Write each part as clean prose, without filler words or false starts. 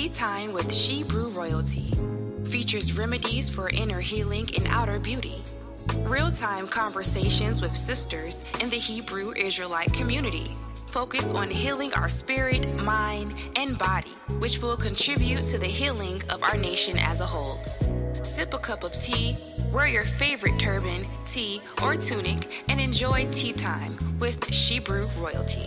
Tea Time with She Brew Royalty features remedies for inner healing and outer beauty. Real-time conversations with sisters in the Hebrew Israelite community, focused on healing our spirit, mind, and body, which will contribute to the healing of our nation as a whole. Sip a cup of tea, wear your favorite turban, tee, or tunic, and enjoy tea time with She Brew Royalty.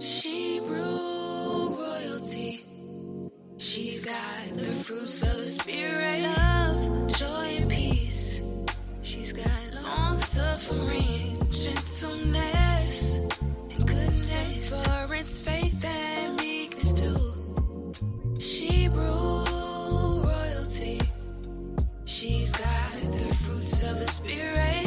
She Brew Royalty. She's got the fruits of the spirit, love, joy, and peace. She's got long suffering, gentleness, and goodness, endurance, faith, and meekness too. She Brew Royalty. She's got the fruits of the spirit.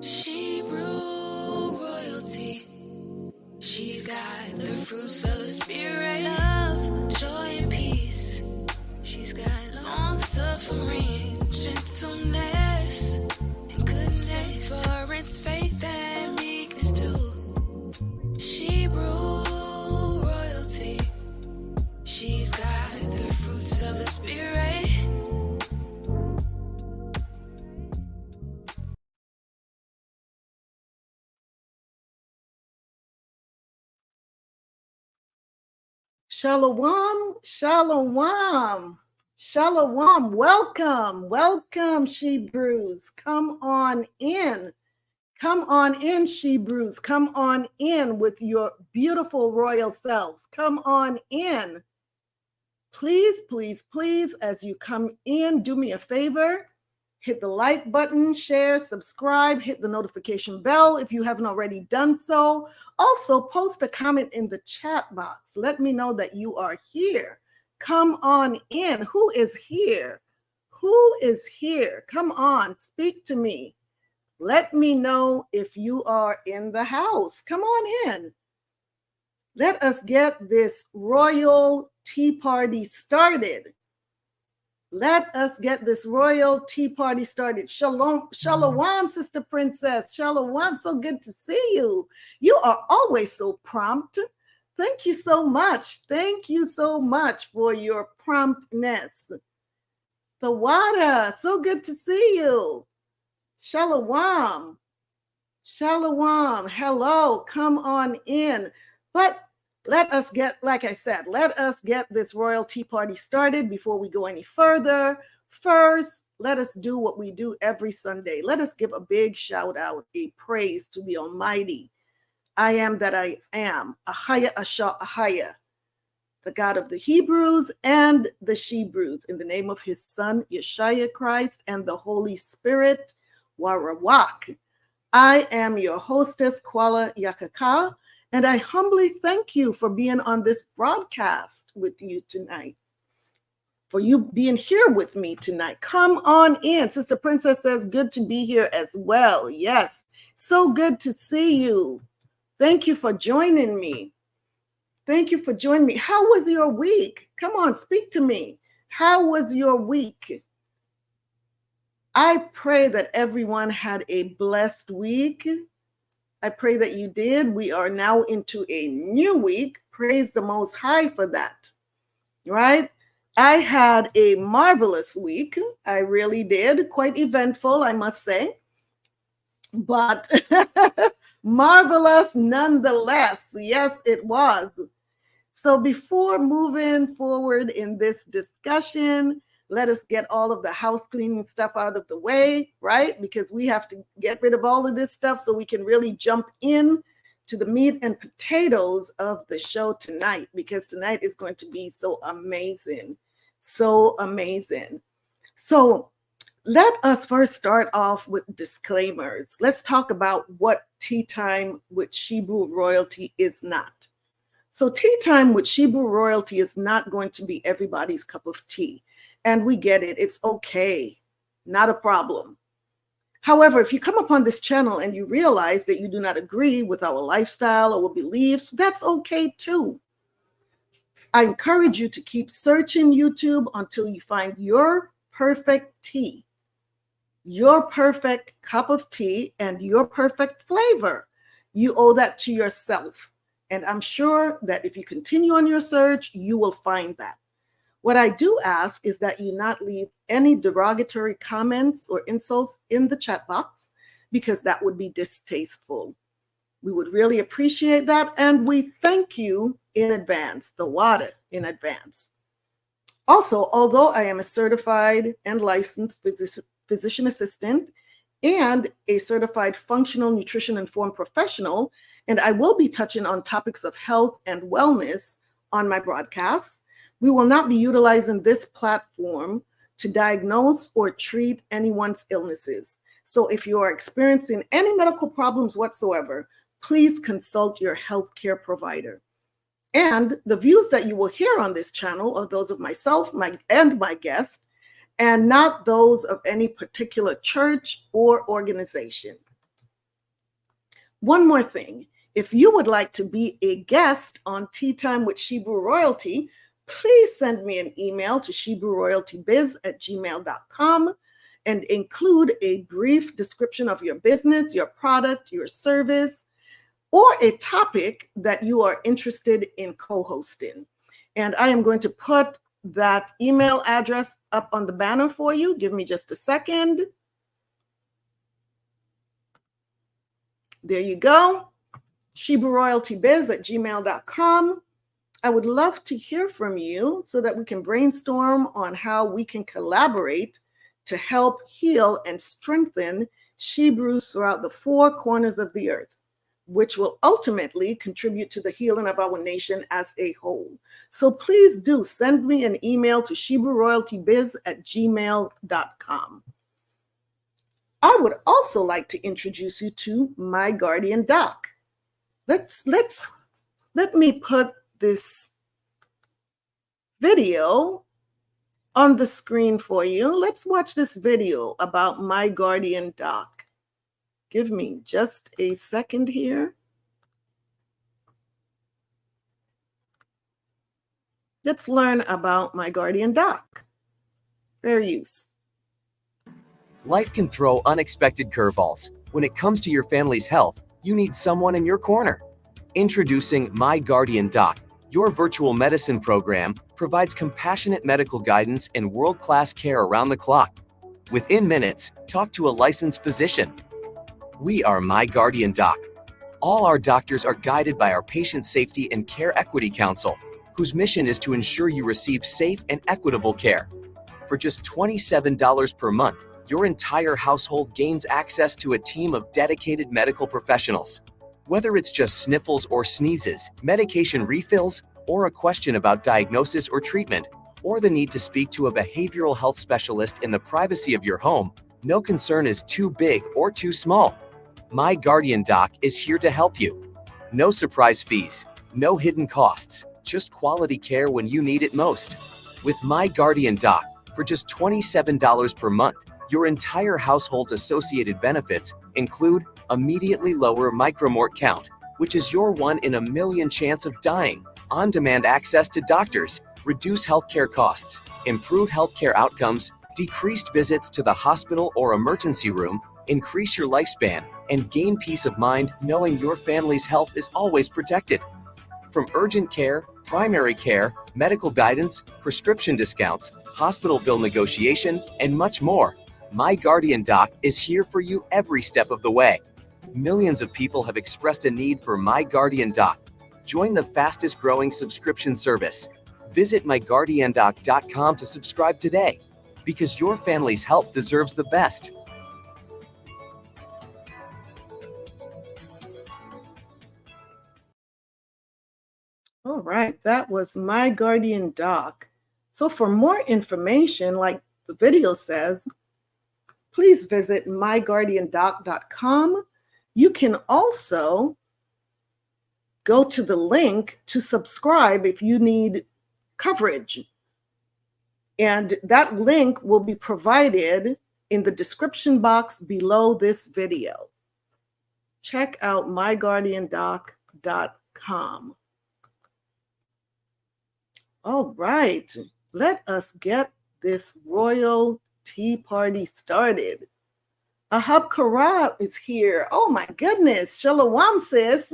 She Brew Royalty. She's got the fruits of the spirit, love, joy, and peace. She's got long suffering, gentleness, and goodness, endurance, faith, and meekness too. She Brew Royalty. She's got the fruits of the spirit. Shalom, shalom, shalom. Welcome, She Brews. Come on in, She Brews. Come on in with your beautiful royal selves. Come on in. Please, as you come in, do me a favor. Hit the like button, share, subscribe, hit the notification bell if you haven't already done so. Also, post a comment in the chat box. Let me know that you are here. Come on in. Who is here? Who is here? Come on, speak to me. Let me know if you are in the house. Come on in. Let us get this royal tea party started. Let us get this royal tea party started. Shalom, Sister Princess. Shalom, so good to see you. You are always so prompt. Thank you so much. Thank you so much for your promptness. The water, so good to see you. Shalom. Hello, come on in. But let us get, like I said, let us get this royal tea party started before we go any further. First, let us do what we do every Sunday. Let us give a big shout out, a praise to the Almighty. I am that I am, AHAYAH, the God of the Hebrews and the Shebrews, in the name of His Son YASHAYA Christ and the Holy Spirit, Warawak. I am your hostess, Kwala Yakaka, and I humbly thank you for being on this broadcast with you tonight, for you being here with me tonight. Come on in. Sister Princess says, good to be here as well. Yes, so good to see you. Thank you for joining me. How was your week? Come on, speak to me. How was your week? I pray that everyone had a blessed week. I pray that you did. We are now into a new week. Praise the Most High for that, right? I had a marvelous week. I really did. Quite eventful, I must say, but marvelous nonetheless. Yes, it was. So before moving forward in this discussion, let us get all of the house cleaning stuff out of the way, right? Because we have to get rid of all of this stuff so we can really jump in to the meat and potatoes of the show tonight, because tonight is going to be so amazing. So Let us first start off with disclaimers. Let's talk about what tea time with Shebrew royalty is not. So tea time with Shebrew royalty is not going to be everybody's cup of tea. And we get it. It's okay. Not a problem. However, if you come upon this channel and you realize that you do not agree with our lifestyle or beliefs, that's okay too. I encourage you to keep searching YouTube until you find your perfect tea, your perfect cup of tea, and your perfect flavor. You owe that to yourself. And I'm sure that if you continue on your search, you will find that. What I do ask is that you not leave any derogatory comments or insults in the chat box, because that would be distasteful. We would really appreciate that, and we thank you in advance, the water in advance. Also, although I am a certified and licensed physician assistant and a certified functional nutrition informed professional, and I will be touching on topics of health and wellness on my broadcasts, we will not be utilizing this platform to diagnose or treat anyone's illnesses. So if you are experiencing any medical problems whatsoever, please consult your healthcare provider. And the views that you will hear on this channel are those of myself and my guest, and not those of any particular church or organization. One more thing, if you would like to be a guest on Tea Time with Shebrew Royalty, please send me an email to shebrewroyaltybiz@gmail.com and include a brief description of your business, your product, your service, or a topic that you are interested in co-hosting. And I am going to put that email address up on the banner for you. Give me just a second. There you go. shebrewroyaltybiz@gmail.com. I would love to hear from you so that we can brainstorm on how we can collaborate to help heal and strengthen Shebrews throughout the four corners of the earth, which will ultimately contribute to the healing of our nation as a whole. So please do send me an email to shebrewroyaltybiz@gmail.com. I would also like to introduce you to my guardian doc. Let me put this video on the screen for you. Let's watch this video about my guardian doc. Give me just a second here. Let's learn about my guardian doc. Fair use. Life can throw unexpected curveballs. When it comes to your family's health, you need someone in your corner. Introducing My Guardian Doc. Your virtual medicine program provides compassionate medical guidance and world-class care around the clock. Within minutes, talk to a licensed physician. We are My Guardian Doc. All our doctors are guided by our Patient Safety and Care Equity Council, whose mission is to ensure you receive safe and equitable care. For just $27 per month, your entire household gains access to a team of dedicated medical professionals. Whether it's just sniffles or sneezes, medication refills, or a question about diagnosis or treatment, or the need to speak to a behavioral health specialist in the privacy of your home, no concern is too big or too small. My Guardian Doc is here to help you. No surprise fees, no hidden costs, just quality care when you need it most. With My Guardian Doc, for just $27 per month, your entire household's associated benefits include immediately lower micromort count, which is your 1 in a million chance of dying, on-demand access to doctors, reduce healthcare costs, improve healthcare outcomes, decreased visits to the hospital or emergency room, increase your lifespan, and gain peace of mind knowing your family's health is always protected. From urgent care, primary care, medical guidance, prescription discounts, hospital bill negotiation, and much more, My Guardian Doc is here for you every step of the way. Millions of people have expressed a need for My Guardian Doc. Join the fastest growing subscription service. Visit myguardiandoc.com to subscribe today, because your family's health deserves the best. All right, that was My Guardian Doc. So for more information, like the video says, please visit myguardiandoc.com. You can also go to the link to subscribe if you need coverage. And that link will be provided in the description box below this video. Check out myguardiandoc.com. All right, let us get this royal tea party started. Ahab Kara is here. Oh my goodness. Shalom, sis.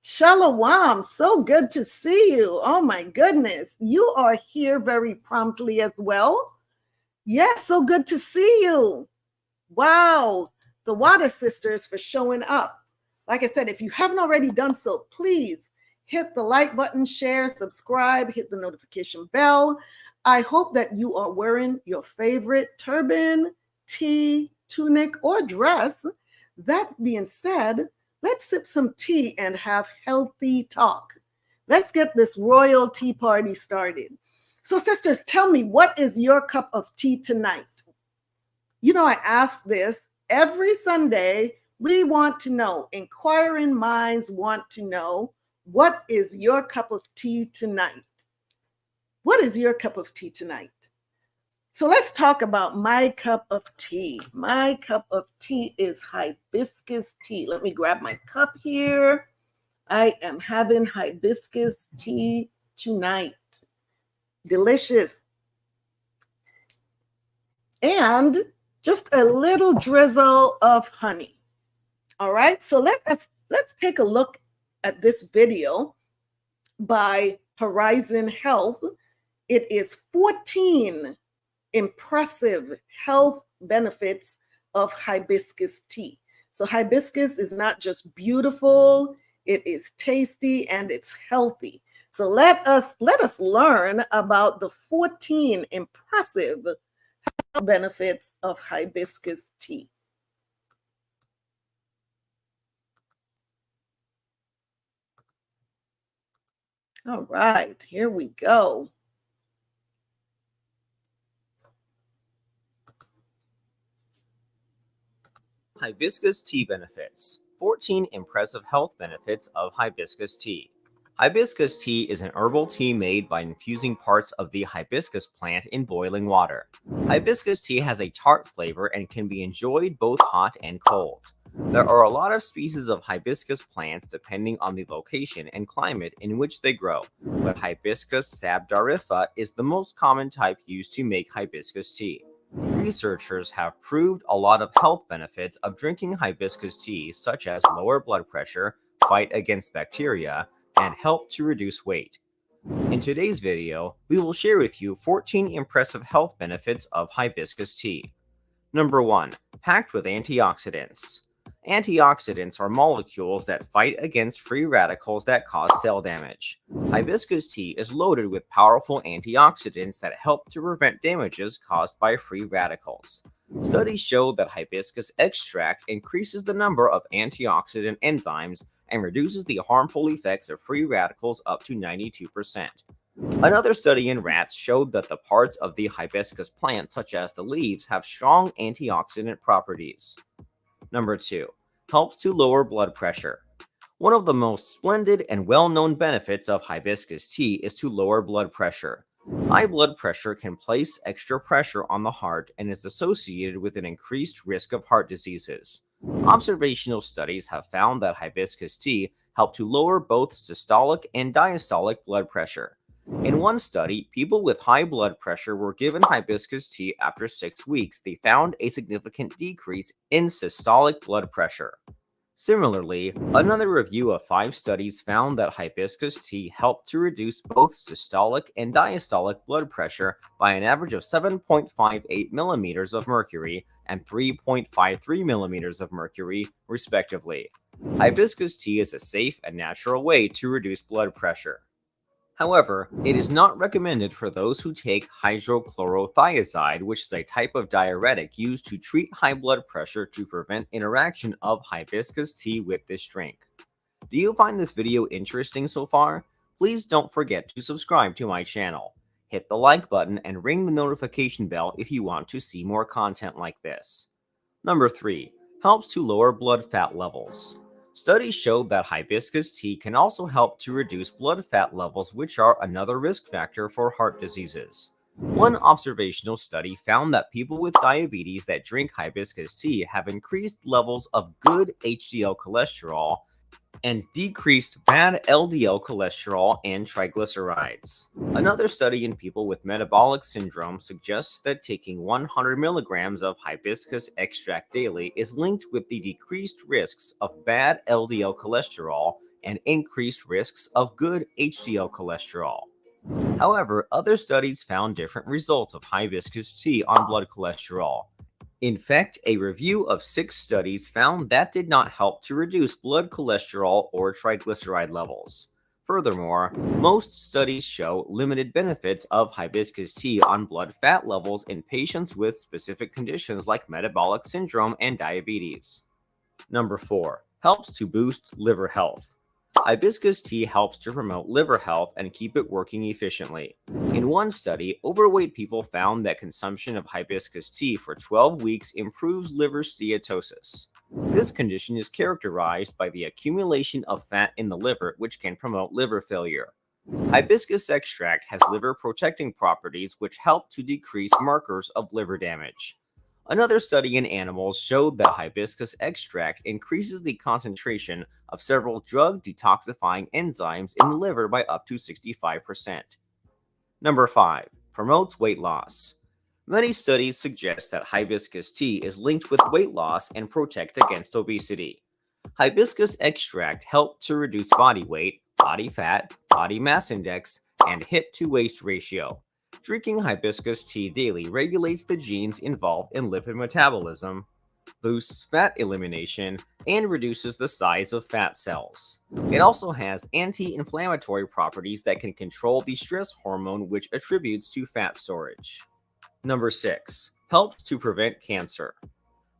Shalom. So good to see you. Oh my goodness. You are here very promptly as well. Yes, so good to see you. Wow. The Water Sisters for showing up. Like I said, if you haven't already done so, please hit the like button, share, subscribe, hit the notification bell. I hope that you are wearing your favorite turban, tee, tunic, or dress. That being said, let's sip some tea and have healthy talk. Let's get this royal tea party started. So sisters, tell me, what is your cup of tea tonight? You know, I ask this every Sunday. We want to know, inquiring minds want to know, what is your cup of tea tonight? What is your cup of tea tonight? So let's talk about my cup of tea. My cup of tea is hibiscus tea. Let me grab my cup here. I am having hibiscus tea tonight. Delicious. And just a little drizzle of honey. All right, so let's take a look at this video by Horizon Health. It is 14 impressive health benefits of hibiscus tea. So hibiscus is not just beautiful, it is tasty and it's healthy. So let us learn about the 14 impressive health benefits of hibiscus tea. All right, here we go. Hibiscus tea benefits. 14 impressive health benefits of hibiscus tea. Hibiscus tea is an herbal tea made by infusing parts of the hibiscus plant in boiling water. Hibiscus tea has a tart flavor and can be enjoyed both hot and cold. There are a lot of species of hibiscus plants depending on the location and climate in which they grow, but Hibiscus sabdarifa is the most common type used to make hibiscus tea. Researchers have proved a lot of health benefits of drinking hibiscus tea, such as lower blood pressure, fight against bacteria, and help to reduce weight. In today's video, we will share with you 14 impressive health benefits of hibiscus tea. Number 1. Packed with antioxidants. Antioxidants are molecules that fight against free radicals that cause cell damage. Hibiscus tea is loaded with powerful antioxidants that help to prevent damages caused by free radicals. Studies show that hibiscus extract increases the number of antioxidant enzymes and reduces the harmful effects of free radicals up to 92%. Another study in rats showed that the parts of the hibiscus plant, such as the leaves, have strong antioxidant properties. Number 2. Helps to lower blood pressure. One of the most splendid and well-known benefits of hibiscus tea is to lower blood pressure. High blood pressure can place extra pressure on the heart and is associated with an increased risk of heart diseases. Observational studies have found that hibiscus tea help to lower both systolic and diastolic blood pressure. In one study, people with high blood pressure were given hibiscus tea after 6 weeks. They found a significant decrease in systolic blood pressure. Similarly, another review of 5 studies found that hibiscus tea helped to reduce both systolic and diastolic blood pressure by an average of 7.58 millimeters of mercury and 3.53 millimeters of mercury, respectively. Hibiscus tea is a safe and natural way to reduce blood pressure. However, it is not recommended for those who take hydrochlorothiazide, which is a type of diuretic used to treat high blood pressure to prevent interaction of hibiscus tea with this drink. Do you find this video interesting so far? Please don't forget to subscribe to my channel. Hit the like button and ring the notification bell if you want to see more content like this. Number 3. Helps to lower blood fat levels. Studies show that hibiscus tea can also help to reduce blood fat levels, which are another risk factor for heart diseases. One observational study found that people with diabetes that drink hibiscus tea have increased levels of good HDL cholesterol and decreased bad LDL cholesterol and triglycerides. Another study in people with metabolic syndrome suggests that taking 100 milligrams of hibiscus extract daily is linked with the decreased risks of bad LDL cholesterol and increased risks of good HDL cholesterol. However, other studies found different results of hibiscus tea on blood cholesterol. In fact, a review of 6 studies found that did not help to reduce blood cholesterol or triglyceride levels. Furthermore, most studies show limited benefits of hibiscus tea on blood fat levels in patients with specific conditions like metabolic syndrome and diabetes. Number 4. Helps to boost liver health. Hibiscus tea helps to promote liver health and keep it working efficiently. In one study, overweight people found that consumption of hibiscus tea for 12 weeks improves liver steatosis. This condition is characterized by the accumulation of fat in the liver, which can promote liver failure. Hibiscus extract has liver protecting properties which help to decrease markers of liver damage. Another study in animals showed that hibiscus extract increases the concentration of several drug detoxifying enzymes in the liver by up to 65%. Number 5. Promotes weight loss. Many studies suggest that hibiscus tea is linked with weight loss and protect against obesity. Hibiscus extract helps to reduce body weight, body fat, body mass index, and hip to waist ratio. Drinking hibiscus tea daily regulates the genes involved in lipid metabolism, boosts fat elimination, and reduces the size of fat cells. It also has anti-inflammatory properties that can control the stress hormone which attributes to fat storage. Number 6. Helps to prevent cancer.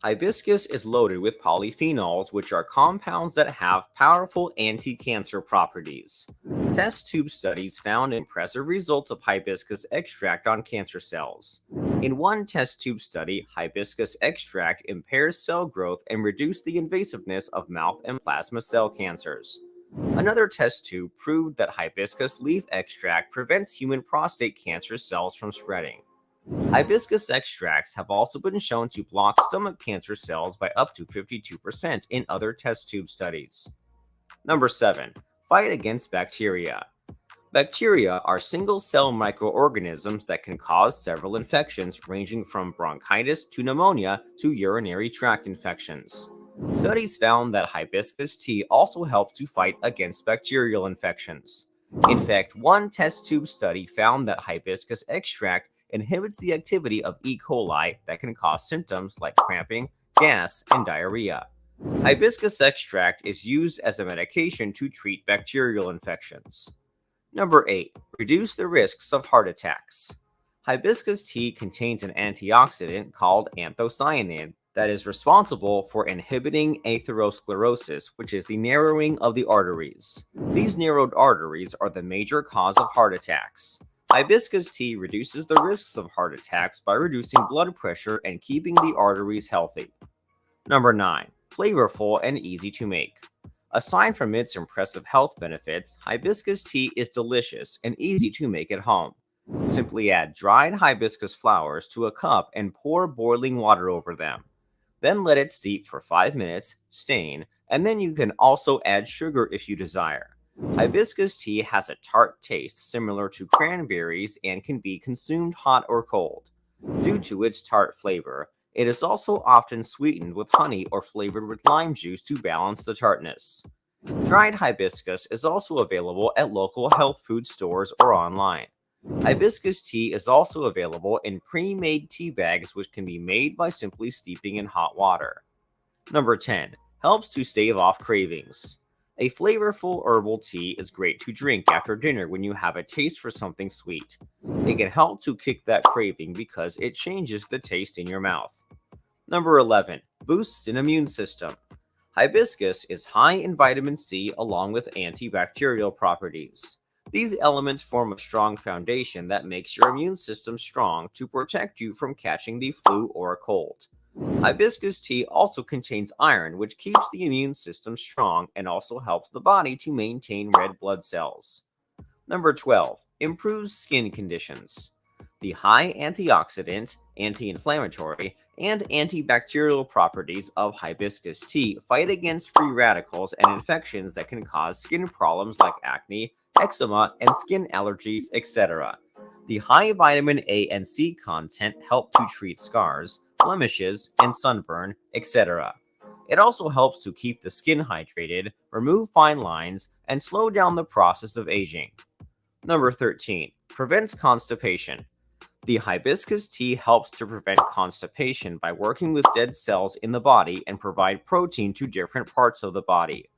Hibiscus is loaded with polyphenols, which are compounds that have powerful anti-cancer properties. Test tube studies found impressive results of hibiscus extract on cancer cells. In one test tube study, hibiscus extract impairs cell growth and reduced the invasiveness of mouth and plasma cell cancers. Another test tube proved that hibiscus leaf extract prevents human prostate cancer cells from spreading. Hibiscus extracts have also been shown to block stomach cancer cells by up to 52% in other test tube studies. Number 7. Fight against bacteria. Bacteria are single-cell microorganisms that can cause several infections ranging from bronchitis to pneumonia to urinary tract infections. Studies found that hibiscus tea also helps to fight against bacterial infections. In fact, one test tube study found that hibiscus extract inhibits the activity of E. coli that can cause symptoms like cramping, gas, and diarrhea. Hibiscus extract is used as a medication to treat bacterial infections. Number 8. Reduce the risks of heart attacks. Hibiscus tea contains an antioxidant called anthocyanin that is responsible for inhibiting atherosclerosis, which is the narrowing of the arteries. These narrowed arteries are the major cause of heart attacks. Hibiscus tea reduces the risks of heart attacks by reducing blood pressure and keeping the arteries healthy. Number 9. Flavorful and easy to make. Aside from its impressive health benefits, hibiscus tea is delicious and easy to make at home. Simply add dried hibiscus flowers to a cup and pour boiling water over them. Then let it steep for 5 minutes, strain, and then you can also add sugar if you desire. Hibiscus tea has a tart taste similar to cranberries and can be consumed hot or cold. Due to its tart flavor, it is also often sweetened with honey or flavored with lime juice to balance the tartness. Dried hibiscus is also available at local health food stores or online. Hibiscus tea is also available in pre-made tea bags which can be made by simply steeping in hot water. Number 10. Helps to stave off cravings. A flavorful herbal tea is great to drink after dinner when you have a taste for something sweet. It can help to kick that craving because it changes the taste in your mouth. Number 11. Boosts an immune system. Hibiscus is high in vitamin C along with antibacterial properties. These elements form a strong foundation that makes your immune system strong to protect you from catching the flu or a cold. Hibiscus tea also contains iron, which keeps the immune system strong and also helps the body to maintain red blood cells. Number 12. Improves skin conditions. The high antioxidant, anti-inflammatory, and antibacterial properties of hibiscus tea fight against free radicals and infections that can cause skin problems like acne, eczema, and skin allergies, etc. The high vitamin A and C content help to treat scars, blemishes, and sunburn, etc. It also helps to keep the skin hydrated, remove fine lines, and slow down the process of aging. Number 13. Prevents constipation. The hibiscus tea helps to prevent constipation by working with dead cells in the body and provide protein to different parts of the body.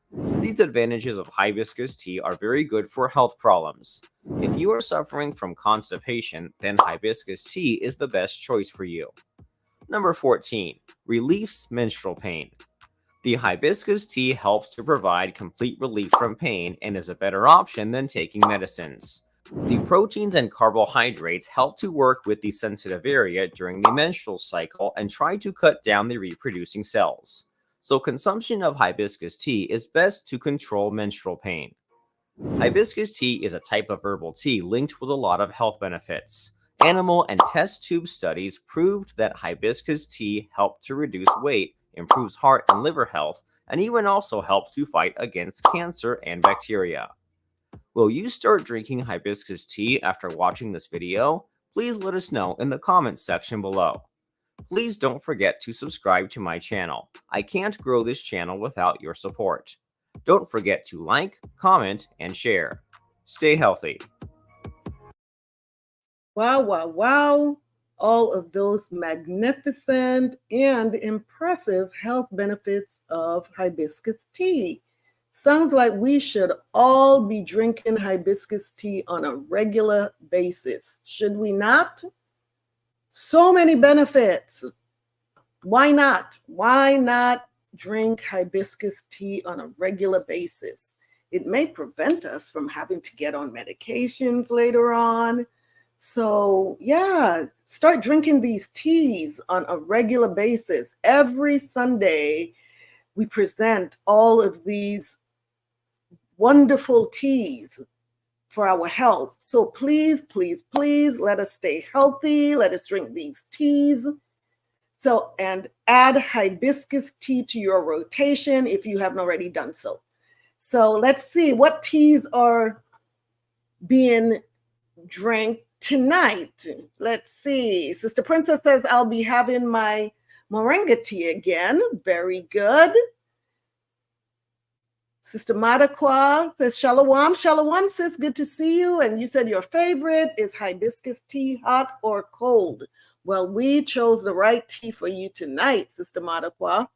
These advantages of hibiscus tea are very good for health problems. If you are suffering from constipation, then hibiscus tea is the best choice for you. Number 14. Relieves menstrual pain. The hibiscus tea helps to provide complete relief from pain and is a better option than taking medicines. The proteins and carbohydrates help to work with the sensitive area during the menstrual cycle and try to cut down the reproducing cells. So consumption of hibiscus tea is best to control menstrual pain. Hibiscus tea is a type of herbal tea linked with a lot of health benefits. Animal and test tube studies proved that hibiscus tea helped to reduce weight, improves heart and liver health, and even also helps to fight against cancer and bacteria. Will you start drinking hibiscus tea after watching this video? Please let us know in the comments section below. Please don't forget to subscribe to my channel. I can't grow this channel without your support. Don't forget to like, comment, and share. Stay healthy. Wow, wow, wow. All of those magnificent and impressive health benefits of hibiscus tea. Sounds like we should all be drinking hibiscus tea on a regular basis. Should we not? So many benefits. Why not? Why not drink hibiscus tea on a regular basis? It may prevent us from having to get on medications later on. So yeah, start drinking these teas on a regular basis. Every Sunday, we present all of these wonderful teas for our health. So please, please, please let us stay healthy. Let us drink these teas. So, and add hibiscus tea to your rotation if you haven't already done so. So let's see what teas are being drank tonight. Let's see. Sister Princess says, I'll be having my moringa tea again. Very good. Sister Madakwa says, Shalom. Shalom, sis. Good to see you. And you said your favorite is hibiscus tea, hot or cold. Well, we chose the right tea for you tonight, Sister Madakwa.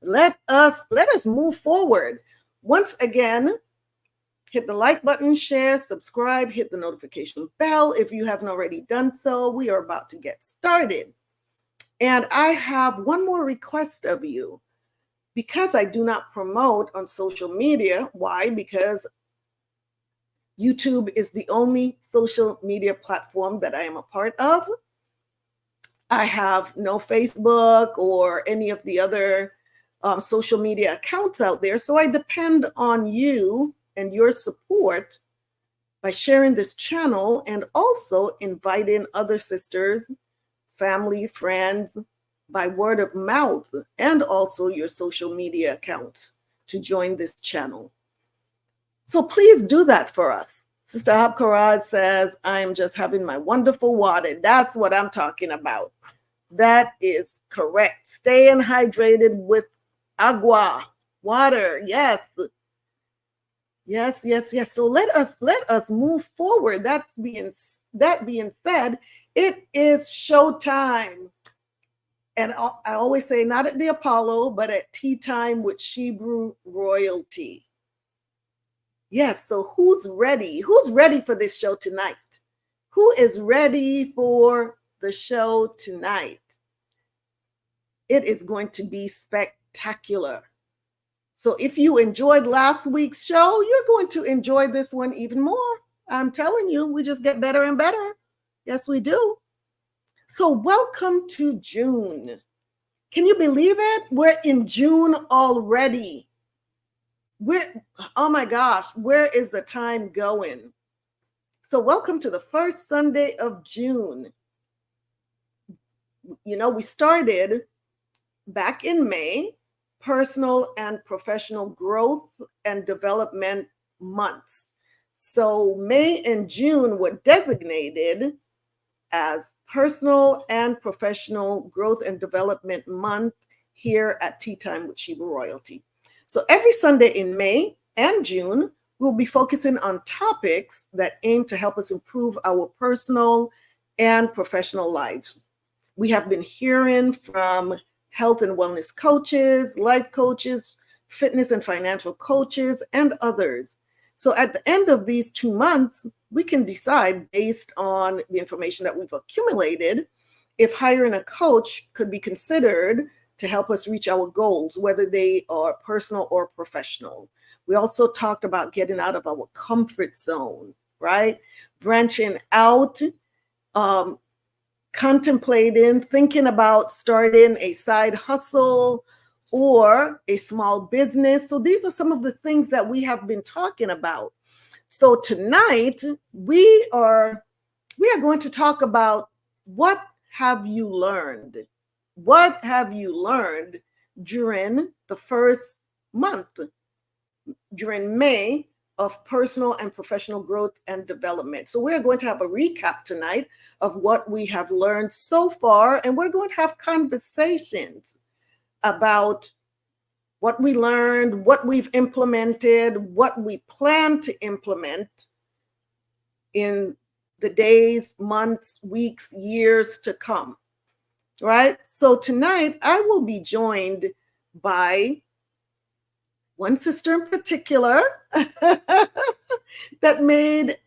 Let us move forward. Once again, hit the like button, share, subscribe, hit the notification bell if you haven't already done so. We are about to get started. And I have one more request of you. Because I do not promote on social media. Why? Because YouTube is the only social media platform that I am a part of. I have no Facebook or any of the other social media accounts out there. So I depend on you and your support by sharing this channel and also inviting other sisters, family, friends, by word of mouth, and also your social media account to join this channel. So please do that for us. Sister Habkarad says, I am just having my wonderful water. That's what I'm talking about. That is correct. Staying hydrated with agua, water. Yes. Yes, yes, yes. So let us move forward. That being said, it is showtime. And I always say, not at the Apollo, but at tea time with Shebrew royalty. Yes, so who's ready? Who's ready for this show tonight? Who is ready for the show tonight? It is going to be spectacular. So if you enjoyed last week's show, you're going to enjoy this one even more. I'm telling you, we just get better and better. Yes, we do. So welcome to June. Can you believe it? We're in June already. Oh my gosh, where is the time going? So welcome to the first Sunday of June. You know, we started back in May, personal and professional growth and development months. So May and June were designated as personal and professional growth and development month here at Tea Time with Sheba Royalty. So every Sunday in May and June, we'll be focusing on topics that aim to help us improve our personal and professional lives. We have been hearing from health and wellness coaches, life coaches, fitness and financial coaches, and others. So at the end of these 2 months, we can decide based on the information that we've accumulated if hiring a coach could be considered to help us reach our goals, whether they are personal or professional. We also talked about getting out of our comfort zone, right? Branching out, contemplating, thinking about starting a side hustle or a small business. So these are some of the things that we have been talking about. So tonight we are going to talk about what have you learned? What have you learned during the first month, during May, of personal and professional growth and development. So we're going to have a recap tonight of what we have learned so far, and we're going to have conversations about what we learned, what we've implemented, what we plan to implement in the days, months, weeks, years to come, right? So tonight I will be joined by one sister in particular that made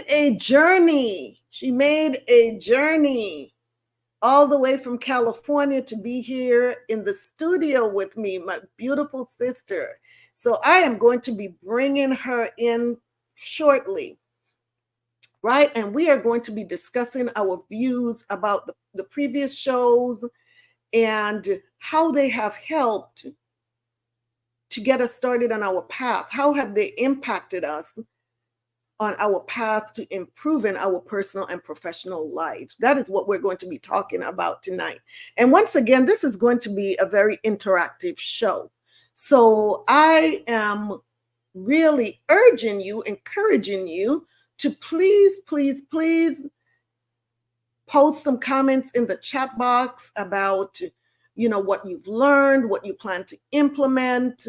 a journey. She made a journey all the way from California to be here in the studio with me, my beautiful sister. So I am going to be bringing her in shortly, right? And we are going to be discussing our views about the previous shows and how they have helped to get us started on our path. How have they impacted us on our path to improving our personal and professional lives? That is what we're going to be talking about tonight. And once again, this is going to be a very interactive show. So I am really urging you, encouraging you to please, please, please post some comments in the chat box about, what you've learned, what you plan to implement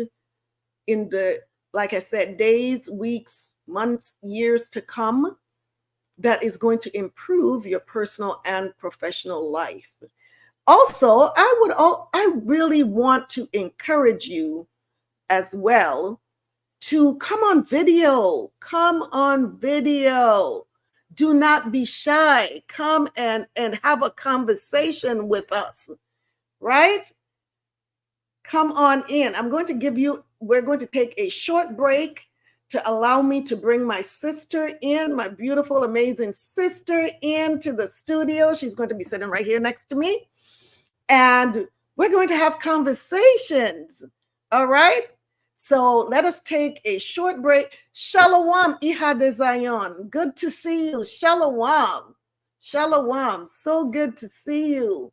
in the, like I said, days, weeks, months, years to come, that is going to improve your personal and professional life. Also, I really want to encourage you as well to come on video. Come on video. Do not be shy. Come and have a conversation with us, right? Come on in. We're going to take a short break to allow me to bring my sister in, my beautiful, amazing sister, into the studio. She's going to be sitting right here next to me. And we're going to have conversations. All right? So let us take a short break. Shalom, Iha de Zion. Good to see you. Shalom. Shalom. So good to see you.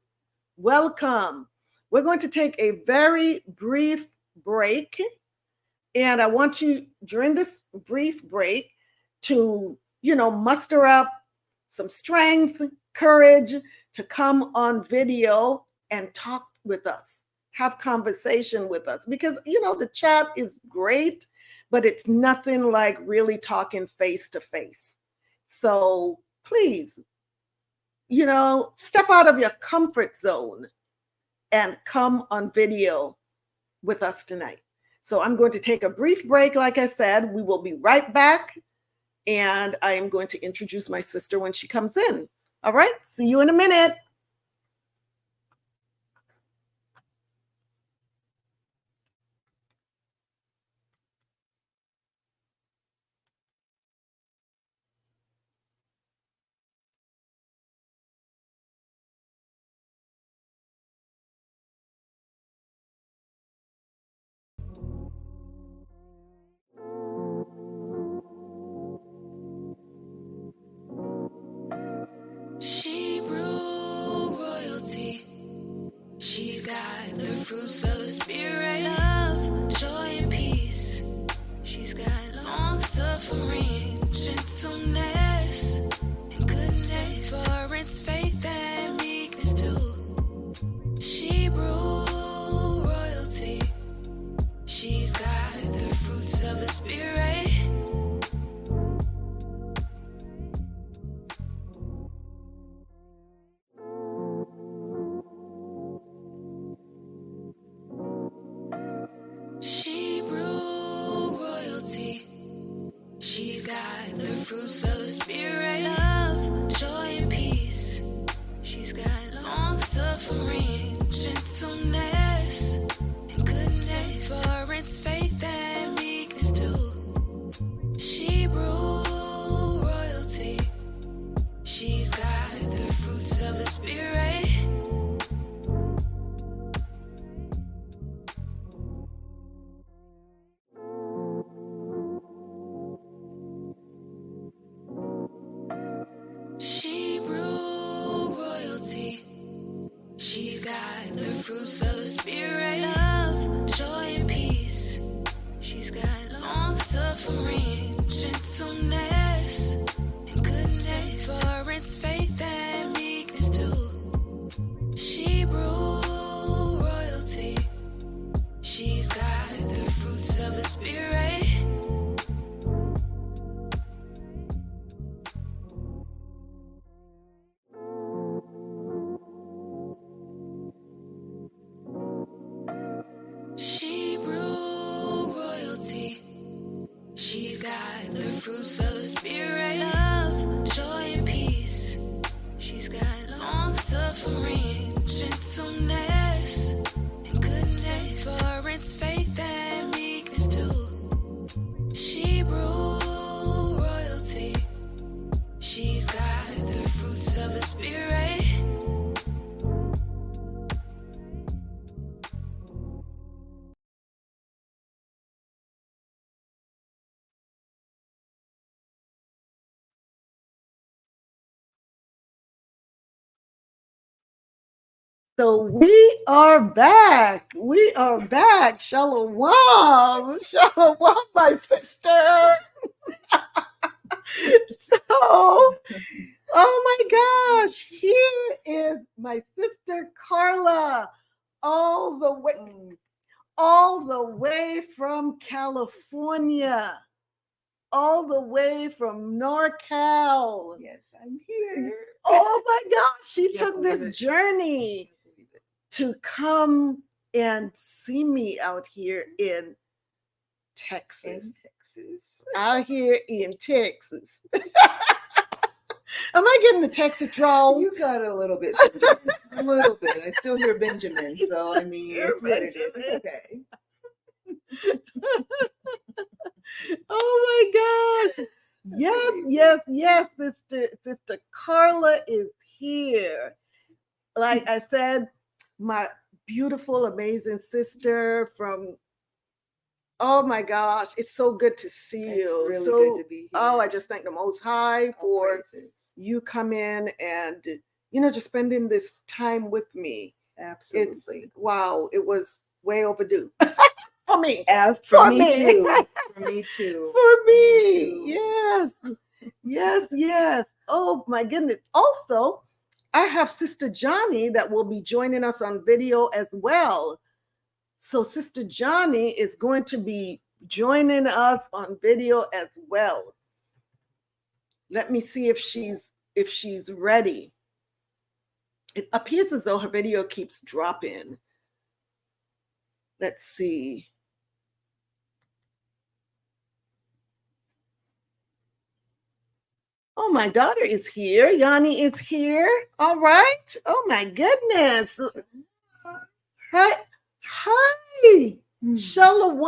Welcome. We're going to take a very brief break. And I want you, during this brief break, to, muster up some strength, courage to come on video and talk with us, have conversation with us. Because, the chat is great, but it's nothing like really talking face to face. So please, step out of your comfort zone and come on video with us tonight. So I'm going to take a brief break. Like I said, we will be right back. And I am going to introduce my sister when she comes in. All right. See you in a minute. She's got the fruits of the spirit, love, joy, and peace. She's got long suffering, gentleness, and goodness, forbearance, faith, and meekness too. She rule royalty. She's got the fruits of the spirit. She rule royalty. She's got the fruits of the spirit, love, joy, and peace. She's got long suffering, gentleness, and goodness, forbearance, faith, and meekness too. She rule royalty. She's got the fruits of the spirit. She rule royalty. She's got the fruits of the spirit, love, joy, and peace. She's got long suffering, gentleness, and goodness, forbearance, faith, and meekness too. She rule royalty. She's got the fruits of the spirit. She rule royalty. She's got the fruits of the spirit, love, joy, and peace. She's got long suffering, gentleness, and goodness, forbearance, faith, and meekness too. She rule royalty. She's got the fruits of the spirit. So we are back. We are back. Shalom. Shalom, my sister. So, oh my gosh, here is my sister Carla, all the way from California, all the way from NorCal. Yes, I'm here. Oh my gosh, she Can't took believe this it. journey to come and see me out here in Texas. Out here in Texas. Am I getting the Texas drawl? You got a little bit, Benjamin. A little bit. I still hear Benjamin, so I mean, You're it's what it is. Benjamin. Okay. Oh my gosh. Yes, Sister Carla is here. Like I said, my beautiful, amazing sister from, oh my gosh, it's so good to see you. It's really so, good to be here. Oh, I just thank the Most High All for praises. you come in and, just spending this time with me. Absolutely. Wow, it was way overdue for me. For me too. For me too. For me, too. yes. Oh my goodness. Also, I have Sister Johnny that will be joining us on video as well. So Sister Johnny is going to be joining us on video as well. Let me see if she's ready. It appears as though her video keeps dropping. Let's see. Oh, my daughter is here. Yanni is here. All right. Oh my goodness. Hi. Shalom.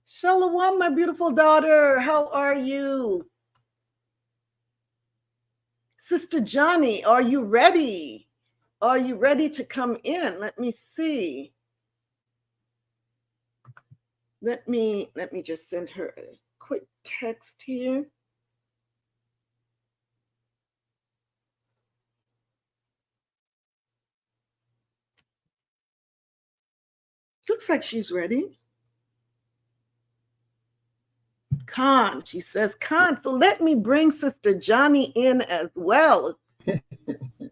Shalom, my beautiful daughter. How are you? Sister Johnny, are you ready? Are you ready to come in? Let me see. Let me just send her a quick text here. Looks like she's ready. Khan, she says, Khan. So let me bring Sister Johnny in as well.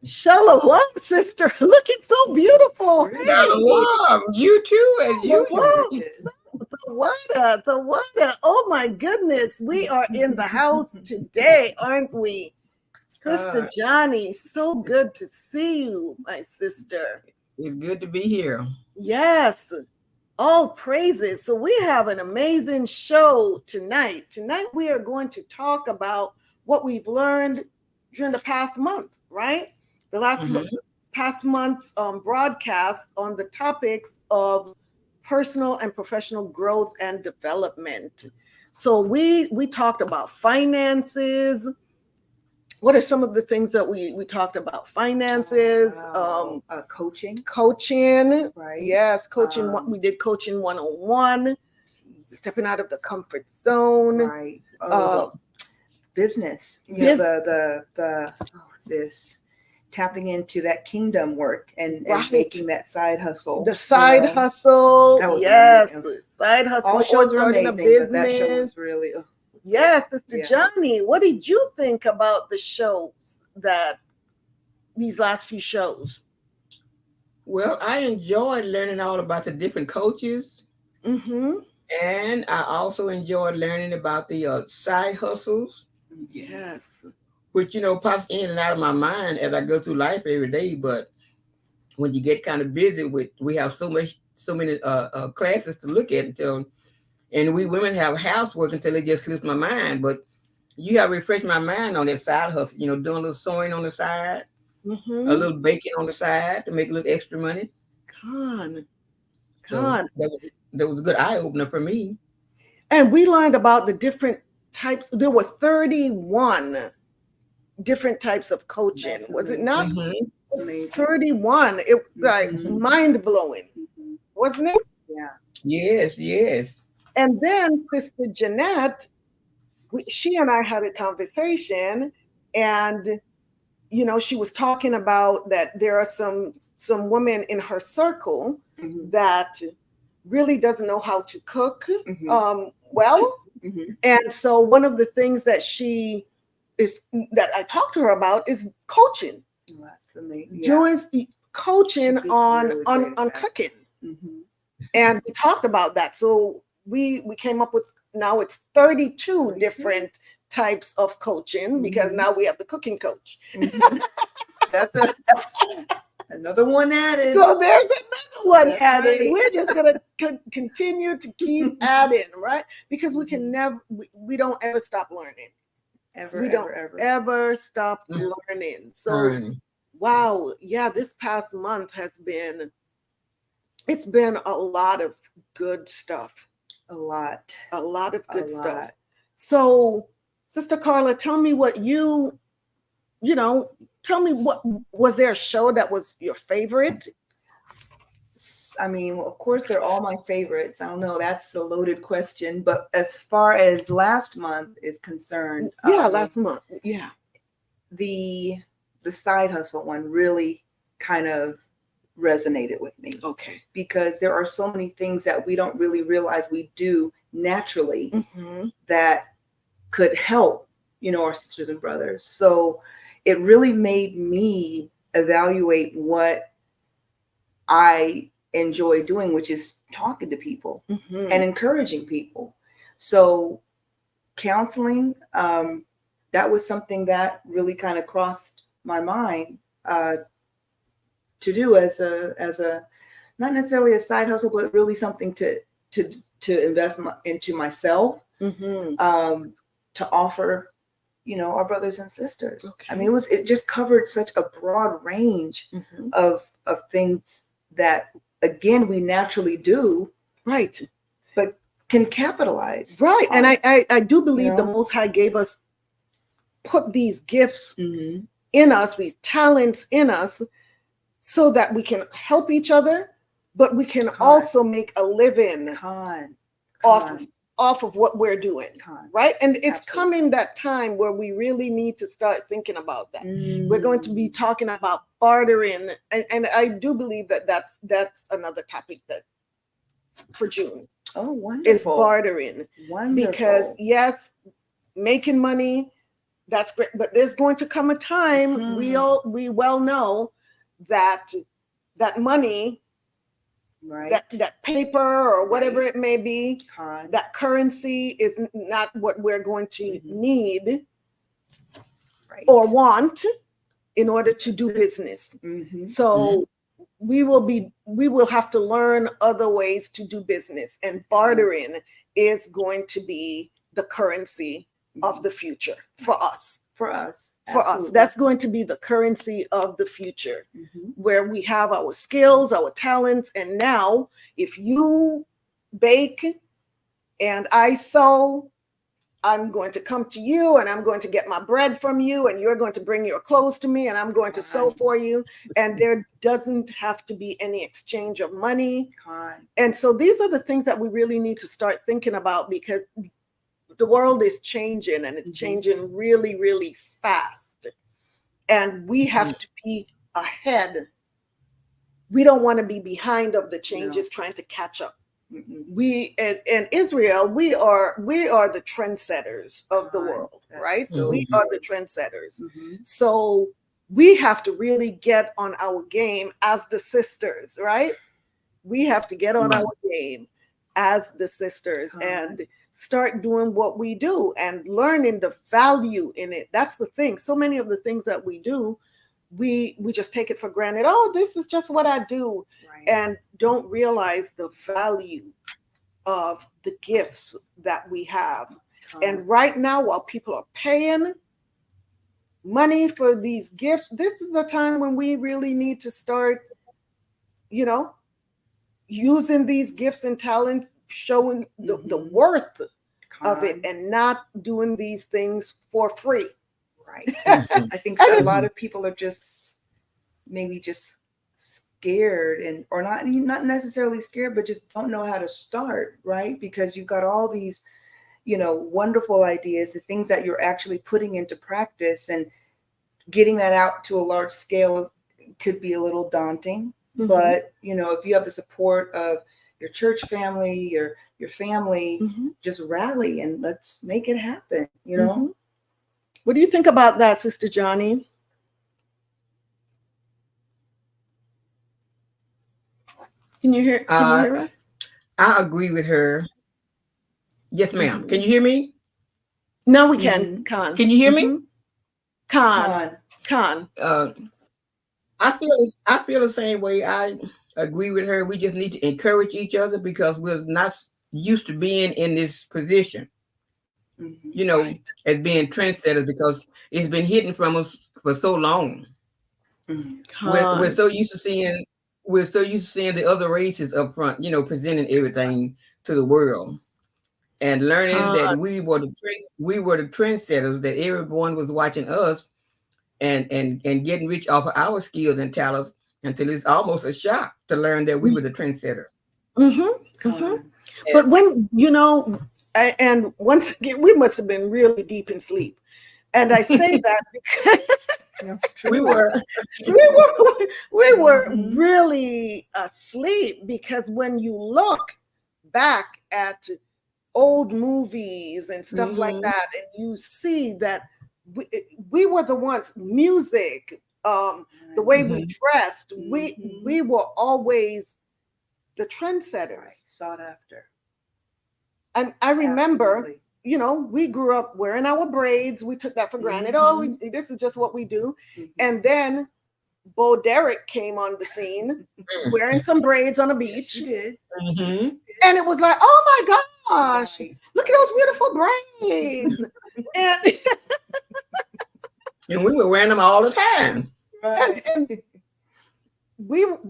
Shalom, sister. Looking so beautiful. Hey. Shalom. You too, as usual. The water. Oh my goodness. We are in the house today, aren't we? Sister Johnny, so good to see you, my sister. It's good to be here. Yes. All praises. So we have an amazing show tonight. Tonight we are going to talk about what we've learned during the past month, right? The last past month's broadcast on the topics of personal and professional growth and development. So we talked about finances. What are some of the things that we talked about? Finances, coaching, right? Yes, coaching. We did coaching 101, stepping out of the comfort zone, right? Business. You know, this tapping into that kingdom work and making that side hustle. The side hustle, yes, the side hustle. All shows were amazing, but that show was really. Yes, Sister Johnny, what did you think about the shows these last few shows? Well, I enjoyed learning all about the different coaches. And I also enjoyed learning about the side hustles. Yes. Which, pops in and out of my mind as I go through life every day. But when you get kind of busy we have so many classes to look at and we women have housework until it just slips my mind. But you have refreshed my mind on that side hustle, doing a little sewing on the side, a little baking on the side to make a little extra money. So that was a good eye opener for me. And we learned about the different types. There were 31 different types of coaching. Was it not? 31. It was like mind blowing, wasn't it? Yeah. Yes. And then Sister Jeanette, she and I had a conversation, and she was talking about that there are some women in her circle that really doesn't know how to cook well. And so one of the things that I talked to her about is coaching. That's amazing. Doing coaching on cooking. And we talked about that. So we came up with, now it's 32 different types of coaching because now we have the cooking coach. That's another one added. So there's another one added. Right. We're just going to continue to keep adding, right? Because we can never, we don't ever stop learning. We don't ever stop learning. So, wow. Yeah, this past month it's been a lot of good stuff. A lot of good stuff. So, Sister Carla, tell me what tell me what was there a show that was your favorite? I mean, of course, they're all my favorites. I don't know. That's a loaded question. But as far as last month is concerned, last month, the side hustle one really kind of resonated with me. Okay. Because there are so many things that we don't really realize we do naturally that could help, our sisters and brothers. So it really made me evaluate what I enjoy doing, which is talking to people and encouraging people. So counseling, that was something that really kind of crossed my mind to do as a not necessarily a side hustle, but really something to invest into myself, to offer, our brothers and sisters. Okay. I mean, it just covered such a broad range of things that, again, we naturally do, right, but can capitalize, right. And I do believe the Most High put these gifts in us, these talents in us, so that we can help each other, but we can also make a living off of what we're doing, right? And it's coming that time where we really need to start thinking about that. We're going to be talking about bartering, and I do believe that that's another topic that for June. Oh, wonderful. Is bartering. Wonderful. Because yes, making money, that's great, but there's going to come a time, we well know that money, right, that paper or whatever it may be, that currency is not what we're going to need or want in order to do business. So we will have to learn other ways to do business, and bartering is going to be the currency of the future for us. That's going to be the currency of the future, where we have our skills, our talents. And now if you bake and I sew, I'm going to come to you and I'm going to get my bread from you, and you're going to bring your clothes to me and I'm going to sew for you. And there doesn't have to be any exchange of money. And so these are the things that we really need to start thinking about, because the world is changing, and it's changing really, really fast. And we have to be ahead. We don't want to be behind of the changes, trying to catch up. We in Israel, we are the trendsetters of the world, right? So we are the trendsetters. So we have to really get on our game as the sisters, right? We have to get on our game as the sisters and start doing what we do and learning the value in it. That's the thing. So many of the things that we do, we just take it for granted. Oh, this is just what I do. And don't realize the value of the gifts that we have. And right now, while people are paying money for these gifts, this is the time when we really need to start, using these gifts and talents, showing the worth of it, and not doing these things for free. Right. I think so. A lot of people are just scared, or not necessarily scared, but just don't know how to start, right? Because you've got all these, wonderful ideas, the things that you're actually putting into practice, and getting that out to a large scale could be a little daunting. But, if you have the support of your church family, your family, just rally and let's make it happen, What do you think about that, Sister Johnny? Can you hear us? I agree with her. Yes, ma'am. Can you hear me? No, we can. Khan. Can you hear me? Khan. I feel the same way. I agree with her. We just need to encourage each other, because we're not used to being in this position, as being trendsetters, because it's been hidden from us for so long. We're so used to seeing the other races up front, presenting everything to the world, and learning that we were the trendsetters, that everyone was watching us and getting rich off of our skills and talents, until it's almost a shock to learn that we were the trendsetters. But when, and once again, we must have been really deep in sleep. And I say that because we were really asleep, because when you look back at old movies and stuff like that, and you see that we were the ones, music, the way we dressed, we were always the trendsetters, sought after. And I remember, we grew up wearing our braids. We took that for granted. Oh, this is just what we do. And then Bo Derek came on the scene wearing some braids on a beach. Yes, and it was like, oh my gosh, look at those beautiful braids. And we were wearing them all the time. Right. And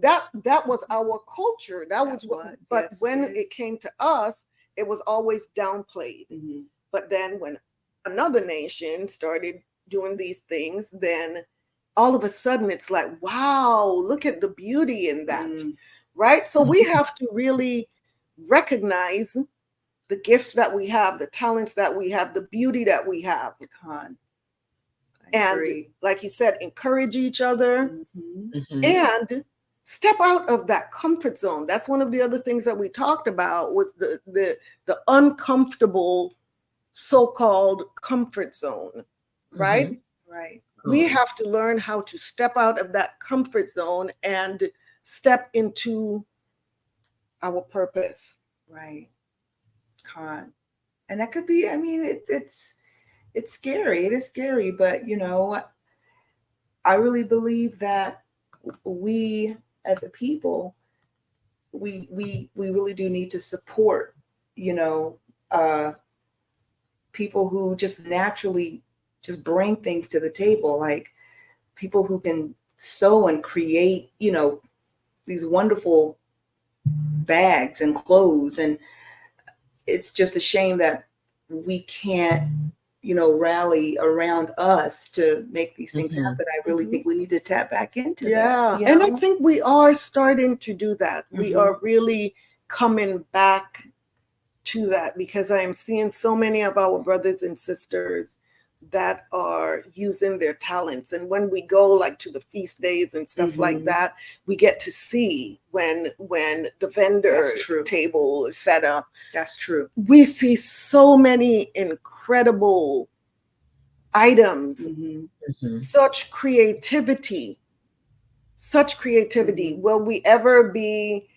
that was our culture. That was what. But when it came to us, it was always downplayed. But then when another nation started doing these things, then all of a sudden it's like, wow, look at the beauty in that, right? So we have to really recognize the gifts that we have, the talents that we have, the beauty that we have. And like you said, encourage each other and step out of that comfort zone. That's one of the other things that we talked about, was the uncomfortable so-called comfort zone, right? Mm-hmm. Right. We have to learn how to step out of that comfort zone and step into our purpose. Right. And that could be, I mean, it's scary. It is scary, but you know, I really believe that we as a people, we really do need to support, you know, people who just naturally just bring things to the table, like people who can sew and create, you know, these wonderful bags and clothes. And it's just a shame that we can't, you know, rally around us to make these things happen. I really think we need to tap back into that. And I think we are starting to do that. We are really coming back to that, because I am seeing so many of our brothers and sisters that are using their talents. And when we go like to the feast days and stuff like that, we get to see when the vendor table is set up. That's true. We see so many incredible items, such creativity. Will we ever be,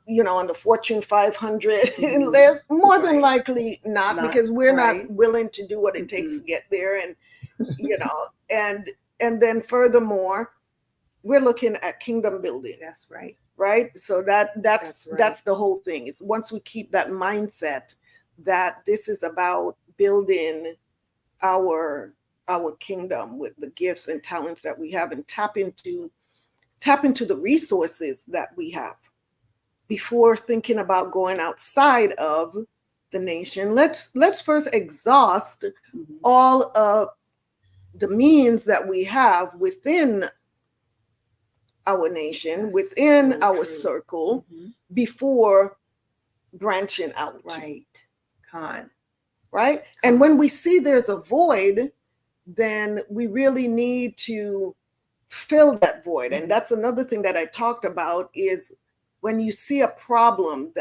you know, on the Fortune 500 list? More than likely not, because we're not willing to do what it takes to get there. And, you know, and then furthermore, we're looking at kingdom building. That's right. Right. So that's the whole thing. Is once we keep that mindset that this is about building our kingdom with the gifts and talents that we have, and tap into the resources that we have before thinking about going outside of the nation. Let's first exhaust all of the means that we have within our nation, within our circle, before branching out. Right. And when we see there's a void, then we really need to fill that void. And that's another thing that I talked about, is when you see a problem,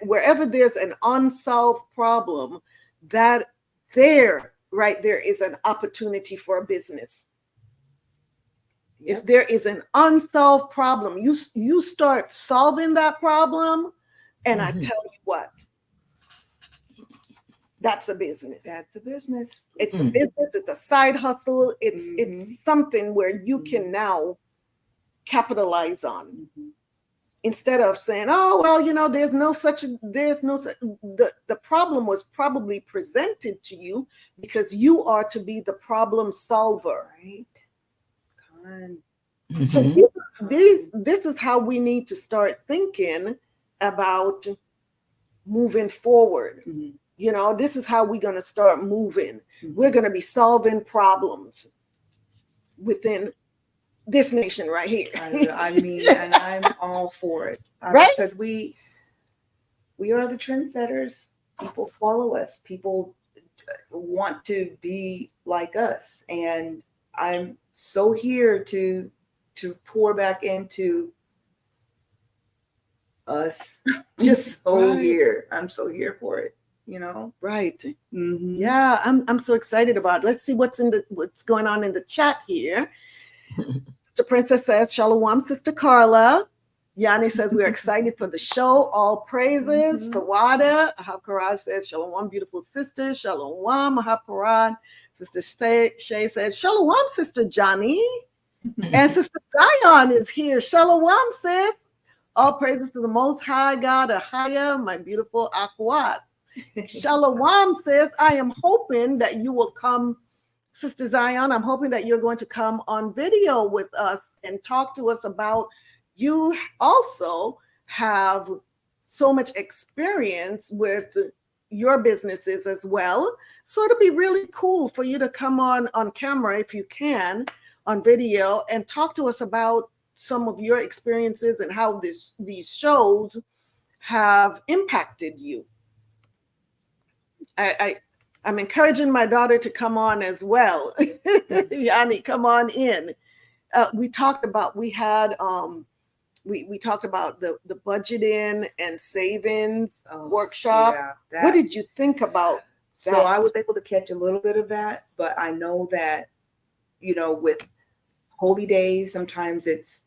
wherever there's an unsolved problem, that there is an opportunity for a business. If there is an unsolved problem, you start solving that problem, and I tell you what, that's a business. That's a business. It's a business. It's a side hustle. It's something where you can now capitalize on. Instead of saying, oh, well, you know, there's no such, the problem was probably presented to you because you are to be the problem solver. Right. So this is how we need to start thinking about moving forward. You know, this is how we're going to start moving. We're going to be solving problems within this nation right here. I mean, and I'm all for it. Right? Because we are the trendsetters. People follow us. People want to be like us. And I'm so here to pour back into us. Just so here. I'm so here for it. You know? Right. Yeah, I'm so excited about it. Let's see what's going on in the chat here. Sister Princess says, Shalom, Sister Carla. Yanni says, we're excited for the show. All praises. Tawada. Mahaparad says, Shalom, beautiful sisters. Shalom, Mahaparad. Sister Shay says, Shalom, Sister Johnny. And Sister Zion is here. Shalom, sis. All praises to the Most High God, AHAYAH, my beautiful Akwat. Shalom, sis. I am hoping that you will come, Sister Zion. I'm hoping that you're going to come on video with us and talk to us about, you also have so much experience with your businesses as well. So it'll be really cool for you to come on camera, if you can, on video, and talk to us about some of your experiences and how these shows have impacted you. I'm encouraging my daughter to come on as well. Yanni, come on in. We had we talked about the budgeting and savings Oh, workshop. yeah, What did you think about so that? I was able to catch a little bit of that, but I know that, you know, with holy days, sometimes it's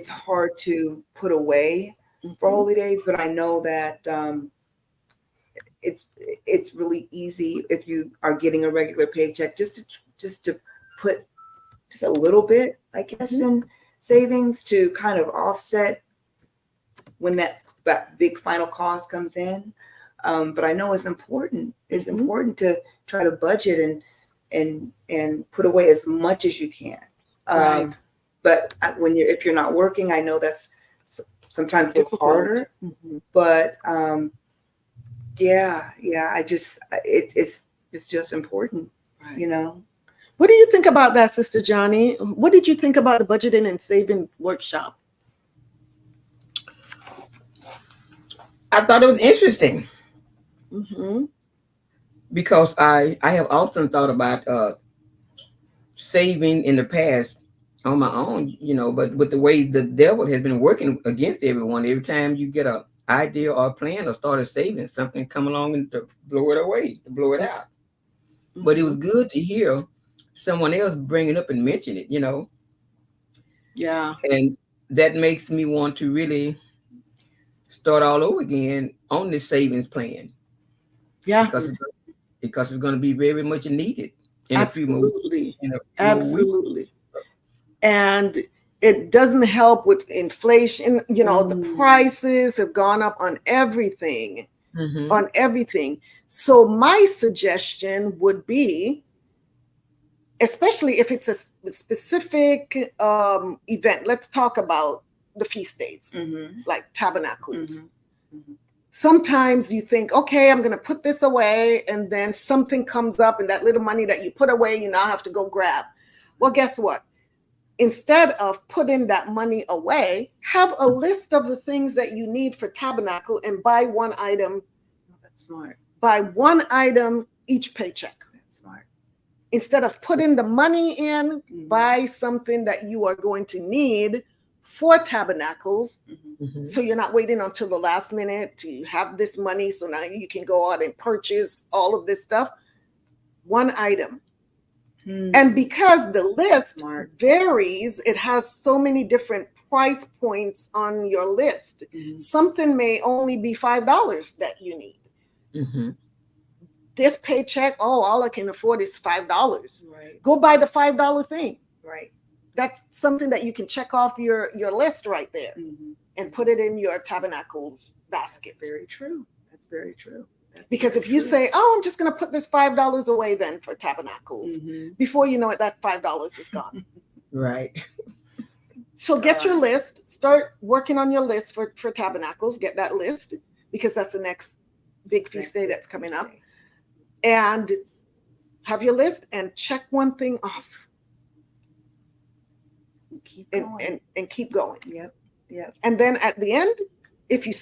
hard to put away for Mhm. holy days, but I know that it's really easy if you are getting a regular paycheck just to put just a little bit, I guess, Mhm. in savings to kind of offset when that big final cost comes in. But I know it's important. It's Mhm. important to try to budget and put away as much as you can. Right. But if you're not working, I know that's sometimes a little Difficult. harder. Mhm. But yeah, it's just important, Right. you know. What do you think about that, Sister Johnny? What did you think about the budgeting and saving workshop? I thought it was interesting Mm-hmm. because I have often thought about saving in the past on my own, you know, but with the way the devil has been working against everyone, every time you get an idea or a plan or start a saving, something come along and to blow it away, to blow it out. Mm-hmm. But it was good to hear someone else bring it up and mention it, you know. Yeah. And that makes me want to really start all over again on this savings plan. Yeah. Because it's going to be very much needed in Absolutely. a few more weeks. Absolutely. And it doesn't help with inflation. You know, the prices have gone up on everything. Mm-hmm. On everything. So my suggestion would be, especially if it's a specific event, let's talk about the feast days, like Tabernacles. Sometimes you think, okay, I'm going to put this away, and then something comes up, and that little money that you put away, you now have to go grab. Well, guess what? Instead of putting that money away, have a list of the things that you need for Tabernacle and buy one item. That's smart. Buy one item each paycheck. That's smart. Instead of putting the money in, buy something that you are going to need for Tabernacles. So you're not waiting until the last minute to have this money. So now you can go out and purchase all of this stuff. One item. And because the list varies, it has so many different price points on your list. Something may only be $5 that you need. This paycheck, all I can afford is $5. Right. Go buy the $5 thing. Right. That's something that you can check off your list right there and put it in your Tabernacles basket. That's very true. That's very true. Because if you say, I'm just going to put this $5 away then for Tabernacles, before you know it, that $5 is gone. Right. So get your list, start working on your list for Tabernacles, get that list, because that's the next big feast day that's coming up. And have your list and check one thing off. Keep going. And keep going. Yep. And then at the end, if you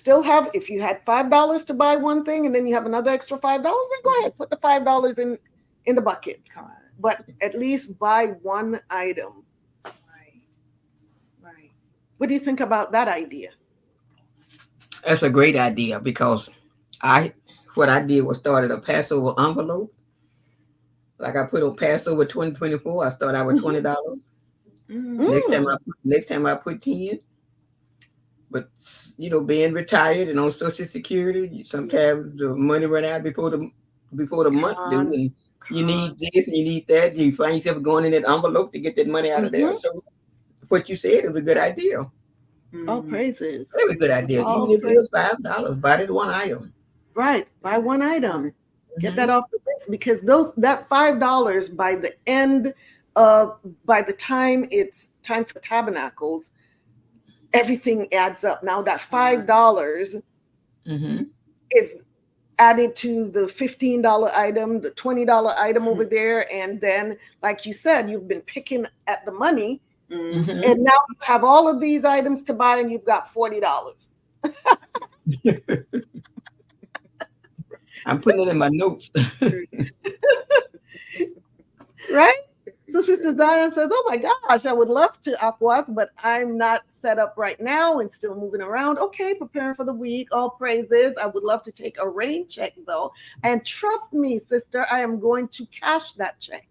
had $5 to buy one thing and then you have another extra $5, then go ahead, put the $5 in the bucket. But at least buy one item. Right. What do you think about that idea? That's a great idea because what I did was started a Passover envelope. Like I put on Passover 2024, I started out with $20. Next time I put 10. But you know, being retired and on Social Security, sometimes the money run out before the month due, and you need this and you need that. You find yourself going in that envelope to get that money out of there. So what you said is a good idea. All praises. Very good idea. Even if it was $5, buy it one item. Right. Buy one item. Get that off the list, because that $5 by the time it's time for Tabernacles, everything adds up. Now that $5 is added to the $15 item, the $20 item over there. And then, like you said, you've been picking at the money. And now you have all of these items to buy and you've got $40. I'm putting it in my notes. Right? So Sister Zion says, oh my gosh, I would love to Aquath, but I'm not set up right now and still moving around. Okay, preparing for the week, all praises. I would love to take a rain check though. And trust me, sister, I am going to cash that check.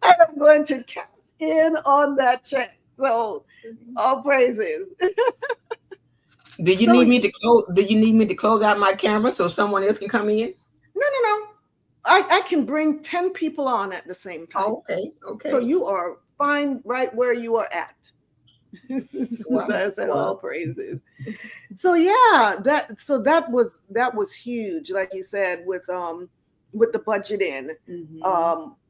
I am going to cash in on that check. So all praises. Do you need me to close? Do you need me to close out my camera so someone else can come in? No. I can bring 10 people on at the same time. Oh, okay. So you are fine right where you are at. I said all praises. So yeah, that was huge, like you said, with the budgeting,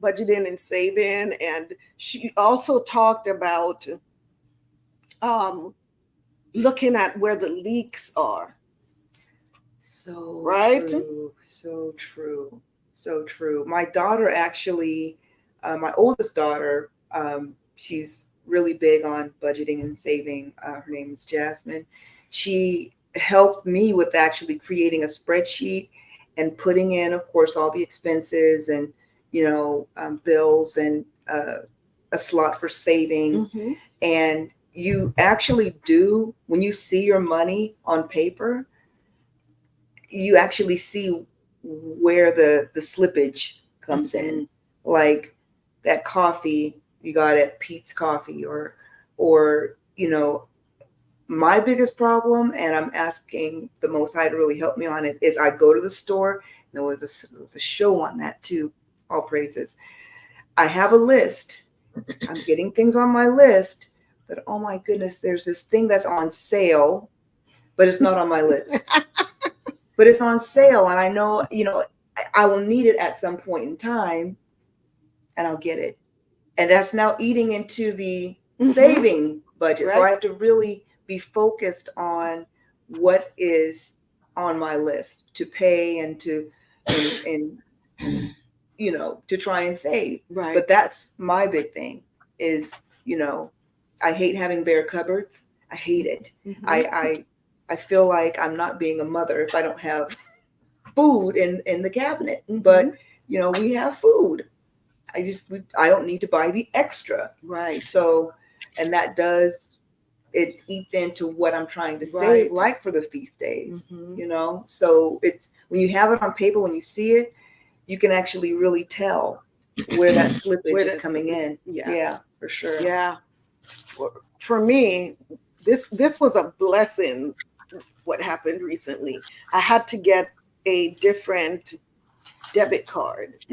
budgeting and saving. And she also talked about looking at where the leaks are. So right? True. So true. So true. My daughter actually, my oldest daughter, she's really big on budgeting and saving. Her name is Jasmine. She helped me with actually creating a spreadsheet and putting in, of course, all the expenses and, bills and a slot for saving. And you actually do, when you see your money on paper, you actually see where the slippage comes in. Like that coffee you got at Pete's Coffee, or my biggest problem, and I'm asking the Most High to really help me on it, is I go to the store, and there was a show on that too, all praises. I have a list. I'm getting things on my list that, oh my goodness, there's this thing that's on sale, but it's not on my list. But it's on sale, and I know, I will need it at some point in time, and I'll get it. And that's now eating into the saving budget. Right. So I have to really be focused on what is on my list to pay and to try and save. Right. But that's my big thing is, I hate having bare cupboards. I hate it. I feel like I'm not being a mother if I don't have food in the cabinet. But, we have food. I don't need to buy the extra. Right. So, and that it eats into what I'm trying to save, like for the feast days, So it's, when you have it on paper, when you see it, you can actually really tell where that slippage is coming in. Yeah, for sure. Yeah. For me, this was a blessing. What happened recently, I had to get a different debit card.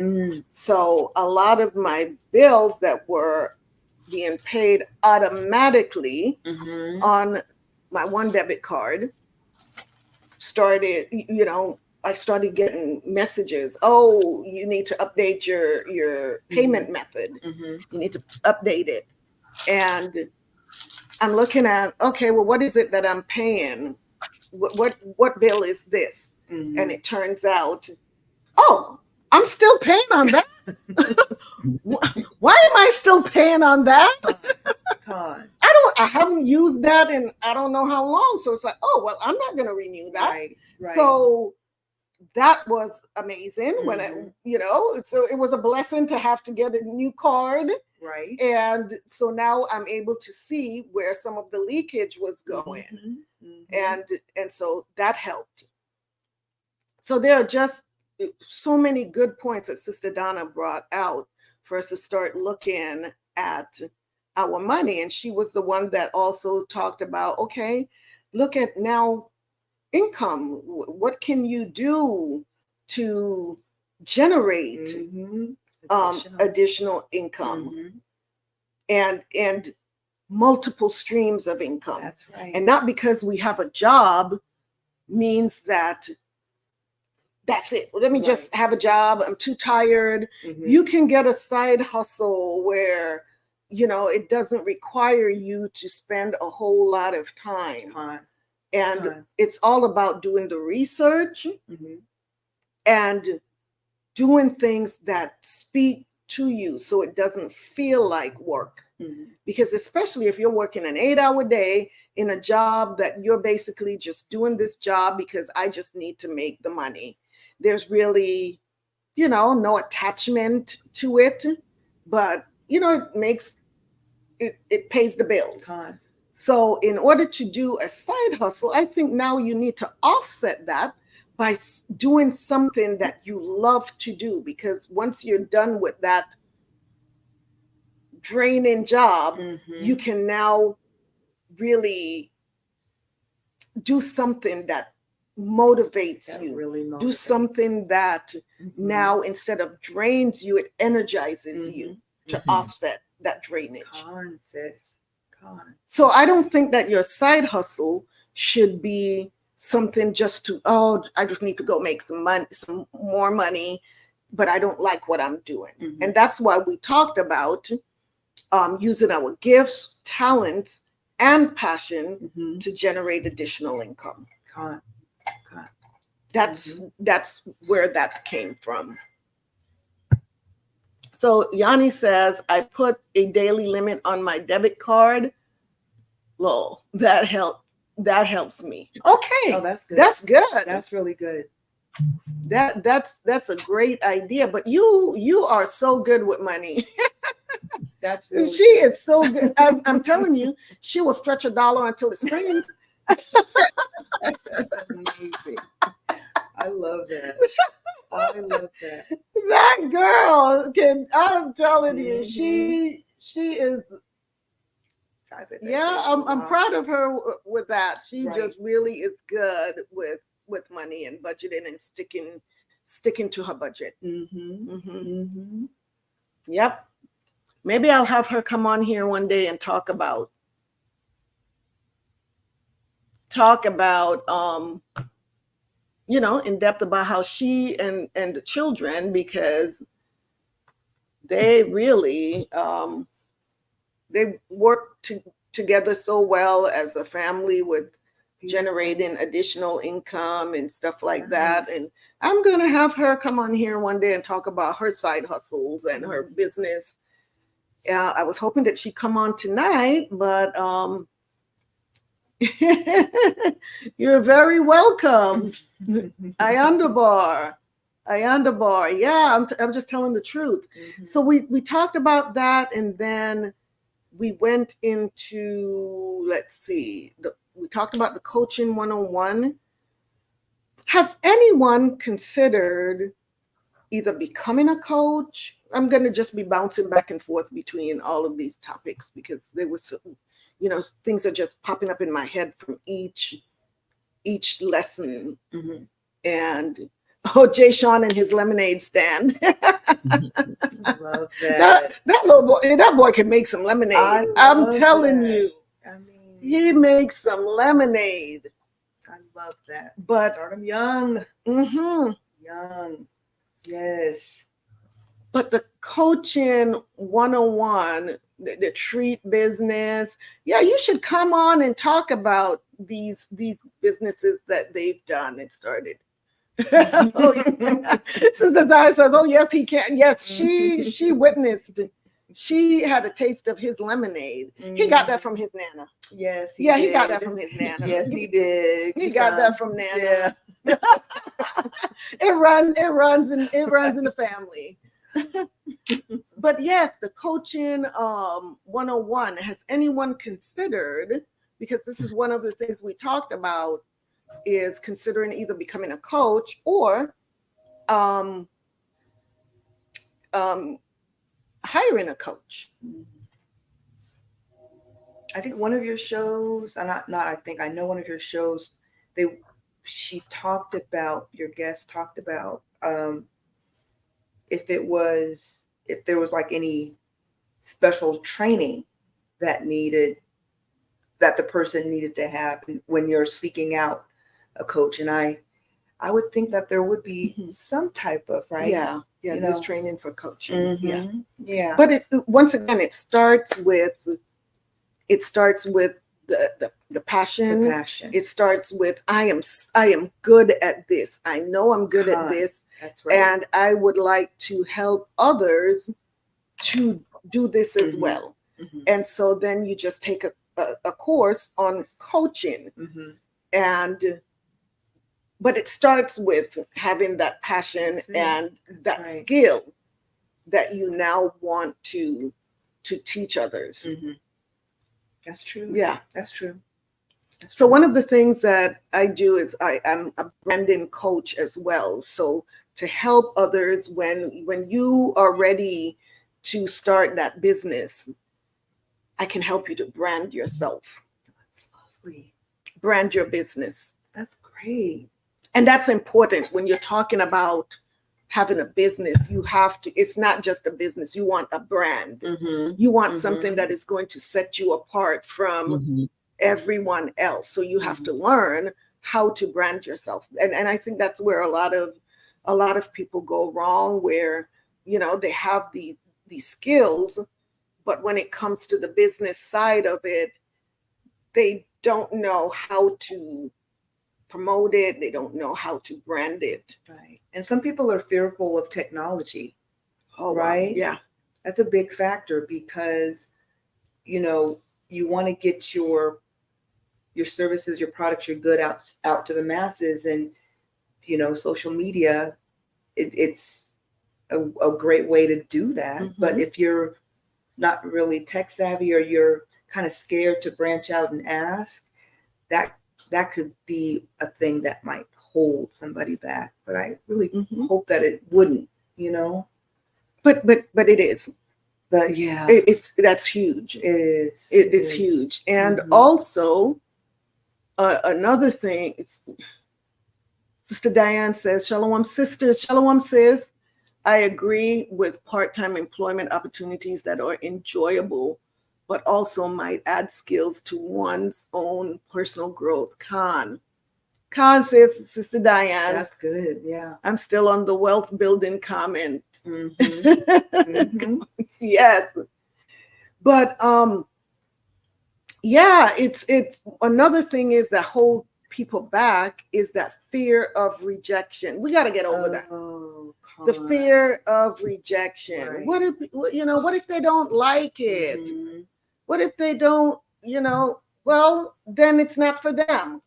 So a lot of my bills that were being paid automatically on my one debit card started, I started getting messages. Oh, you need to update your payment method. You need to update it. And I'm looking at, okay, well, what is it that I'm paying? What bill is this? And it turns out, oh, I'm still paying on that. Why am I still paying on that? I haven't used that in I don't know how long. So it's like, oh, well, I'm not going to renew that. Right. So that was amazing when so it was a blessing to have to get a new card. Right. And so now I'm able to see where some of the leakage was going. And so that helped. So there are just so many good points that Sister Donna brought out for us to start looking at our money. And she was the one that also talked about, okay, look at now income. What can you do to generate additional income and multiple streams of income? That's right. And not because we have a job means that that's it. Let me just have a job. I'm too tired. You can get a side hustle where, it doesn't require you to spend a whole lot of time. And it's all about doing the research and doing things that speak to you so it doesn't feel like work. Because especially if you're working an 8-hour day in a job that you're basically just doing this job because I just need to make the money. There's really no attachment to it, but it pays the bills. Con. So in order to do a side hustle, I think now you need to offset that by doing something that you love to do, because once you're done with that draining job, you can now really do something that motivates you. Really do something that now, instead of drains you, it energizes you to offset that drainage. Con, sis. Con. So I don't think that your side hustle should be something just to, I just need to go make some more money, but I don't like what I'm doing. And that's why we talked about using our gifts, talents, and passion to generate additional income. Con. That's where that came from. So Yanni says, I put a daily limit on my debit card. Lol, that helps me. Okay. Oh, that's good. That's good. That's really good. That's a great idea. But you are so good with money. That's really she good. Is so good. I'm telling you, she will stretch $1 until it screams. Amazing. I love that. I love that. That girl I'm telling you, she is. Yeah, I'm proud of her with that. She just really is good with money and budgeting and sticking to her budget. Yep. Maybe I'll have her come on here one day and talk about in depth about how she and the children, because they really they work together so well as a family with generating additional income and stuff like that. And I'm going to have her come on here one day and talk about her side hustles and her business. I was hoping that she'd come on tonight, but you're very welcome. Ayandabar. Yeah, I'm just telling the truth. So we talked about that, and then we went into, we talked about the coaching 101. Has anyone considered either becoming a coach? I'm going to just be bouncing back and forth between all of these topics because there was, things are just popping up in my head from each lesson. And Jay Sean and his lemonade stand. Love that. That boy can make some lemonade. I'm telling you. I mean, he makes some lemonade. I love that. But start him young. Young. Yes. But the coaching 101, the treat business, you should come on and talk about these businesses that they've done and started. Sister Zaya says, oh yes, he can. Yes, she witnessed. She had a taste of his lemonade. He got that from his nana. Yes, he got that from his nana. Yes, he did. He got that from nana. Yeah. It runs in the family. But yes, the coaching 101, has anyone considered, because this is one of the things we talked about, is considering either becoming a coach or hiring a coach. I think one of your shows, I know one of your shows, your guest talked about if there was like any special training that the person needed to have when you're seeking out a coach. And I would think that there would be some type of, right? Yeah, there's training for coaching. Yeah. But it's, once again, it starts with the passion. The passion. It starts with I am good at this. I know I'm good at this. That's right. And I would like to help others to do this as well. And so then you just take a course on coaching. And But it starts with having that passion That's it. and that Right. skill that you now want to teach others. Mm-hmm. That's true. Yeah. That's true. So one of the things that I do is I'm a branding coach as well. So to help others when you are ready to start that business, I can help you to brand yourself, That's lovely. brand your business. That's great. And that's important when you're talking about having a business. You have to, it's not just a business, you want a brand. Mm-hmm. You want Mhm. something that is going to set you apart from Mm-hmm. everyone else. So you have to learn how to brand yourself. And I think that's where a lot of people go wrong, where, you know, they have these skills, but when it comes to the business side of it, they don't know how to promote it. They don't know how to brand it. Right. And some people are fearful of technology. Oh, Right? wow. Yeah. That's a big factor because, you know, you want to get your services, your products, your good out to the masses, and you know, social media, it's a great way to do that. Mhm. But if you're not really tech savvy, or you're kind of scared to branch out and ask, that could be a thing that might hold somebody back. But I really Mhm. hope that it wouldn't, you know. But it is. But yeah, That's huge. it is. It's huge. And Mhm. also another thing, it's Sister Diane says, Shalom sisters, Shalom sis. I agree with part-time employment opportunities that are enjoyable, but also might add skills to one's own personal growth. Khan says, Sister Diane. That's good. Yeah. I'm still on the wealth building comment. Mm-hmm. Yes. But yeah, it's another thing is that hold people back is that fear of rejection. We got to get over that. The fear of rejection. Right. What if, you know, what if they don't like it? Mm-hmm. What if they don't, you know, well, then it's not for them.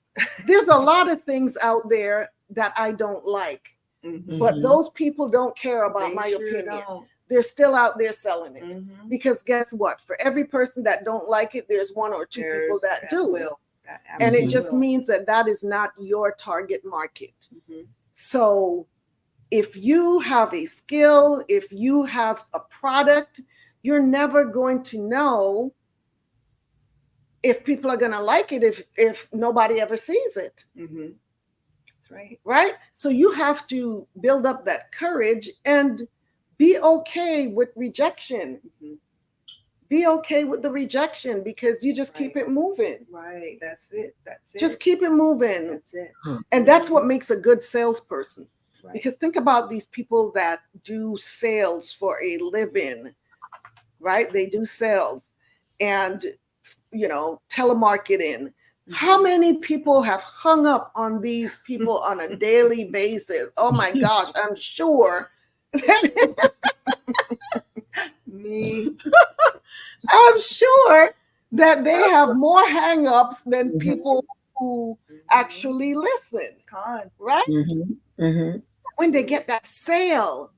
There's a lot of things out there that I don't like, Mm-hmm. but those people don't care about They my sure opinion. don't. They're still out there selling it. Mm-hmm. Because guess what? For every person that don't like it, there's one or two people that do. Will. That And it absolutely just will. means that is not your target market. Mm-hmm. So if you have a skill, if you have a product, you're never going to know if people are going to like it if nobody ever sees it. Mm-hmm. That's right. Right? So you have to build up that courage and be okay with rejection. Mm-hmm. Be okay with the rejection, because you just keep it moving. Right. That's it. Just keep it moving. That's it. And that's what makes a good salesperson. Right. Because think about these people that do sales for a living, right? They do sales and, you know, telemarketing. Mm-hmm. How many people have hung up on these people on a daily basis? Oh my gosh, I'm sure. Me. I'm sure that they have more hang-ups than people who actually listen, right? Mm-hmm. Mm-hmm. When they get that sale,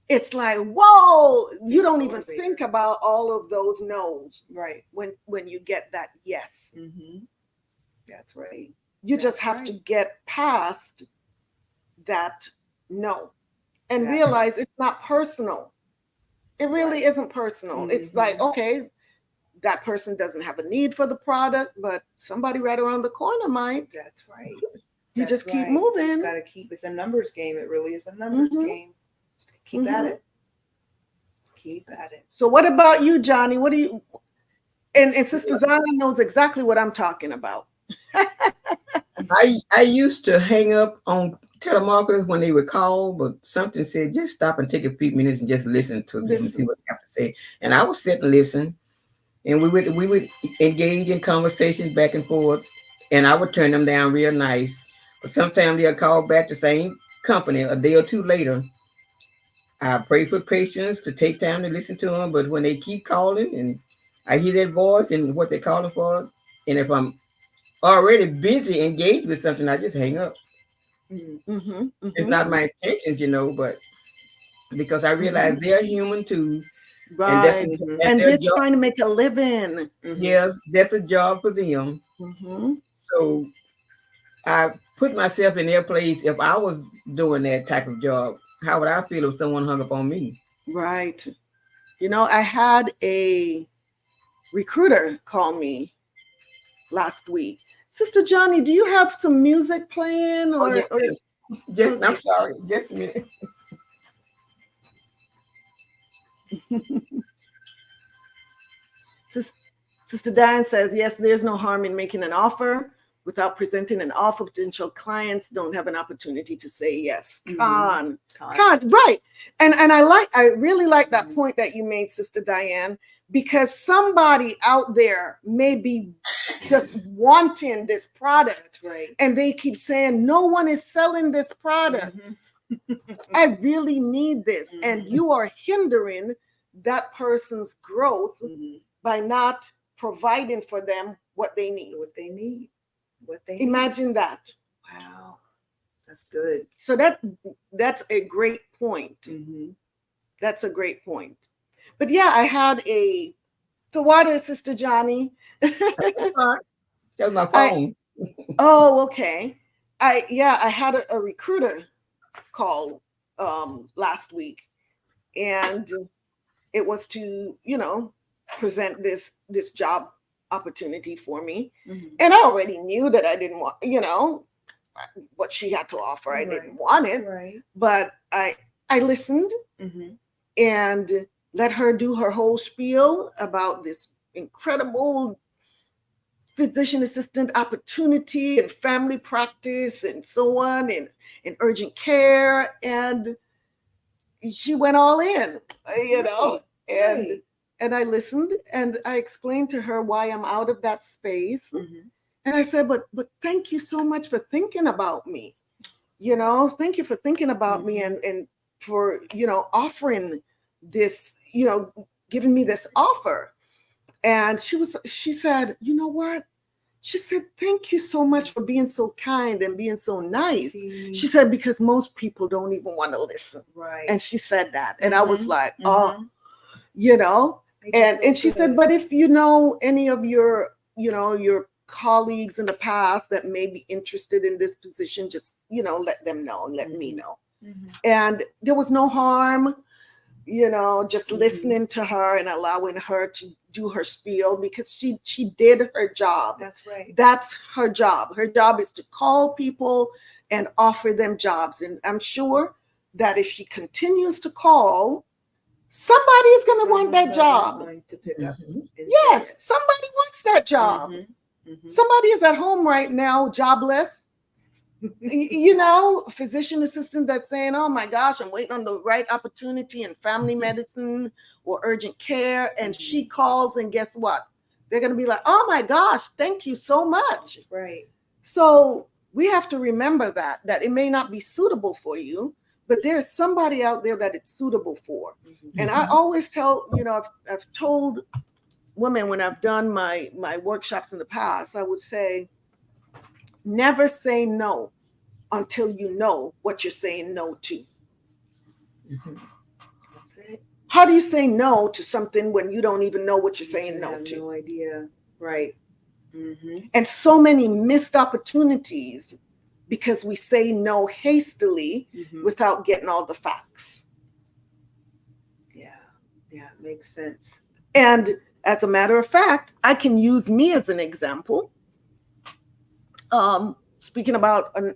it's like, whoa, you don't even think about all of those no's. Right. When you get that yes. Mm-hmm. That's right. You just have to get past that no and realize it's not personal. It really isn't personal. Mm-hmm. It's like, okay, that person doesn't have a need for the product, but somebody right around the corner might. That's right. You just keep moving. You just got to keep. It's a numbers game. It really is a numbers game. Just keep at it. Keep at it. So what about you, Johnny? What do you? And Sister Zion knows exactly what I'm talking about. I used to hang up on telemarketers when they would call, but something said just stop and take a few minutes and just listen to them and see what they have to say. And I would sit and listen, and we would engage in conversations back and forth, and I would turn them down real nice. But sometimes they'll call back the same company a day or two later. I pray for patience to take time to listen to them, but when they keep calling and I hear that voice and what they're calling for, and if I'm already busy engaged with something, I just hang up. It's not my intentions, but because I realize they're human too. Right. And And their they're job, trying to make a living. yes, that's a job for them. So I put myself in their place. If I was doing that type of job, how would I feel if someone hung up on me? Right. I had a recruiter call me last week. Sister Johnny, do you have some music playing? Oh, yes, or just I'm sorry, just a minute. Sister Diane says, yes, there's no harm in making an offer. Without presenting an offer, potential clients don't have an opportunity to say yes. Con, right. And I really like that point that you made, Sister Diane, because somebody out there may be just wanting this product, right? And they keep saying, no one is selling this product. I really need this. And you are hindering that person's growth by not providing for them what they need. Imagine that. Wow, that's good. So that's a great point. That's a great point. But yeah, I had so what is Sister Johnny? That was my phone. Oh, okay. I had a recruiter call last week, and it was to present this job opportunity for me. And I already knew that I didn't want what she had to offer. I didn't want it, but I listened and let her do her whole spiel about this incredible physician assistant opportunity and family practice and so on, and urgent care, and she went all in, and I listened, and I explained to her why I'm out of that space. And I said, but thank you so much for thinking about me. Thank you for thinking about me and for, offering this, giving me this offer. And she said, you know what? She said, thank you so much for being so kind and being so nice. She said, because most people don't even want to listen. Right. And she said that. And I was like, oh, and she said, but if you know any of your colleagues in the past that may be interested in this position, just, let them know and let me know. And there was no harm, just listening to her and allowing her to do her spiel, because she did her job. That's right. That's her job. Her job is to call people and offer them jobs. And I'm sure that if she continues to call, somebody is going to want that job. To pick up. Yes, somebody wants that job. Somebody is at home right now, jobless. Physician assistant that's saying, oh my gosh, I'm waiting on the right opportunity in family medicine or urgent care. And she calls, and guess what? They're going to be like, oh my gosh, thank you so much. Right. So we have to remember that it may not be suitable for you, but there's somebody out there that it's suitable for. And I always tell, I've told women when I've done my workshops in the past, I would say, never say no until you know what you're saying no to. How do you say no to something when you don't even know what you're saying no to? No idea. Right. And so many missed opportunities because we say no hastily without getting all the facts. Yeah, makes sense. And as a matter of fact, I can use me as an example. Speaking about a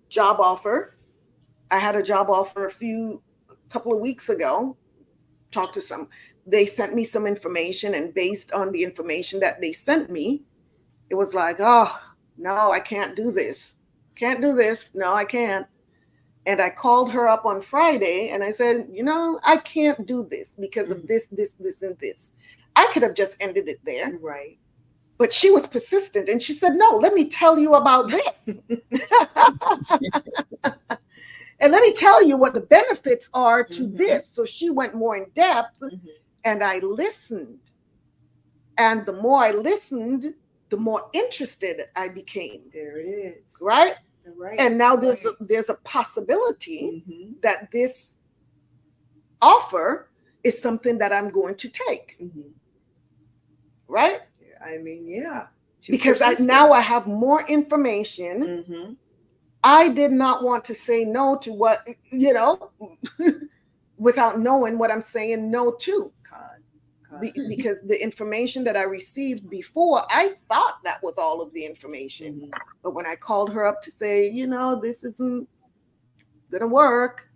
job offer, I had a job offer a couple of weeks ago. They sent me some information, and based on the information that they sent me, it was like, oh, no, I can't do this. Can't do this. No, I can't. And I called her up on Friday and I said, I can't do this because of this, and this. I could have just ended it there. Right. But she was persistent, and she said, no, let me tell you about this. And let me tell you what the benefits are to this. So she went more in depth, and I listened. And the more I listened, the more interested I became. There it is. Right? Right. And now Right. there's a possibility Mhm. that this offer is something that I'm going to take, Mhm. right? I mean, yeah. Because now I have more information. Mhm. I did not want to say no to what, without knowing what I'm saying no to. Because the information that I received before, I thought that was all of the information. Mhm. But when I called her up to say, this isn't going to work,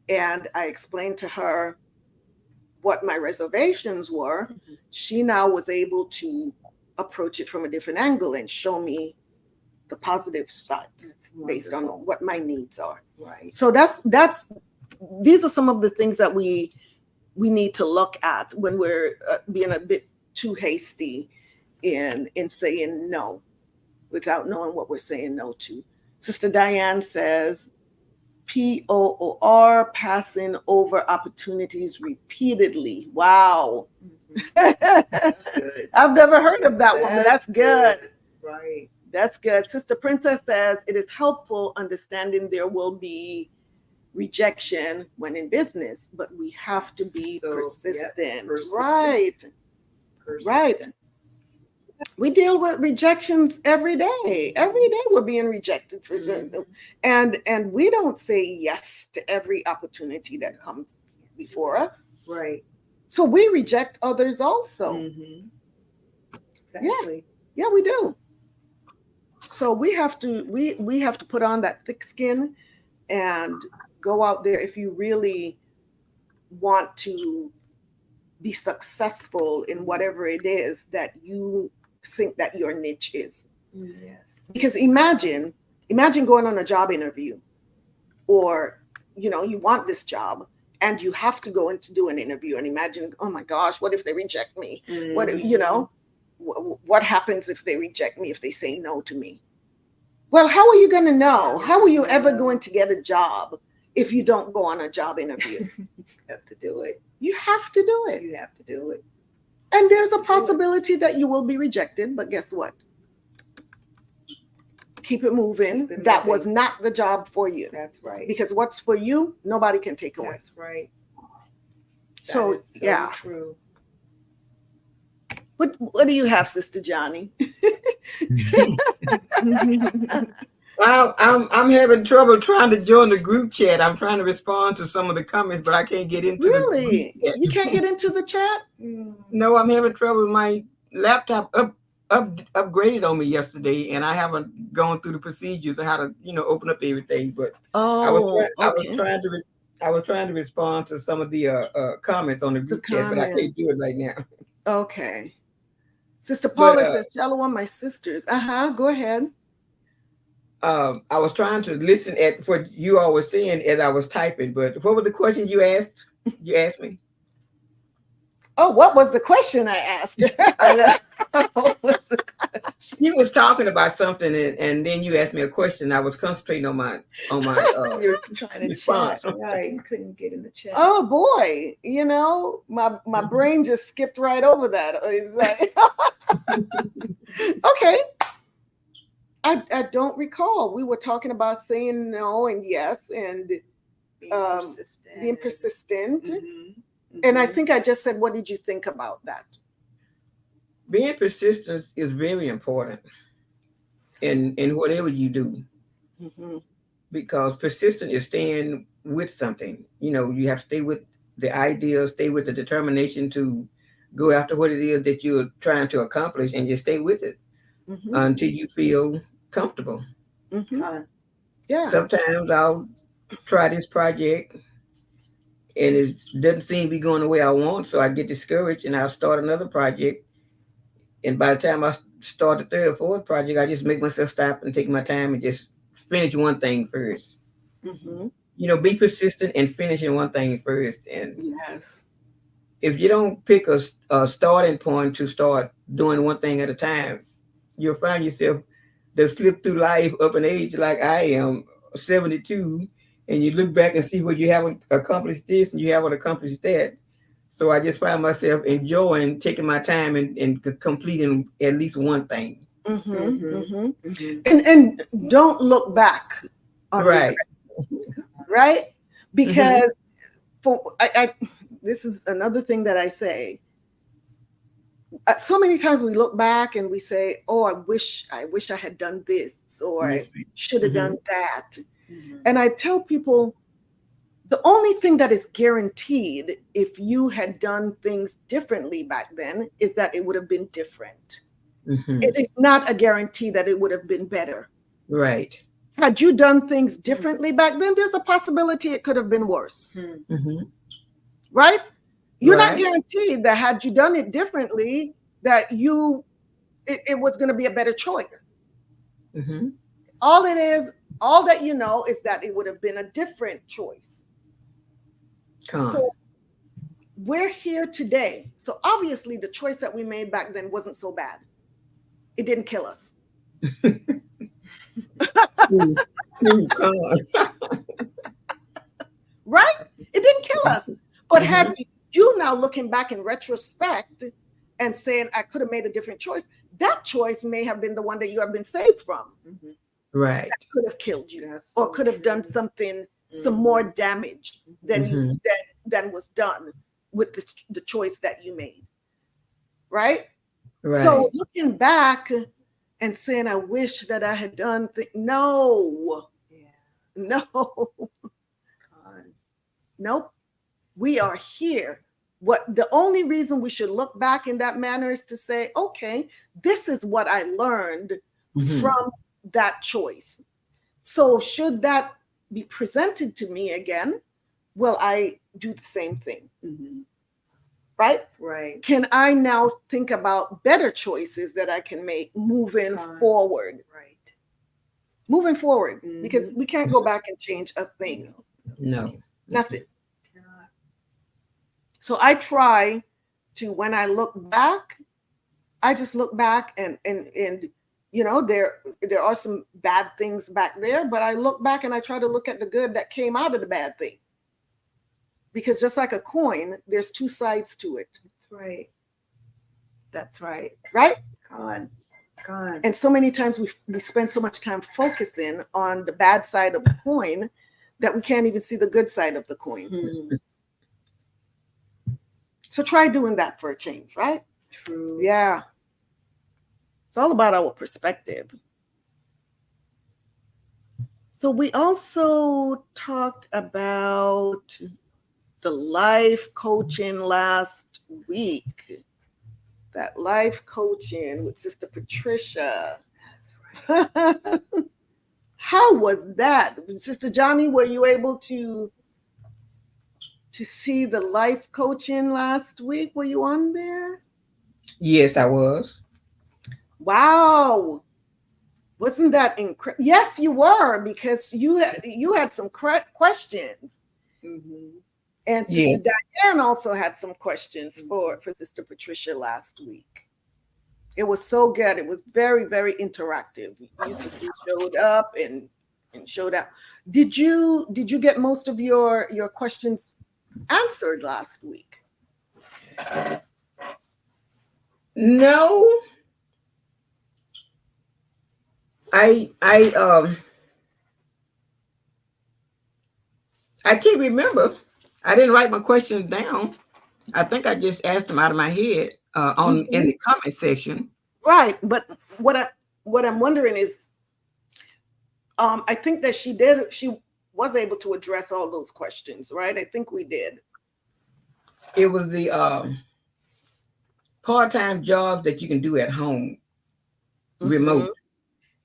and I explained to her what my reservations were, Mhm. she now was able to approach it from a different angle and show me the positive sides based on what my needs are. Right. So these are some of the things that we need to look at when we're being a bit too hasty in saying no without knowing what we're saying no to. Sister Diane says, POOR, passing over opportunities repeatedly. Wow. Mm-hmm. That's good. I've never heard of that one, but that's good. Right. That's good. Sister Princess says, it is helpful understanding there will be rejection when in business, but we have to be persistent. Yep, persistent. Right. Persistent. Right. We deal with rejections every day. Every day we're being rejected for certain, and we don't say yes to every opportunity that comes before us. Right. So we reject others also. Mm-hmm. Exactly. Yeah, we do. So we have to put on that thick skin and go out there if you really want to be successful in whatever it is that you think that your niche is. Yes. Because imagine going on a job interview, or you want this job and you have to go in to do an interview, and imagine, oh my gosh, what if they reject me? Mm-hmm. What happens if they reject me, if they say no to me? Well, how are you going to know? How are you ever going to get a job if you don't go on a job interview? You have to do it. You have to do it. You have to do it. And there's a possibility that you will be rejected, but guess what? Keep it moving. That was not the job for you. That's right. Because what's for you, nobody can take away. That's right. So yeah. True. What do you have, Sister Johnny? I'm having trouble trying to join the group chat. I'm trying to respond to some of the comments, but I can't get into Really? You can't get into the chat? No, I'm having trouble. My laptop upgraded on me yesterday, and I haven't gone through the procedures of how to open up everything. But I was trying to respond to some of the comments on the group chat, but I can't do it right now. Okay. Sister Paula says, "Shalom, my sisters." Go ahead. I was trying to listen at what you all were saying as I was typing, but what was the question you asked? You asked me. Oh, what was the question I asked? What was the question? You was talking about something, and then you asked me a question. I was concentrating on my You're trying to response. Chat, right? You couldn't get in the chat. Oh boy, my brain just skipped right over that. It's like, okay. I don't recall. We were talking about saying no and yes, and being persistent. Mm-hmm. And I think I just said, what did you think about that? Being persistent is very important in whatever you do. Mm-hmm. Because persistent is staying with something. You have to stay with the idea, stay with the determination to go after what it is that you're trying to accomplish, and just stay with it until you feel comfortable. Mm-hmm. Yeah. Sometimes I'll try this project and it doesn't seem to be going the way I want, so I get discouraged and I'll start another project. And by the time I start the third or fourth project, I just make myself stop and take my time and just finish one thing first. Mm-hmm. Be persistent and finishing one thing first. And yes, if you don't pick a starting point to start doing one thing at a time, you'll find yourself to slip through life up in age like I am, 72, and you look back and see what you haven't accomplished this and you haven't accomplished that. So I just find myself enjoying taking my time and completing at least one thing. And don't look back on Right. regret, right? Because for I this is another thing that I say. So many times we look back and we say, "Oh, I wish I had done this, or I should have done that." And I tell people, the only thing that is guaranteed if you had done things differently back then is that it would have been different. It is not a guarantee that it would have been better. Right. Had you done things differently back then, there's a possibility it could have been worse. Right? You're not guaranteed that had you done it differently, that it was going to be a better choice. All that you know is that it would have been a different choice. So we're here today. So obviously the choice that we made back then wasn't so bad. It didn't kill us. Right? It didn't kill us. But had you now looking back in retrospect and saying, I could have made a different choice, that choice may have been the one that you have been saved from. Right. That could have killed you, or could have done something, some more damage than than was done with the choice that you made. Right? So looking back and saying, I wish that I had done no. Nope. We are here. The only reason we should look back in that manner is to say, okay, this is what I learned from that choice. So should that be presented to me again, will I do the same thing? Right? Right. Can I now think about better choices that I can make moving forward? Right. Moving forward, because we can't go back and change a thing. No. Nothing. So I try to, when I look back, I just look back and you know, there are some bad things back there, but I look back and I try to look at the good that came out of the bad thing. Because just like a coin, there's two sides to it. That's right. That's right. Right? God. And so many times we spend so much time focusing on the bad side of the coin that we can't even see the good side of the coin. So try doing that for a change, right? True. Yeah. It's all about our perspective. So we also talked about the life coaching last week. That life coaching with Sister Patricia. That's right. How was that? Sister Johnny, were you able to see the life coaching last week? Were you on there? Yes, I was. Wow. Wasn't that incredible? Yes, you were, because you had some questions. And Sister Diane also had some questions for Sister Patricia last week. It was so good. It was very, very interactive. You sisters showed up and showed out. Did you get most of your questions answered last week? No. I can't remember. I didn't write my questions down. I think I just asked them out of my head in the comment section. Right, but what I'm wondering is, I think that she was able to address all those questions, right? I think we did. It was the part-time job that you can do at home, remote.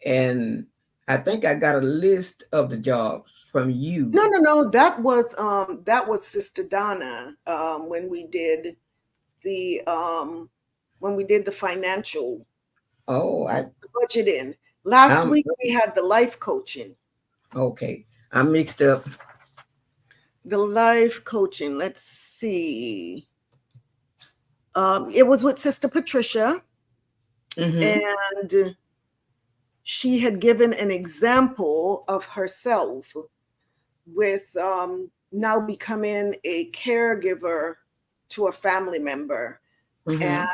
And I think I got a list of the jobs from you. No. That was Sister Donna when we did the financial budgeting. Last week we had the life coaching. Okay, I'm mixed up. The life coaching. Let's see. It was with Sister Patricia, and she had given an example of herself with now becoming a caregiver to a family member. And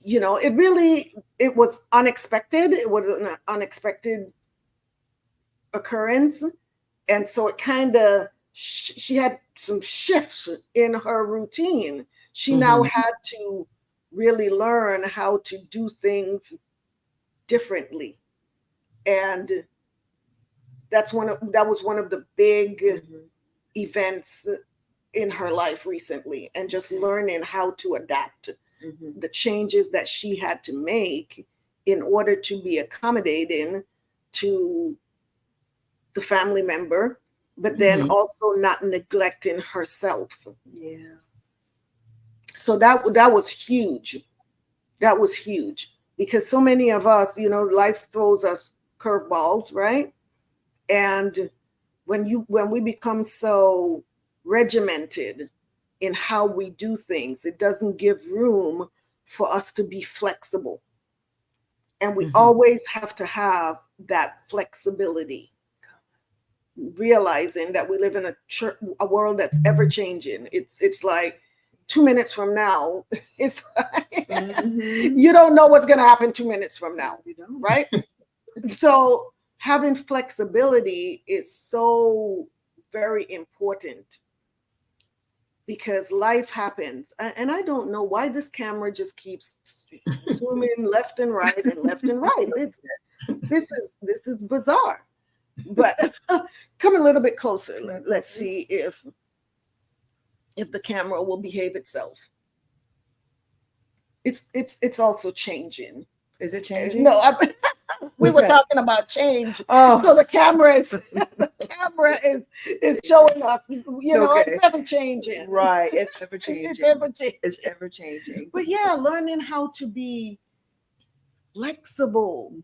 it was unexpected. It was an unexpected occurrence. And so it kind of, she had some shifts in her routine. She now had to really learn how to do things differently. And that was one of the big events in her life recently, and just learning how to adapt the changes that she had to make in order to be accommodating to the family member, but then also not neglecting herself. Yeah. So that was huge. That was huge, because so many of us, life throws us curveballs, right? And when we become so regimented in how we do things, it doesn't give room for us to be flexible. And we always have to have that flexibility, realizing that we live in a world that's ever changing. It's like 2 minutes from now, it's like, you don't know what's going to happen 2 minutes from now, right? So having flexibility is so very important, because life happens. And I don't know why this camera just keeps zooming left and right and left and right. This is bizarre. But come a little bit closer. Let's see if the camera will behave itself. It's also changing. Is it changing? No, we were talking about change. Oh. So the camera is showing us, it's ever changing. Right. It's ever changing. It's ever changing. But yeah, learning how to be flexible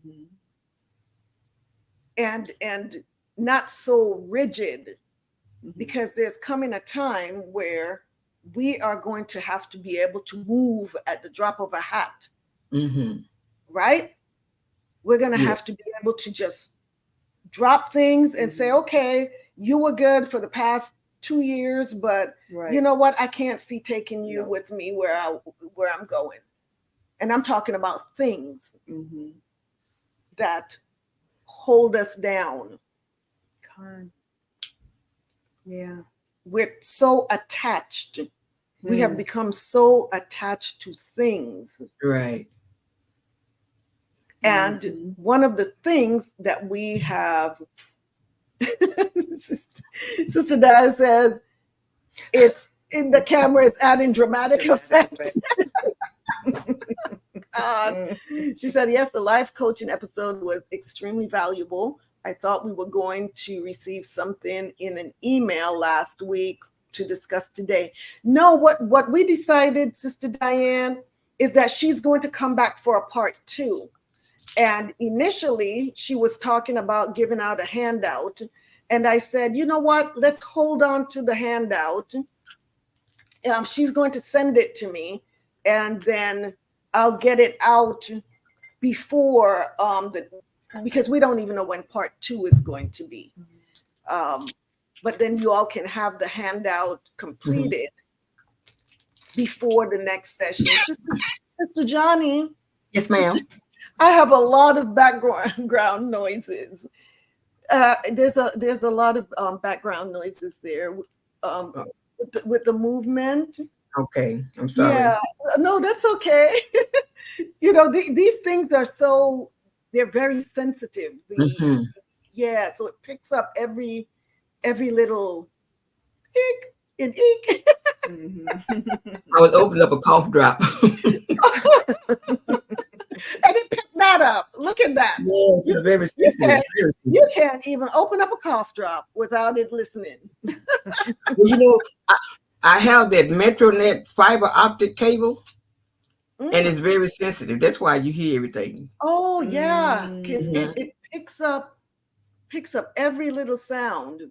and not so rigid, because there's coming a time where we are going to have to be able to move at the drop of a hat. Right? We're going to have to be able to just drop things and say, okay, you were good for the past 2 years, but you know what? I can't see taking you with me where I'm going. And I'm talking about things that hold us down. Yeah. We're so attached. We have become so attached to things. Right. And one of the things that we have, Sister Di says, it's in the camera is adding dramatic effect. She said, yes, the life coaching episode was extremely valuable. I thought we were going to receive something in an email last week to discuss today. No, what we decided, Sister Diane, is that she's going to come back for a part 2. And initially, she was talking about giving out a handout. And I said, you know what? Let's hold on to the handout. She's going to send it to me, and then I'll get it out before because we don't even know when part 2 is going to be. But then you all can have the handout completed before the next session. Sister Johnny. Yes, ma'am. I have a lot of background noises. There's a lot of background noises there with the movement. Okay, I'm sorry. Yeah, no, that's okay. These things are they're very sensitive. Yeah, so it picks up every little eek and eek. I was opening up a cough drop. And it picked that up. Look at that. Yes, it's very sensitive. You can't even open up a cough drop without it listening. Well, I have that MetroNet fiber optic cable, and it's very sensitive. That's why you hear everything. Oh yeah, because it picks up every little sound.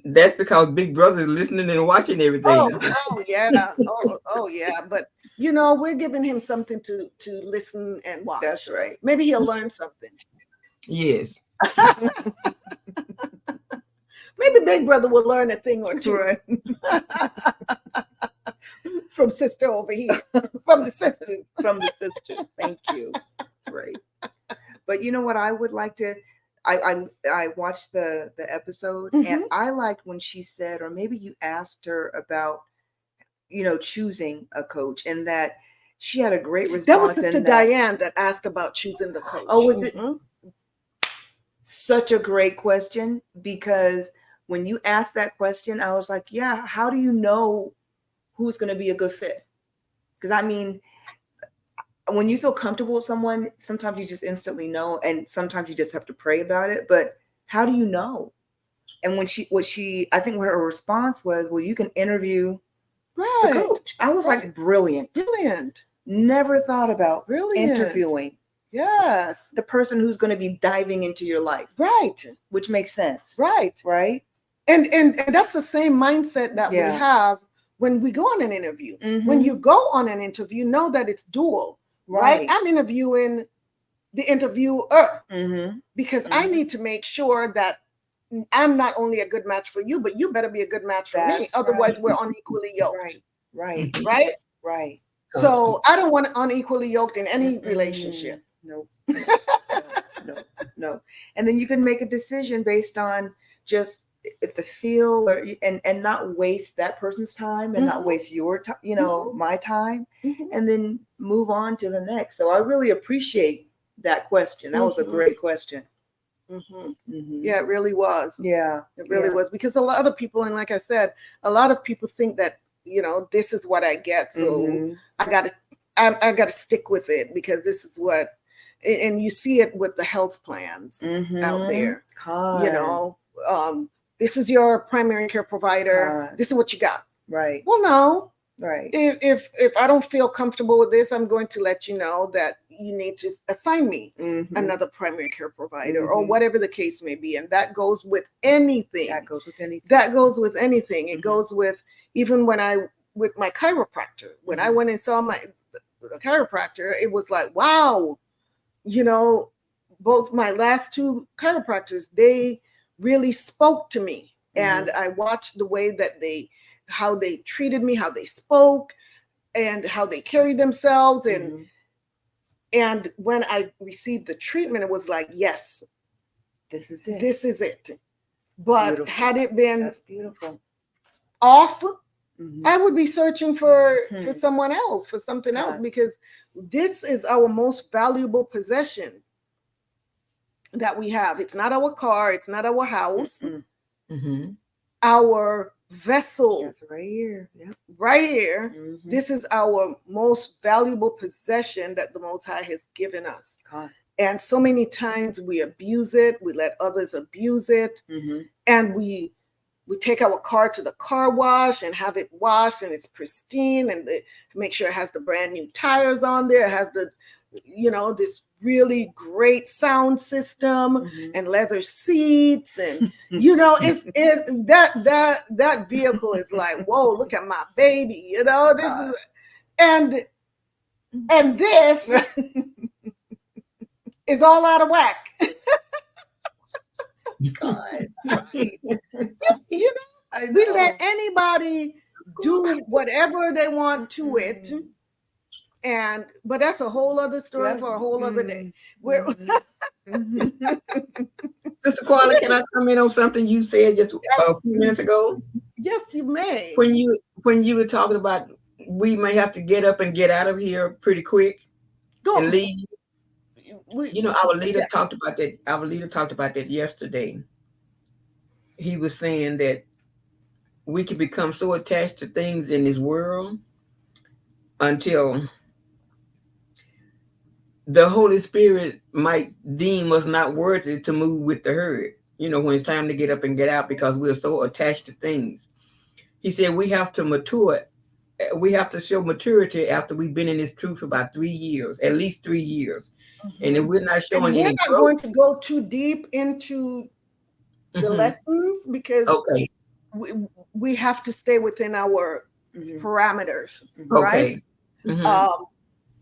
That's because Big Brother is listening and watching everything. Oh yeah. Oh yeah. But we're giving him something to listen and watch. That's right. Maybe he'll learn something. Yes. Maybe Big Brother will learn a thing or two. Right. from sister over here, from the sisters. From the sisters. Thank you. That's right. But you know what I would like to, I watched the episode, and I liked when she said, or maybe you asked her about, choosing a coach, and that she had a great response. That was Sister Diane that asked about choosing the coach. Oh, was it? Such a great question, because when you asked that question, I was like, yeah, how do you know who's going to be a good fit? Because I mean, when you feel comfortable with someone, sometimes you just instantly know, and sometimes you just have to pray about it. But how do you know? And when I think what her response was, well, you can interview the coach. I was like, brilliant. Never thought about interviewing. Yes. The person who's going to be diving into your life. Right. Which makes sense. Right. Right. And that's the same mindset that we have when we go on an interview. When you go on an interview, know that it's dual. Right. I'm interviewing the interviewer because I need to make sure that I'm not only a good match for you, but you better be a good match for me. Otherwise, we're unequally yoked. Right. So I don't want unequally yoked in any relationship. No. And then you can make a decision based on just if the feel, or and not waste that person's time, and not waste your time, my time, and then move on to the next. So I really appreciate that question. That was a great question. Yeah, it really was. Yeah, it really was, because a lot of people, and like I said, a lot of people think that this is what I get, so I gotta stick with it because this is what, and you see it with the health plans out there. This is your primary care provider. This is what you got. Right. Well, no. Right. If I don't feel comfortable with this, I'm going to let you know that you need to assign me another primary care provider or whatever the case may be. And that goes with anything. It goes with even with my chiropractor. When I went and saw the chiropractor, it was like, wow, both my last two chiropractors, they really spoke to me. And I watched the way that how they treated me, how they spoke, and how they carried themselves. And when I received the treatment, it was like, yes, this is it. This is it. But had it been off, I would be searching for someone else, for something else, because this is our most valuable possession that we have. It's not our car. It's not our house. Our vessel. That's right here. Yep. Right here. This is our most valuable possession that the Most High has given us. And so many times we abuse it. We let others abuse it. And we take our car to the car wash and have it washed, and it's pristine, and make sure it has the brand new tires on there. It has this really great sound system and leather seats, and it's that vehicle is like, whoa, look at my baby, this is, and this is all out of whack. God, right. We let anybody do whatever they want to it. But that's a whole other story for a whole other day. Sister Carla, can I come in on something you said just a few minutes ago? Yes, you may. When you were talking about we may have to get up and get out of here pretty quick and leave. Our leader talked about that. Our leader talked about that yesterday. He was saying that we can become so attached to things in this world until the Holy Spirit might deem us not worthy to move with the herd, when it's time to get up and get out, because we're so attached to things. He said we have to mature. We have to show maturity after we've been in this truth for about 3 years, at least 3 years. And if we're not showing any growth, we're not going to go too deep into the lessons, because we have to stay within our parameters, right?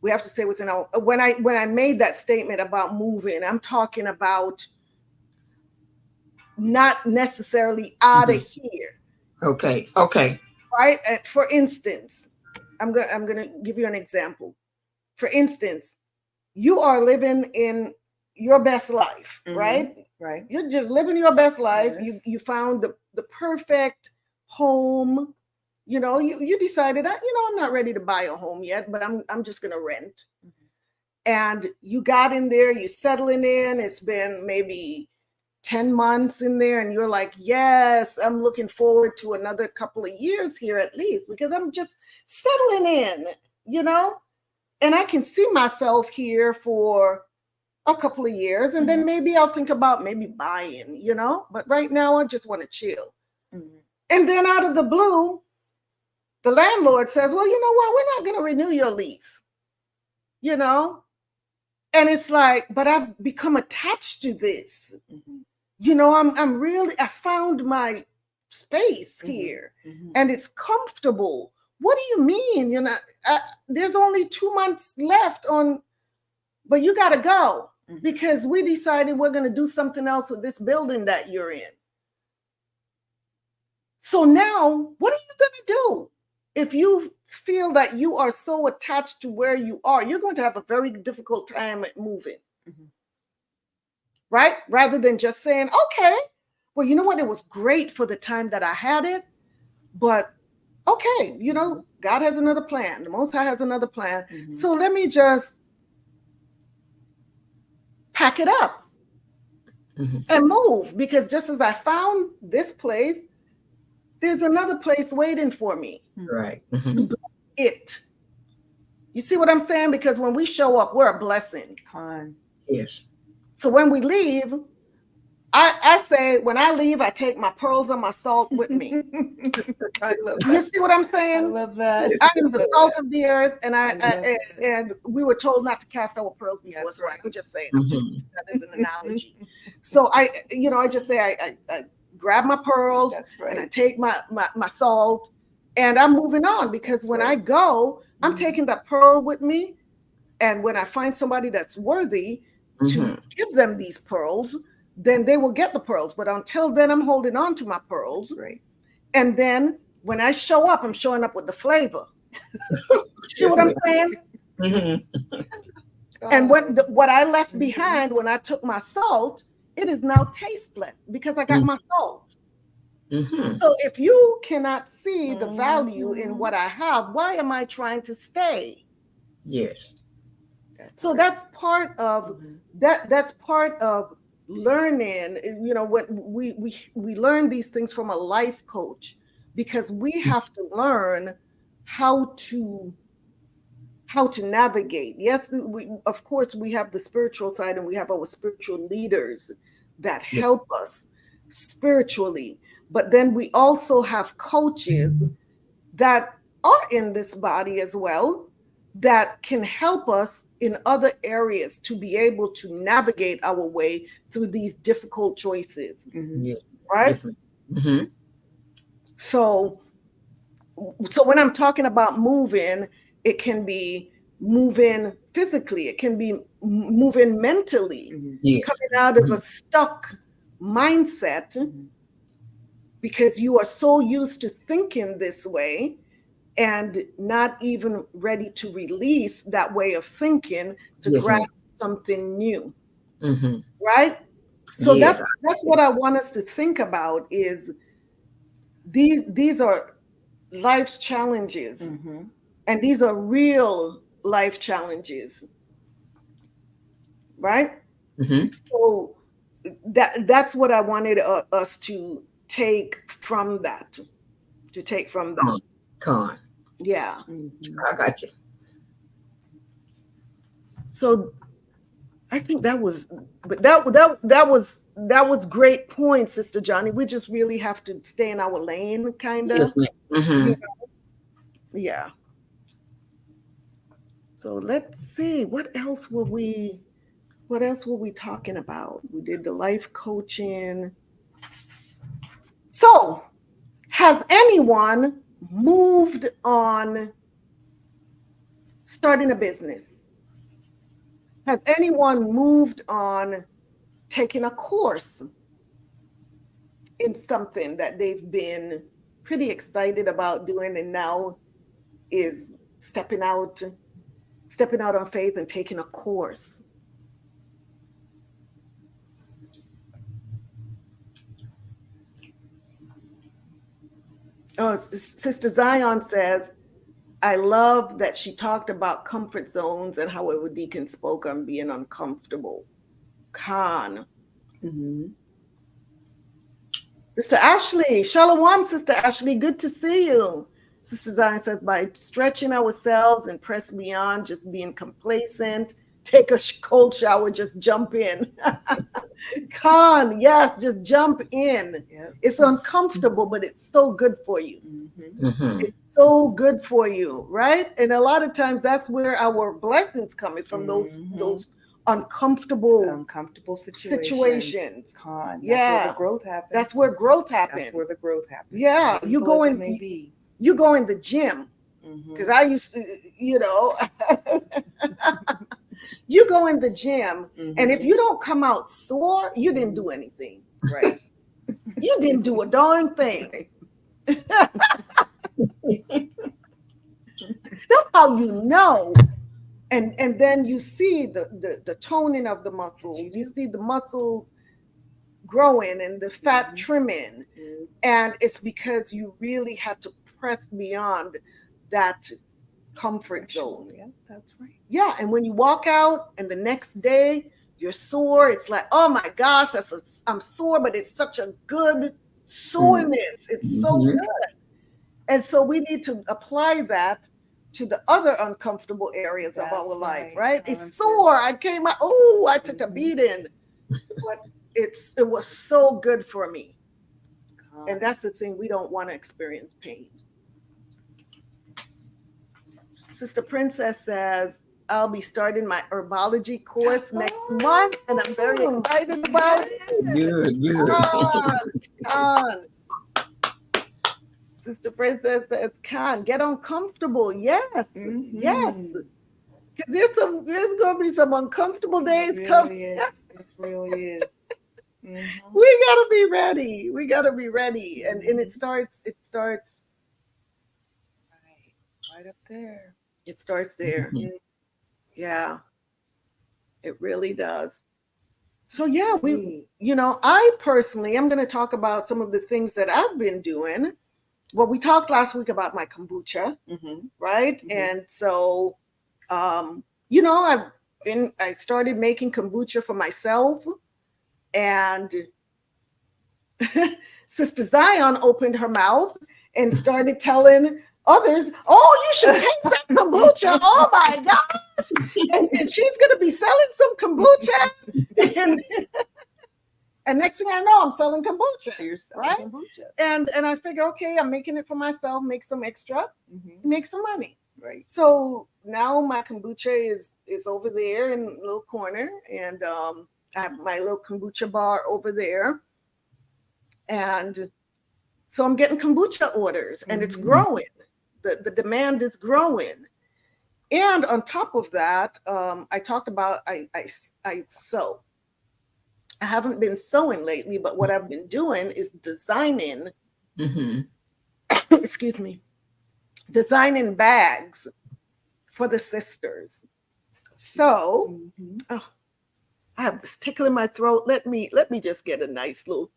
We have to stay within our. When I made that statement about moving, I'm talking about not necessarily out of here. Okay. Right. For instance, I'm gonna give you an example. For instance, you are living in your best life, right? Right. You're just living your best life. Yes. You found the perfect home. You decided that, I'm not ready to buy a home yet, but I'm just gonna rent. And you got in there, you're settling in. It's been maybe 10 months in there, and you're like, yes, I'm looking forward to another couple of years here at least, because I'm just settling in, and I can see myself here for a couple of years, and then maybe I'll think about maybe buying, but right now I just want to chill. And then out of the blue, the landlord says, well, you know what, we're not going to renew your lease, and it's like, but I've become attached to this. I found my space here, and it's comfortable. What do you mean? There's only 2 months left but you got to go because we decided we're going to do something else with this building that you're in. So now, what are you going to do? If you feel that you are so attached to where you are, you're going to have a very difficult time at moving. Right? Rather than just saying, okay, well, you know what? It was great for the time that I had it, but okay, God has another plan. The Most High has another plan. So let me just pack it up and move, because just as I found this place, there's another place waiting for me. Right. It. You see what I'm saying? Because when we show up, we're a blessing. Yes. So when we leave, I say, when I leave, I take my pearls and my salt with me. I love that. You see what I'm saying? I love that. I am the salt of the earth, and and we were told not to cast our pearls before. That's right. I'm just saying, that is an analogy. So I just say I grab my pearls, and I take my salt, and I'm moving on, because when I go, I'm taking that pearl with me, and when I find somebody that's worthy to give them these pearls, then they will get the pearls. But until then, I'm holding on to my pearls. Right. And then when I show up, I'm showing up with the flavor. See what I'm saying? And what I left behind when I took my salt, it is now tasteless because I got my salt. So if you cannot see the value in what I have, why am I trying to stay? Yes. So that's part of that's part of learning. What we learn these things from a life coach, because we have to learn how to navigate. Yes, of course we have the spiritual side, and we have our spiritual leaders that help us spiritually, but then we also have coaches that are in this body as well, that can help us in other areas to be able to navigate our way through these difficult choices. Right? Yes. So when I'm talking about moving, it can be moving physically, it can be moving mentally, coming out of a stuck mindset, because you are so used to thinking this way and not even ready to release that way of thinking to grasp something new. Right? So that's what I want us to think about, is these are life's challenges, and these are real life challenges, right? So that's what I wanted us to take from that. Con. Yeah. I got you. So I think that was great point, Sister Johnny. We just really have to stay in our lane, kind of. Yes, ma'am. Yeah. So let's see, what else were we talking about? We did the life coaching. So has anyone moved on starting a business? Has anyone moved on taking a course in something that they've been pretty excited about doing and now is stepping out on faith and taking a course. Oh, Sister Zion says, I love that she talked about comfort zones and how our deacon spoke on being uncomfortable. Khan. Mm-hmm. Sister Ashley, Shalom, Sister Ashley, good to see you. Sister Zion says, by stretching ourselves and press beyond just being complacent, take a cold shower, just jump in. Khan, yes, just jump in. Yep. It's uncomfortable, but it's so good for you. Mm-hmm. Mm-hmm. It's so good for you, right? And a lot of times that's where our blessings come, is from those uncomfortable situations. That's where the growth happens. That's where growth happens. That's where the growth happens. Yeah, you go in the gym, because I used to, you go in the gym, and if you don't come out sore, you didn't do anything. Right. You didn't do a darn thing. Right. That's how you know. And then you see the toning of the muscles. You see the muscles growing and the fat trimming. Mm-hmm. And it's because you really had to press beyond that comfort zone. Yeah, that's right. Yeah, and when you walk out and the next day you're sore, it's like, oh my gosh, I'm sore, but it's such a good soreness. It's so good. And so we need to apply that to the other uncomfortable areas of our life, right? It's sore. I came out, I took a beating, but it was so good for me. And that's the thing, we don't want to experience pain. Sister Princess says, I'll be starting my herbology course next month, and I'm very excited about it. Good. Sister Princess says, get uncomfortable. Yes. Mm-hmm. Yes. Because there's going to be some uncomfortable days coming. It really is. Mm-hmm. We got to be ready. And it starts right up there. It starts there. Mm-hmm. Yeah. It really does. So yeah, I personally, I'm going to talk about some of the things that I've been doing. Well, we talked last week about my kombucha, right? Mm-hmm. And so, I started making kombucha for myself, and Sister Zion opened her mouth and started telling others, you should take that kombucha. Oh my gosh. And she's going to be selling some kombucha. And next thing I know, I'm selling kombucha. You're selling right? kombucha. And I figure, okay, I'm making it for myself, make some extra, make some money. Right. So now my kombucha is over there in a little corner, and I have my little kombucha bar over there. And so I'm getting kombucha orders, and it's growing. The demand is growing. And on top of that, I talked about I sew. I haven't been sewing lately, but what I've been doing is designing, designing bags for the sisters. So, I have this tickle in my throat. Let me just get a nice little.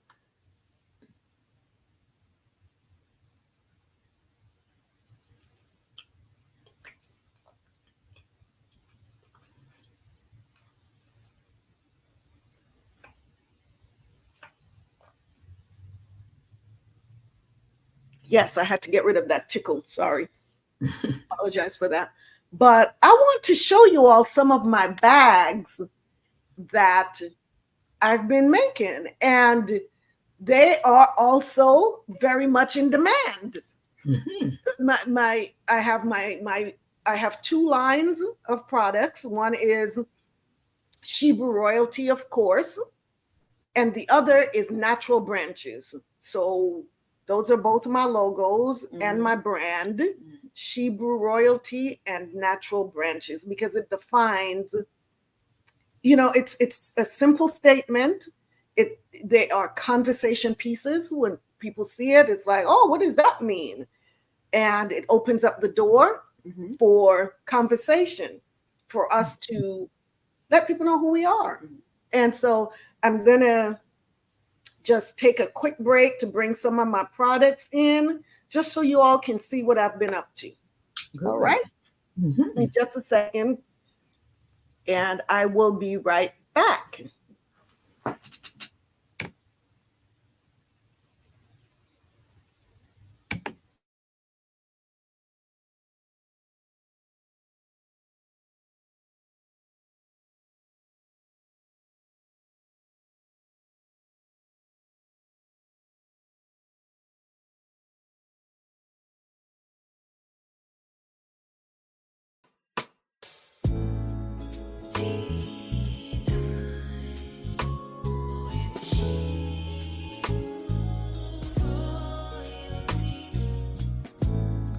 Yes, I had to get rid of that tickle. Sorry. Apologize for that. But I want to show you all some of my bags that I've been making. And they are also very much in demand. I have two lines of products. One is Hebrew Royalty, of course, and the other is Natural Branches. So those are both my logos and my brand, Hebrew Royalty and Natural Branches, because it defines, it's a simple statement. They are conversation pieces. When people see it, it's like, oh, what does that mean? And it opens up the door Mhm. for conversation, for us to let people know who we are. And so I'm going to just take a quick break to bring some of my products in, just so you all can see what I've been up to. Good. All right? Mhm. Give me just a second, and I will be right back.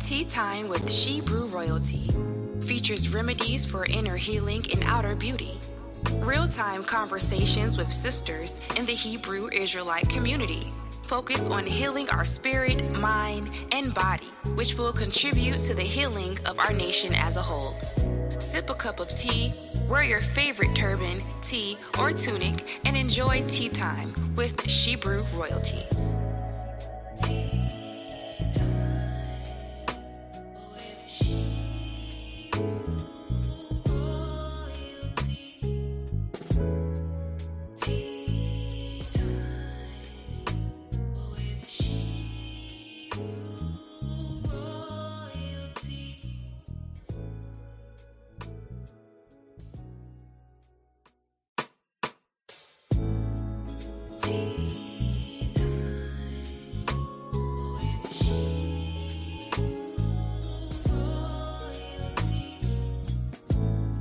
Tea Time with Shebrew Royalty features remedies for inner healing and outer beauty. Real-time conversations with sisters in the Hebrew Israelite community, focused on healing our spirit, mind, and body, which will contribute to the healing of our nation as a whole. Sip a cup of tea, wear your favorite turban, tee, or tunic, and enjoy Tea Time with Shebrew Royalty.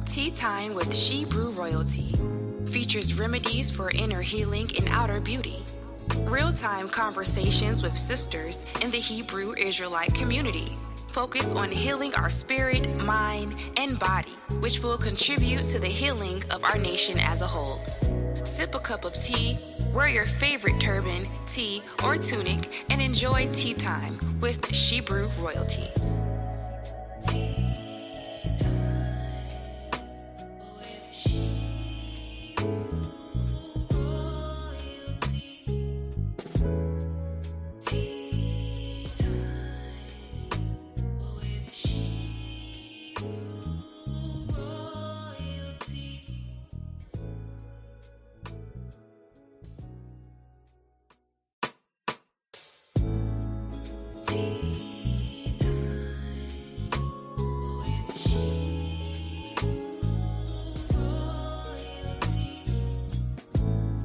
Tea Time with Shebrew Royalty features remedies for inner healing and outer beauty. Real-time conversations with sisters in the Hebrew Israelite community, focused on healing our spirit, mind, and body, which will contribute to the healing of our nation as a whole. Sip a cup of tea, wear your favorite turban, tee, or tunic, and enjoy Tea Time with Shebrew Royalty.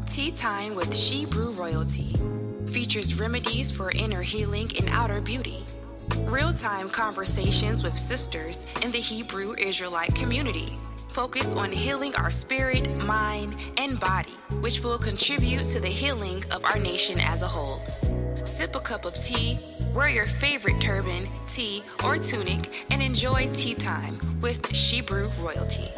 Tea Time with Shebrew Royalty features remedies for inner healing and outer beauty. Real-time conversations with sisters in the Hebrew Israelite community, focused on healing our spirit, mind, and body, which will contribute to the healing of our nation as a whole. Sip a cup of tea, wear your favorite turban, tee, or tunic, and enjoy Tea Time with Shebrew Royalty.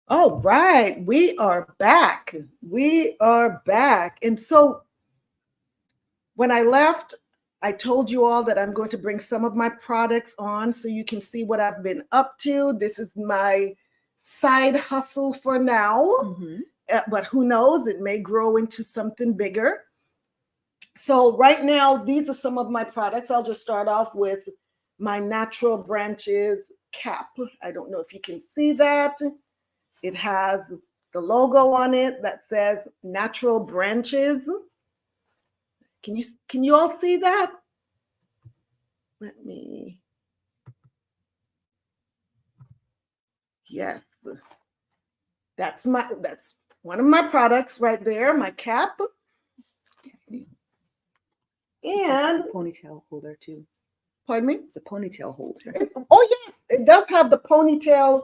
All right, we are back. We are back. And so when I left, I told you all that I'm going to bring some of my products on so you can see what I've been up to. This is my side hustle for now, but who knows, it may grow into something bigger. So right now, these are some of my products. I'll just start off with my Natural Branches cap. I don't know if you can see that. It has the logo on it that says Natural Branches. Can you all see that? Let me. Yes. That's one of my products right there, my cap. And ponytail holder too. Pardon me? It's a ponytail holder. Oh yes, it does have the ponytail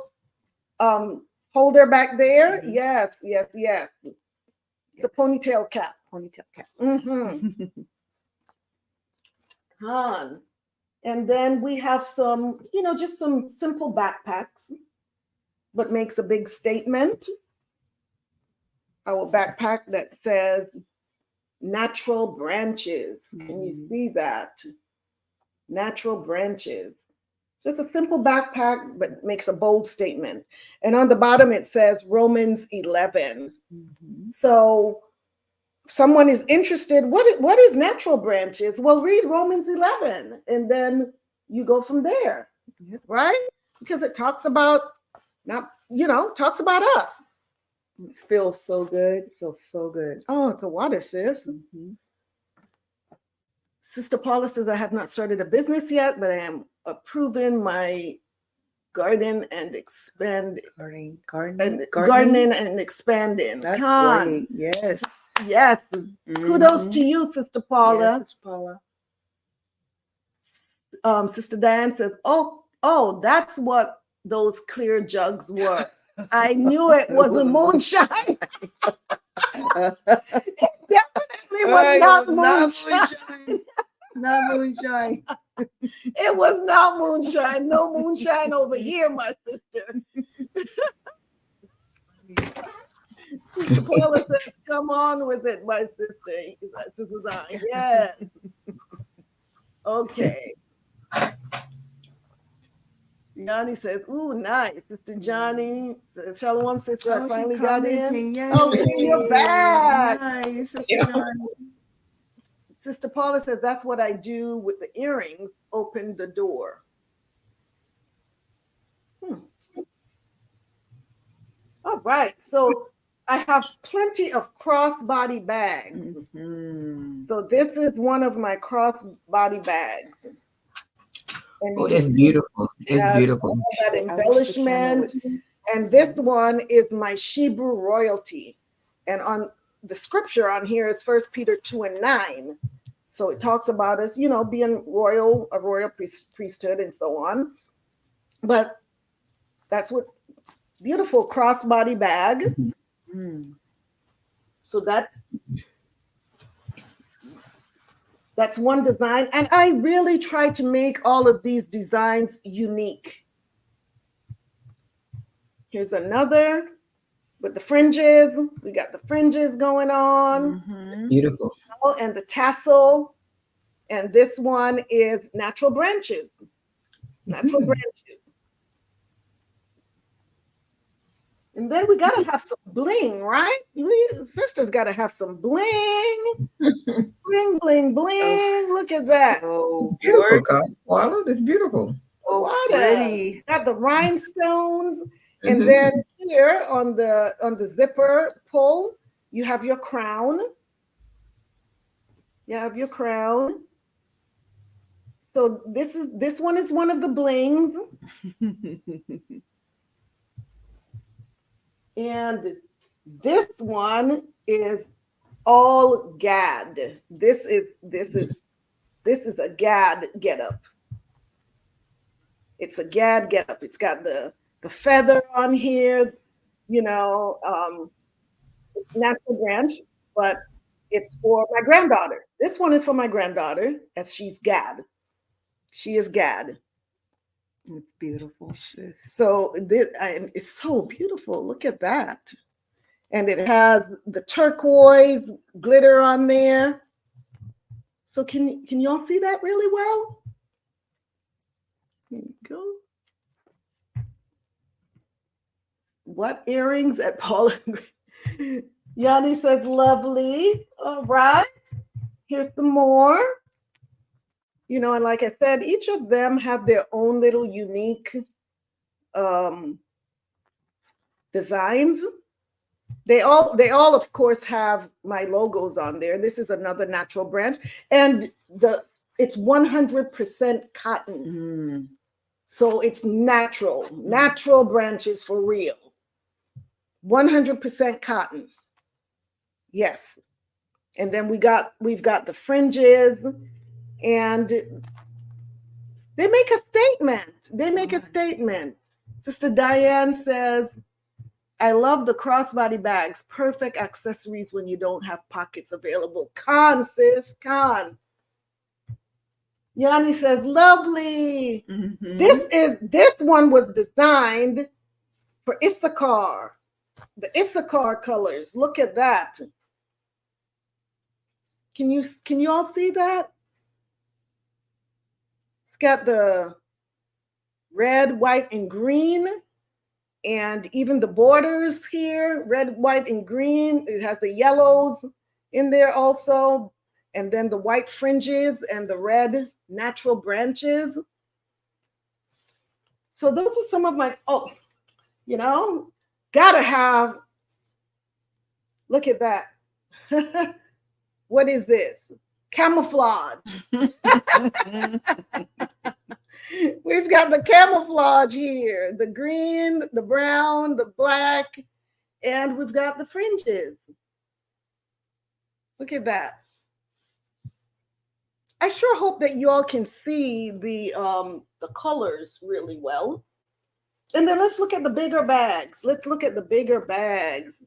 holder back there. Mm-hmm. Yes. It's a ponytail cap. Ponytail cap. Mm-hmm. And then we have some, just some simple backpacks, but makes a big statement. Our backpack that says natural branches. Mm-hmm. Can you see that? Natural branches. Just a simple backpack, but makes a bold statement. And on the bottom, it says Romans 11. Mm-hmm. So if someone is interested, what is natural branches? Well, read Romans 11, and then you go from there, right? Because it talks about talks about us. It feels so good. Feels so good. Oh, it's a water, sis. Mm-hmm. Sister Paula says, I have not started a business yet, but I am approving my garden and gardening and expanding. That's great. Yes. Yes. Mm-hmm. Kudos to you, Sister Paula. Yes, Sister Paula. Sister Diane says, oh, that's what those clear jugs were. I knew it wasn't moonshine. It definitely was not moonshine. Not moonshine. It was not moonshine. No moonshine over here, my sister. Sister Paula says, come on with it, my sister. Yes. Okay. Johnny says, ooh, nice. Sister Johnny, Shalom sister, I finally got in. Yay. Okay, you're back. Nice, Sister Johnny. Sister Paula says, that's what I do with the earrings, open the door. All right, so I have plenty of crossbody bags. Mm-hmm. So this is one of my crossbody bags. And that's beautiful. It's beautiful. That embellishment. And this one is my Hebrew royalty. And on the scripture on here is 1 Peter 2:9. So it talks about us, being royal, a royal priesthood and so on. But that's what beautiful crossbody bag. Mm. So that's one design. And I really try to make all of these designs unique. Here's another with the fringes. We got the fringes going on. Mm-hmm. Beautiful. And the tassel. And this one is natural branches. Natural branches. And then we got to have some bling, right? Sisters got to have some bling. Bling, bling, bling. Look at that. Oh, beautiful. Wow, that's beautiful. Oh, pretty. Got the rhinestones. Mm-hmm. And then here on the zipper pull, you have your crown. You have your crown. So this one is one of the blings. And this one is all Gad. This is a Gad getup. It's a Gad getup. It's got the feather on here, it's natural branch, but it's for my granddaughter. This one is for my granddaughter, as she's Gad. She is Gad. It's beautiful. So it's so beautiful. Look at that. And it has the turquoise glitter on there. So can you all see that really well? There you go. What earrings at Paula? Yanni says, lovely. All right. Here's some more. And like I said, each of them have their own little unique designs. They all of course have my logos on there. This is another natural branch, and it's 100% cotton. So it's natural branches for real. 100% cotton. Yes. And then we've got the fringes, and they make a statement. Sister Diane says, I love the crossbody bags. Perfect accessories when you don't have pockets available. Con, sis, con. Yanni says, lovely. This one was designed for Issachar. The Issachar colors. Look at that. Can you all see that? It's got the red, white, and green, and even the borders here, red, white, and green. It has the yellows in there also, and then the white fringes and the red natural branches. So those are some of my, gotta have, look at that. What is this? Camouflage. We've got the camouflage here, the green, the brown, the black, and we've got the fringes. Look at that. I sure hope that you all can see the colors really well. And then let's look at the bigger bags. Let's look at the bigger bags.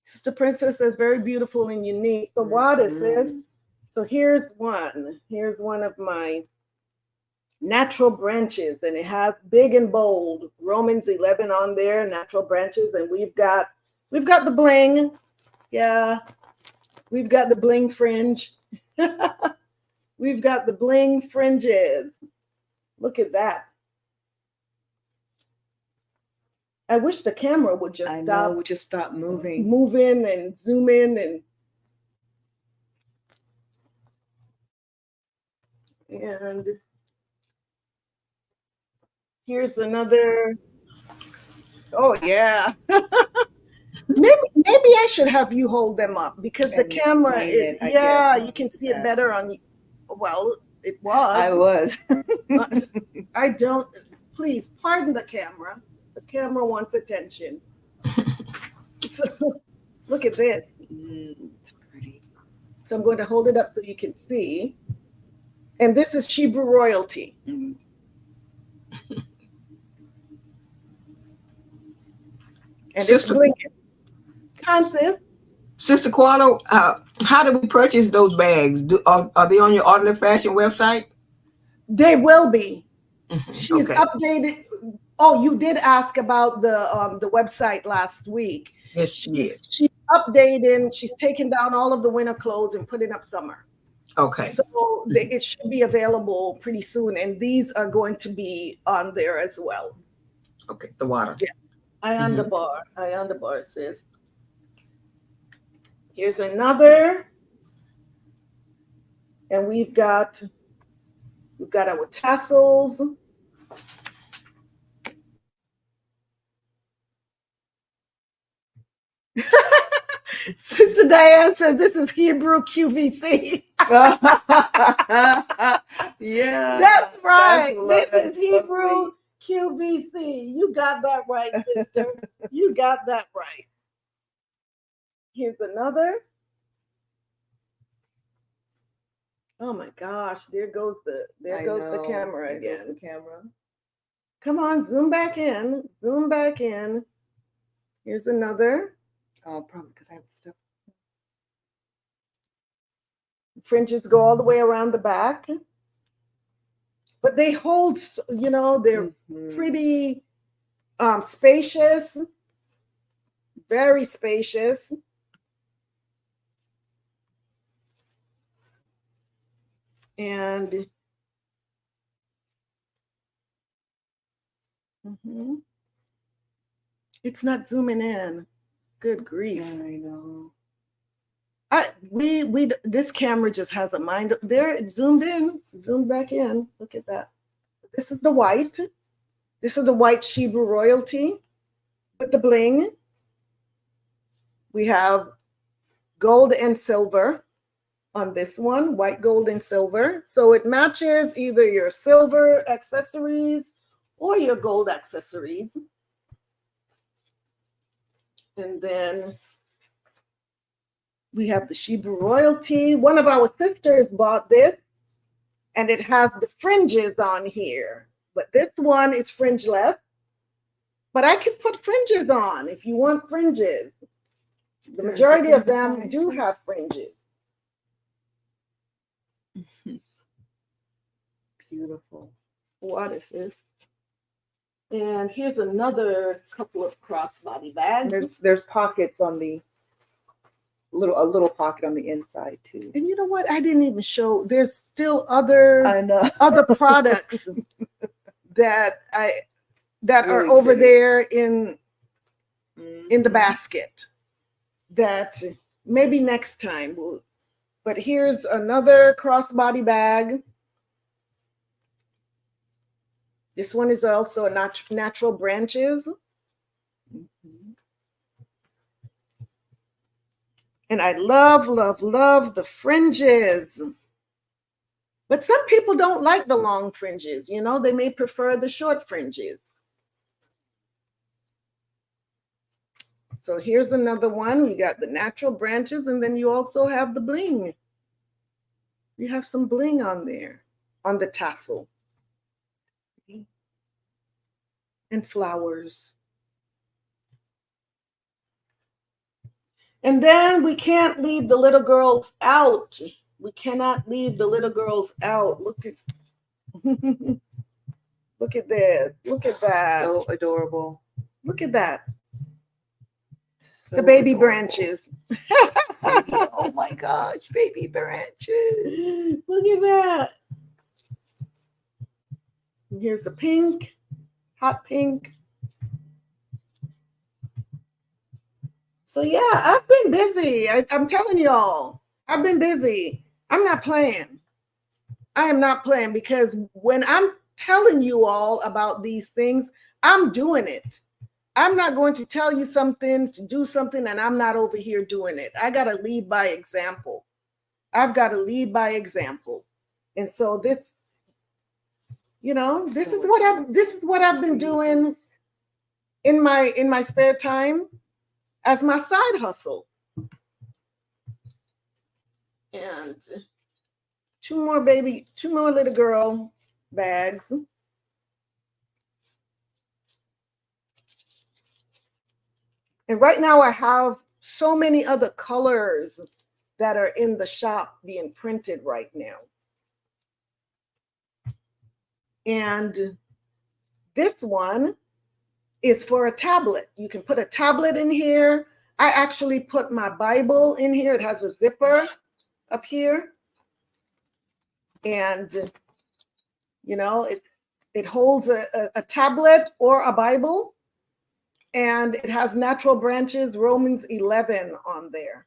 Sister Princess says, very beautiful and unique. The water says, so here's one. Here's one of my natural branches, and it has big and bold Romans 11 on there, natural branches, and we've got the bling. Yeah, we've got the bling fringe. We've got the bling fringes. Look at that. I wish the camera would just stop moving and zoom in and here's another. Oh yeah. Maybe I should have you hold them up because the camera is, you can see it better on. Well, it was. I was. I don't. Please pardon the camera. The camera wants attention. So look at this. It's pretty. So I'm going to hold it up so you can see. And this is Hebrew royalty. And Sister, it's blinking. Constance? Sister Quano, how do we purchase those bags? Are they on your Orderly Fashion website? They will be. She's Okay. updated. Oh, you did ask about the website last week. Yes, she is. She's updating. She's taking down all of the winter clothes and putting up summer. Okay. So it should be available pretty soon, and these are going to be on there as well. Okay, the water. Yeah. I on the bar, sis. Here's another, and we've got our tassels. Sister Diane says this is Hebrew QVC. Yeah. That's right. This is Hebrew QVC. You got that right, sister. You got that right. Here's another. Oh my gosh, there goes the camera again. The camera. Come on, zoom back in. Zoom back in. Here's another. Oh, probably because I have stuff. Fringes go all the way around the back. But they hold, they're pretty spacious, very spacious. And it's not zooming in. Good grief. I know. This camera just has a mind. There, it zoomed in, zoomed back in. Look at that. This is the white. This is the white Hebrew royalty. with the bling. We have gold and silver on this one, white, gold, and silver. So it matches either your silver accessories or your gold accessories. And then we have the Hebrew royalty. One of our sisters bought this, and it has the fringes on here. But this one is fringeless. But I can put fringes on if you want fringes. The majority of them do have fringes. Beautiful. What is this? And here's another couple of crossbody bags. There's pockets on the a little pocket on the inside too. And you know what? I didn't even show. There's still other products that are over there in the basket that maybe next time we'll. But here's another crossbody bag. This one is also a natural branches. And I love, love, love the fringes. But some people don't like the long fringes. You know, they may prefer the short fringes. So here's another one. You got the natural branches, and then you also have the bling. You have some bling on there, on the tassel. And flowers. And then we can't leave the little girls out. We cannot leave the little girls out. Look at look at this. Look at that. So adorable. Look at that. So the baby adorable. Branches. Baby, oh my gosh, baby branches. Look at that. And here's the pink. Hot pink. So yeah, I've been busy. I'm telling y'all, I've been busy. I'm not playing. I am not playing, because when I'm telling you all about these things, I'm doing it. I'm not going to tell you something to do something and I'm not over here doing it. I got to lead by example. I've got to lead by example. And so this, you know, this is what I've been doing in my spare time as my side hustle. And two more little girl bags. And right now I have so many other colors that are in the shop being printed right now. And this one is for a tablet. You can put a tablet in here. I actually put my Bible in here. It has a zipper up here. And, you know, it holds a tablet or a Bible. And it has natural branches, Romans 11 on there.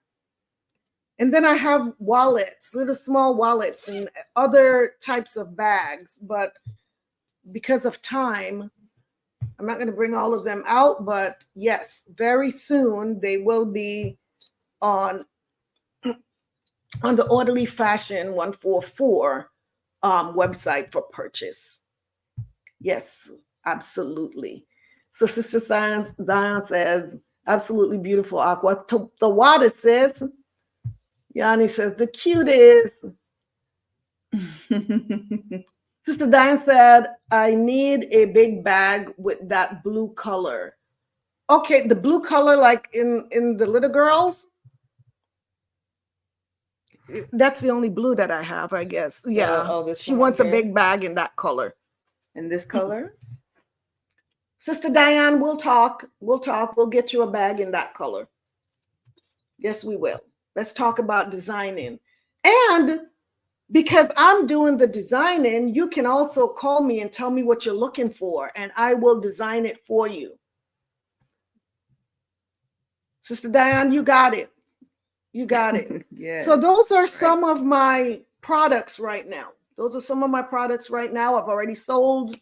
And then I have wallets, little small wallets and other types of bags. But because of time, I'm not going to bring all of them out. But yes, very soon they will be on the Orderly Fashion 144 website for purchase. Yes, absolutely. So Sister Zion says, absolutely beautiful aqua. The water says, Yanni says, the cutest. Sister Diane said, I need a big bag with that blue color. Okay, the blue color like in the little girls? That's the only blue that I have, I guess. Yeah, she wants a big bag in that color. In this color? Sister Diane, we'll talk. We'll get you a bag in that color. Yes, we will. Let's talk about designing. And because I'm doing the designing, you can also call me and tell me what you're looking for, and I will design it for you. Sister Diane, you got it. You got it. Yeah. So those are some of my products right now. Those are some of my products right now. I've already sold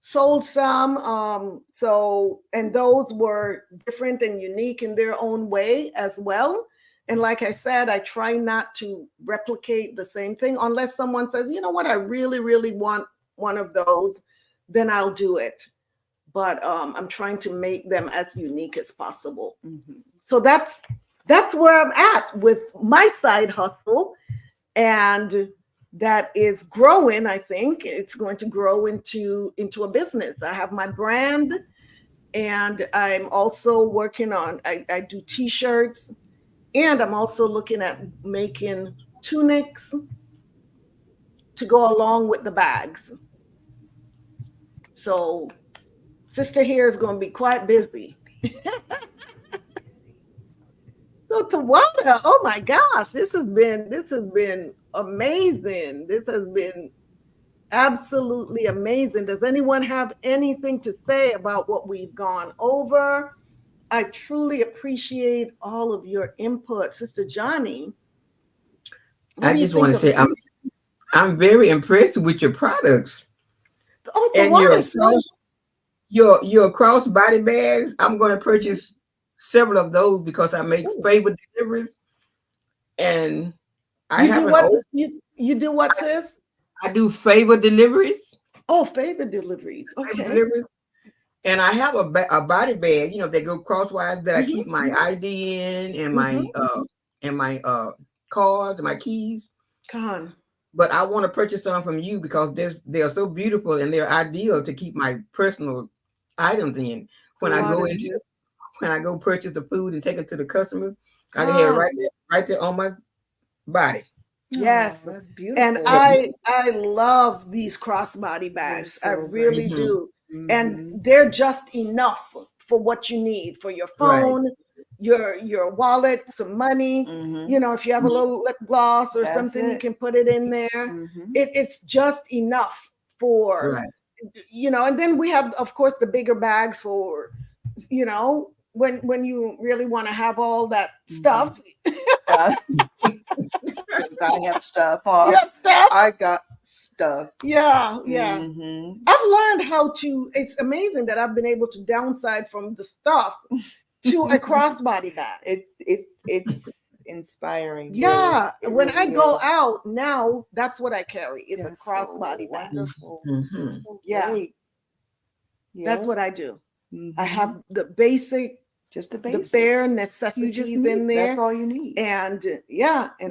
sold some. So, and those were different and unique in their own way as well. And like I said, I try not to replicate the same thing unless someone says, you know what, I really, really want one of those, then I'll do it. But I'm trying to make them as unique as possible. Mm-hmm. So that's where I'm at with my side hustle. And that is growing. I think it's going to grow into a business. I have my brand, and I'm also working on, I do t-shirts, and I'm also looking at making tunics to go along with the bags. So sister here is going to be quite busy. So Tawanda, oh my gosh, this has been amazing. This has been absolutely amazing. Does anyone have anything to say about what we've gone over? I truly appreciate all of your input, Sister Johnny. I just want to say I'm very impressed with your products. Oh, and your crossbody bags. I'm going to purchase several of those because I make favorite deliveries, and you do what, sis? I do favor deliveries. Oh, favor deliveries. Okay. Favor deliveries. And I have a body bag, they go crosswise that I keep my ID in and my cards and my keys. But I want to purchase some from you because they're so beautiful and they're ideal to keep my personal items in. When I go purchase the food and take it to the customer, I can have it right there on my body. Yes, that's beautiful. And I love these crossbody bags. So I really do. And they're just enough for what you need for your phone, your wallet, some money. If you have a little lip gloss or something, you can put it in there. It's just enough for, and then we have, of course, the bigger bags for, when you really want to have all that stuff. I have stuff. You have stuff? I got stuff. Yeah. I've learned how to, it's amazing that I've been able to downside from the stuff to a crossbody bag. It's inspiring. Yeah. When I go out now, that's what I carry is a crossbody bag. Wonderful. Yeah. That's what I do. I have the basic, just the basics. The bare necessities in there. That's all you need. And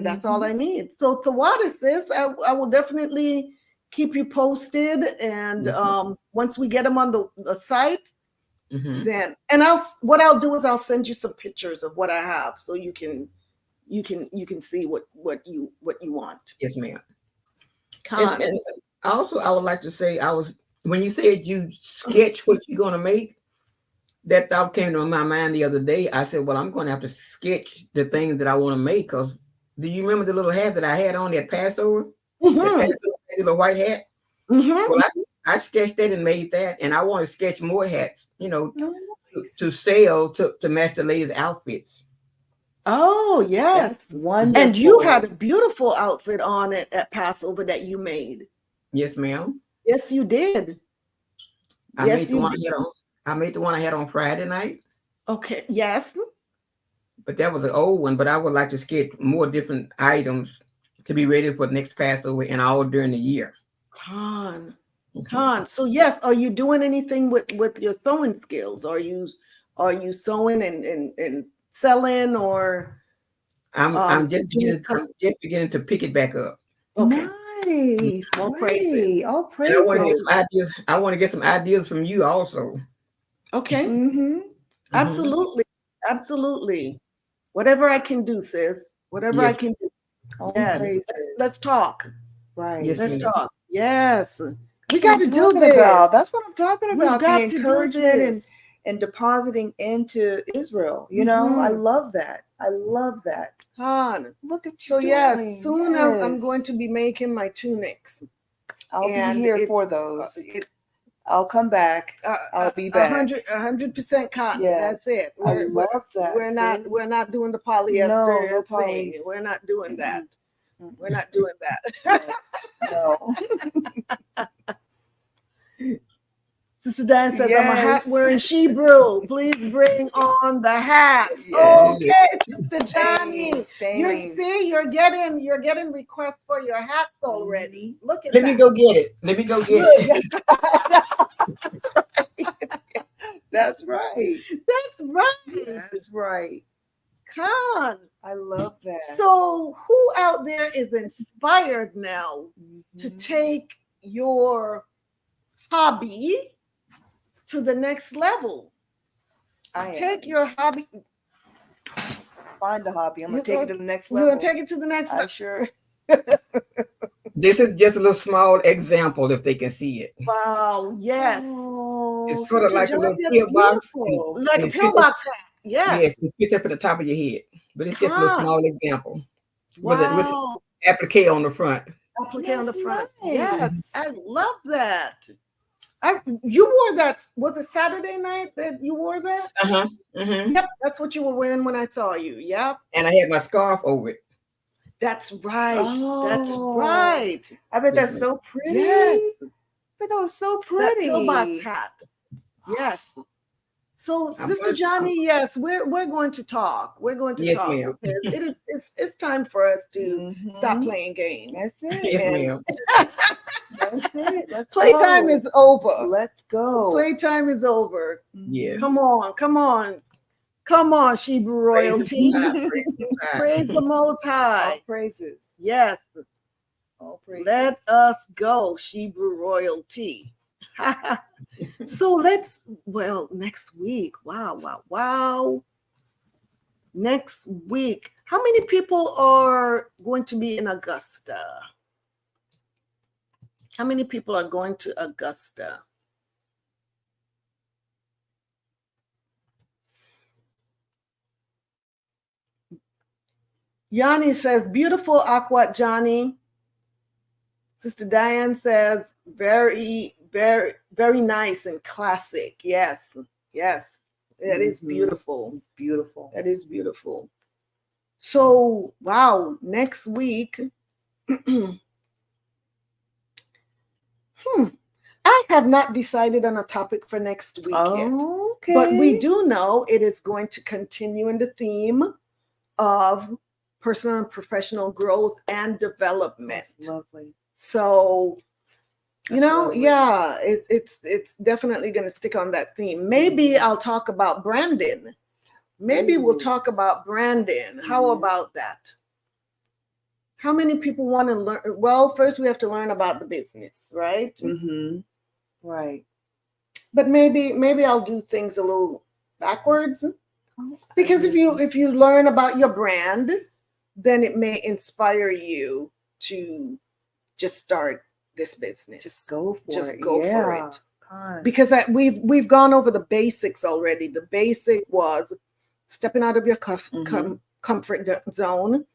that's all I need. So Tawanda, sis, I will definitely keep you posted. And once we get them on the site, then what I'll do is I'll send you some pictures of what I have so you can see what you want. Yes, ma'am. And also I would like to say when you said you sketch what you're gonna make, that thought came to my mind the other day. I said, well, I'm going to have to sketch the things that I want to make. Because do you remember the little hat that I had on that Passover? That little white hat? Well, I sketched that and made that. And I want to sketch more hats, to sell to match the ladies' outfits. Oh, yes. That's wonderful. And you had a beautiful outfit on at Passover that you made. Yes, ma'am. Yes, you did. I made the one I had on Friday night. Okay. Yes. But that was an old one. But I would like to sketch more different items to be ready for the next Passover and all during the year. So yes, are you doing anything with your sewing skills? Are you sewing and selling, or I'm just beginning to pick it back up. Okay. Nice. All praise. All praise. I want to get some ideas from you also. Okay. Absolutely. Whatever I can do, sis. Whatever I can do. Yes. Let's talk. Right. Yes, let's talk. Yes. We got to do this. That's what I'm talking about. We got the encouragement and depositing into Israel. I love that. Look at you. So yes, soon I'm going to be making my tunics. I'll be here for those. I'll come back. I'll be back. 100% cotton. Yes. That's it. I love that. We're not doing the polyester. No thing. We're not doing that. We're not doing that. No. Sister Diane says, I'm a hat Yes. wearing Shebrew. Please bring on the hats. Yes. Okay, Sister Johnny. Same. You're getting requests for your hats already. Look at Let that. me go get it. Let me go get it. That's right. That's right. That's right. Con. I love that. So who out there is inspired now to take your hobby to the next level? Take your hobby. Find a hobby. I'm gonna take it to the next You're level. gonna take it to the next level. Sure. This is just a little small example if they can see it. Wow, yes. It's sort of Sister like a little Johnny, pillbox. like a it fits up- pillbox hat. Yes. Yes, it fits up at the top of your head. But it's just a little Ah. small example. Wow. With applique on the front. Applique on the That's front. nice. Yes, I love that. You wore that. Was it Saturday night that you wore that? Uh-huh. Mm-hmm. Yep, that's what you were wearing when I saw you. Yep. And I had my scarf over it. That's right. That's Oh. right. I bet Yes, that's so pretty. Yes. But that was so That pretty. pillbox hat. Yes. So, I'm Sister gonna- Johnny, yes, we're going to talk. We're going to Yes, talk ma'am. because it's time for us to stop playing games. That's it. Yes, And- ma'am. That's it. Let's Playtime go. is over. Let's go. Playtime is over. Yes. Come on, Shebrew royalty. Praise the Most All High. praises. Yes, All praises. let us go, Shebrew royalty. So next week. Wow. Next week. How many people are going to be in Augusta? How many people are going to Augusta? Yanni says, beautiful Aquat Johnny. Sister Diane says, very, very, very nice and classic. Yes. That is beautiful. It's beautiful. That is beautiful. So, wow, next week. I have not decided on a topic for next week yet. Okay. But we do know it is going to continue in the theme of personal and professional growth and development. That's lovely. So, That's lovely. yeah, it's definitely going to stick on that theme. Maybe I'll talk about branding. Maybe we'll talk about branding. How about that? How many people want to learn? Well, first we have to learn about the business, right? Right. But maybe I'll do things a little backwards. Because if you learn about your brand, then it may inspire you to just start this business. Just go for it. Just go for it. God. Because we've gone over the basics already. The basic was stepping out of your comfort zone,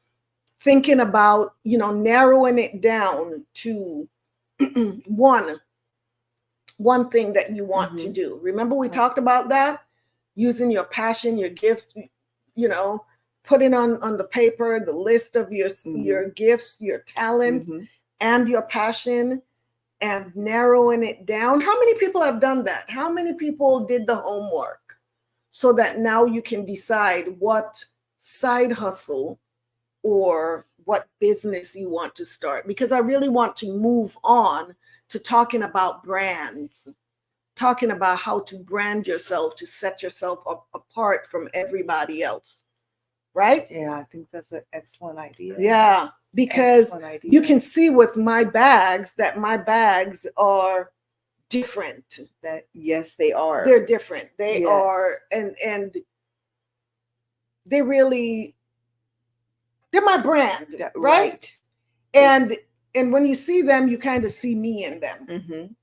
thinking about, narrowing it down to one thing that you want to do. Remember we talked about that? Using your passion, your gift, putting on the paper the list of your gifts, your talents, and your passion, and narrowing it down. How many people have done that? How many people did the homework so that now you can decide what side hustle or what business you want to start? Because I really want to move on to talking about brands, talking about how to brand yourself, to set yourself apart from everybody else, right? Yeah, I think that's an excellent idea. Yeah, because Excellent idea. you can see with my bags that my bags are different. Yes, they are. They're different. They Yes. are, and they really, they're my brand, Yeah, right? And when you see them, you kind of see me in them.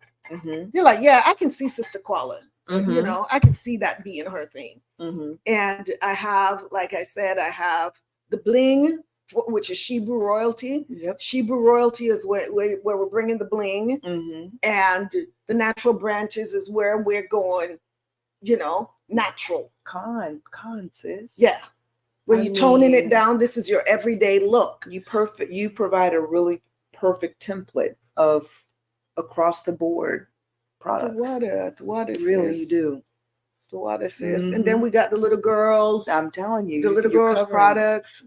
You're like, yeah, I can see Sister Quala. I can see that being her thing. And I have, like I said, I have the bling, which is Shebrew royalty. Yep. Shebrew royalty is where we're bringing the bling, and the natural branches is where we're going, natural. Con, sis. Yeah. When I you're toning it mean- down, this is your everyday look. You provide a really perfect template of across the board products. The water, Really, sis. you do. The water, sis. And then we got the little girls. I'm telling you, The little you're girls covering. products.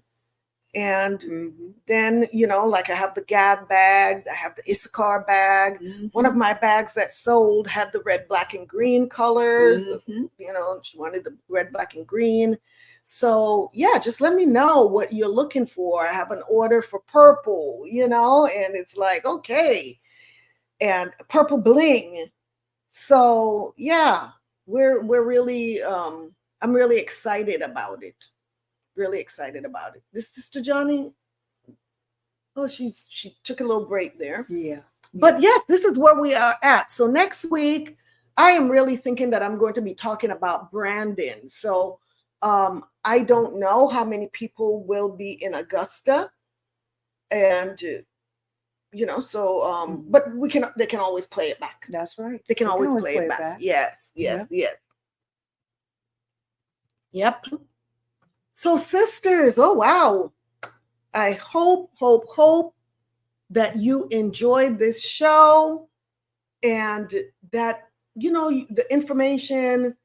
And then, you know, like I have the Gad bag, I have the Issachar bag. One of my bags that sold had the red, black, and green colors. You know, she wanted the red, black, and green. So yeah, just let me know what you're looking for. I have an order for purple, you know, and it's like, okay. And purple bling. So yeah, we're really I'm really excited about it. Really excited about it. This Sister Johnny, oh, she took a little break there. Yeah. But yes, this is where we are at. So next week, I am really thinking that I'm going to be talking about branding. So I don't know how many people will be in Augusta, and you know, so but they can always play it back. That's right. They can always play it back. Yes. Yep. So sisters, oh wow. I hope that you enjoyed this show and that, you know, the information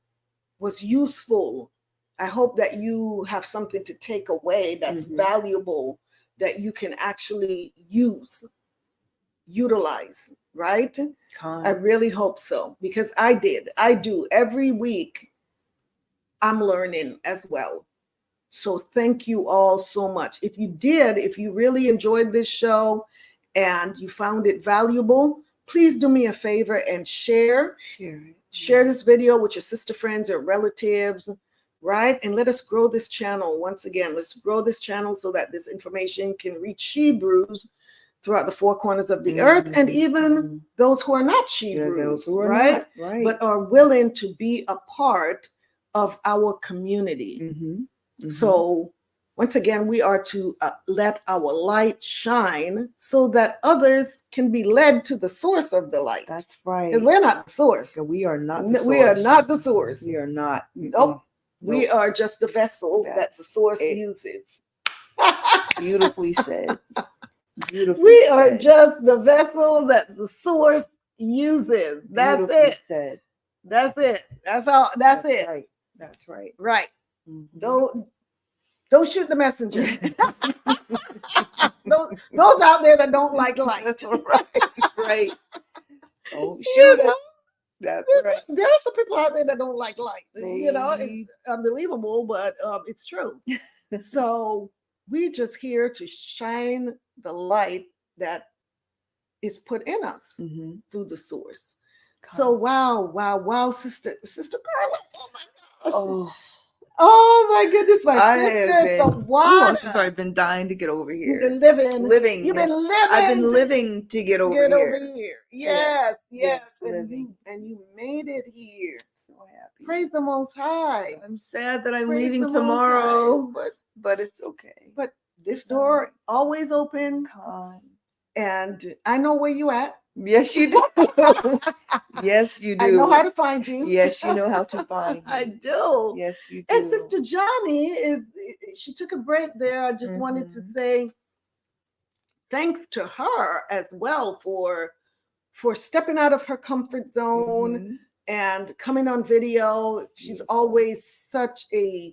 was useful. I hope that you have something to take away that's valuable, that you can actually utilize, right? I really hope so, because I do. Every week I'm learning as well. So thank you all so much. If you really enjoyed this show and you found it valuable, please do me a favor and share this video with your sister friends or relatives, right? And let us grow this channel. Once again, let's grow this channel so that this information can reach Hebrews throughout the four corners of the earth, and even those who are not Hebrews, right? But are willing to be a part of our community. So once again, we are to let our light shine so that others can be led to the source of the light. That's right. Because we're not the source. We are not the source. We are not the source. We are not. Nope. We are just the vessel that the source uses. Beautifully said. Beautifully we said. are just the vessel that the source uses. That's it. Said. That's it. That's all. That's it. Right. That's right. Right. Don't shoot the messenger. those out there that don't like light. That's right. Oh, shoot it. That's right. There are some people out there that don't like light. You know, it's unbelievable, but it's true. So we're just here to shine the light that is put in us through the source. So wow, Sister Carla. Oh my gosh. Oh my goodness, my sister. I've been dying to get over here. You've been living. You've been living. I've been living to get over here. Yes. And you made it here. So happy. Praise the Most High. I'm sad that I'm leaving tomorrow, but it's okay. But this door always open. And I know where you at. Yes, you do. Yes, you do. I know how to find you. Yes, you know how to find me. I do. Yes, you do. And Sister Johnny, she took a break there. I just wanted to say thanks to her as well for stepping out of her comfort zone and coming on video. She's always such an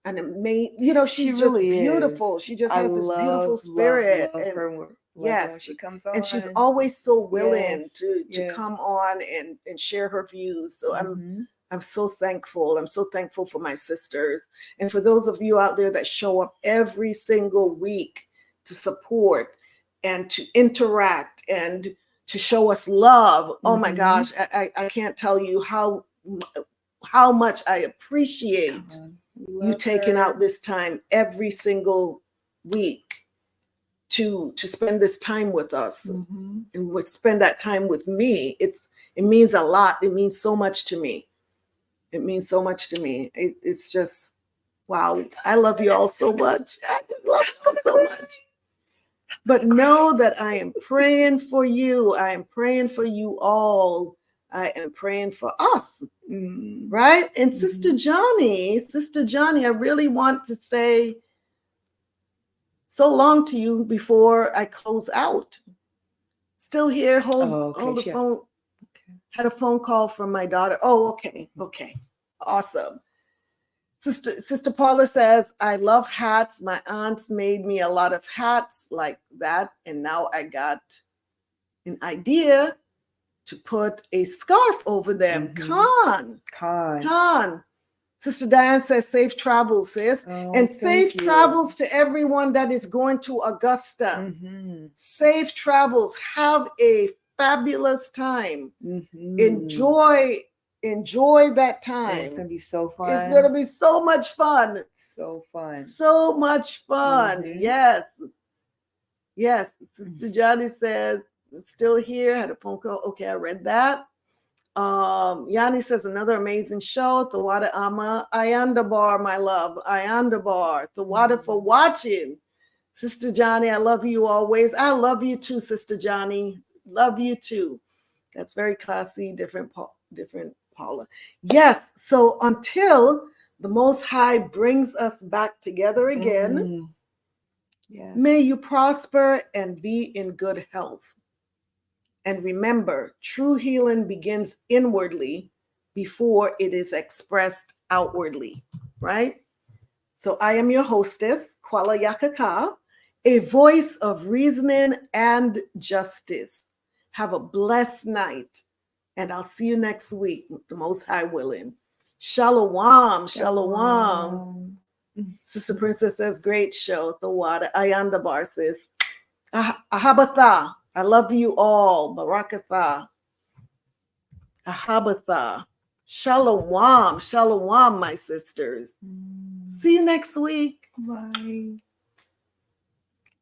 amazing, you know, she's just really beautiful. She just has this beautiful spirit. Love her. Yes, she comes on, and she's always so willing to come on and share her views. So I'm so thankful. I'm so thankful for my sisters, and for those of you out there that show up every single week to support and to interact and to show us love. Oh my gosh, I can't tell you how much I appreciate you taking out this time every single week to spend this time with us and spend that time with me. It means a lot. It means so much to me. It means so much to me. It's just, wow. I love you all so much. I just love you so much. But know that I am praying for you. I am praying for you all. I am praying for us. Right? And Sister Johnny, I really want to say so long to you before I close out. Still here, hold the phone. Had a phone call from my daughter. Oh, okay. Awesome. Sister Paula says, I love hats. My aunts made me a lot of hats like that. And now I got an idea to put a scarf over them. Con. Sister Diane says, safe travels, sis. And safe travels to everyone that is going to Augusta. Safe travels. Have a fabulous time. Enjoy that time. It's going to be so fun. It's going to be so much fun. So fun. So much fun. Yes. Sister Johnny says, still here. Had a phone call. Okay, I read that. Yanni says, another amazing show. Thawada Ama. Ayandabar, my love. Ayandabar. Thawada for watching. Sister Johnny, I love you always. I love you too, Sister Johnny. Love you too. That's very classy, different Paula. Yes, so until the Most High brings us back together again, may you prosper and be in good health. And remember, true healing begins inwardly before it is expressed outwardly, right? So I am your hostess, Kwala Yakaka, a voice of reasoning and justice. Have a blessed night, and I'll see you next week, the Most High willing. Shalom. Sister Princess says, great show, the water. Ayandabar says, Ahabatha. I love you all. Barakatha. Ahabatha. Shalom, my sisters. See you next week. Bye.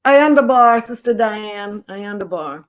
Ayandabar, Sister Diane. Ayandabar.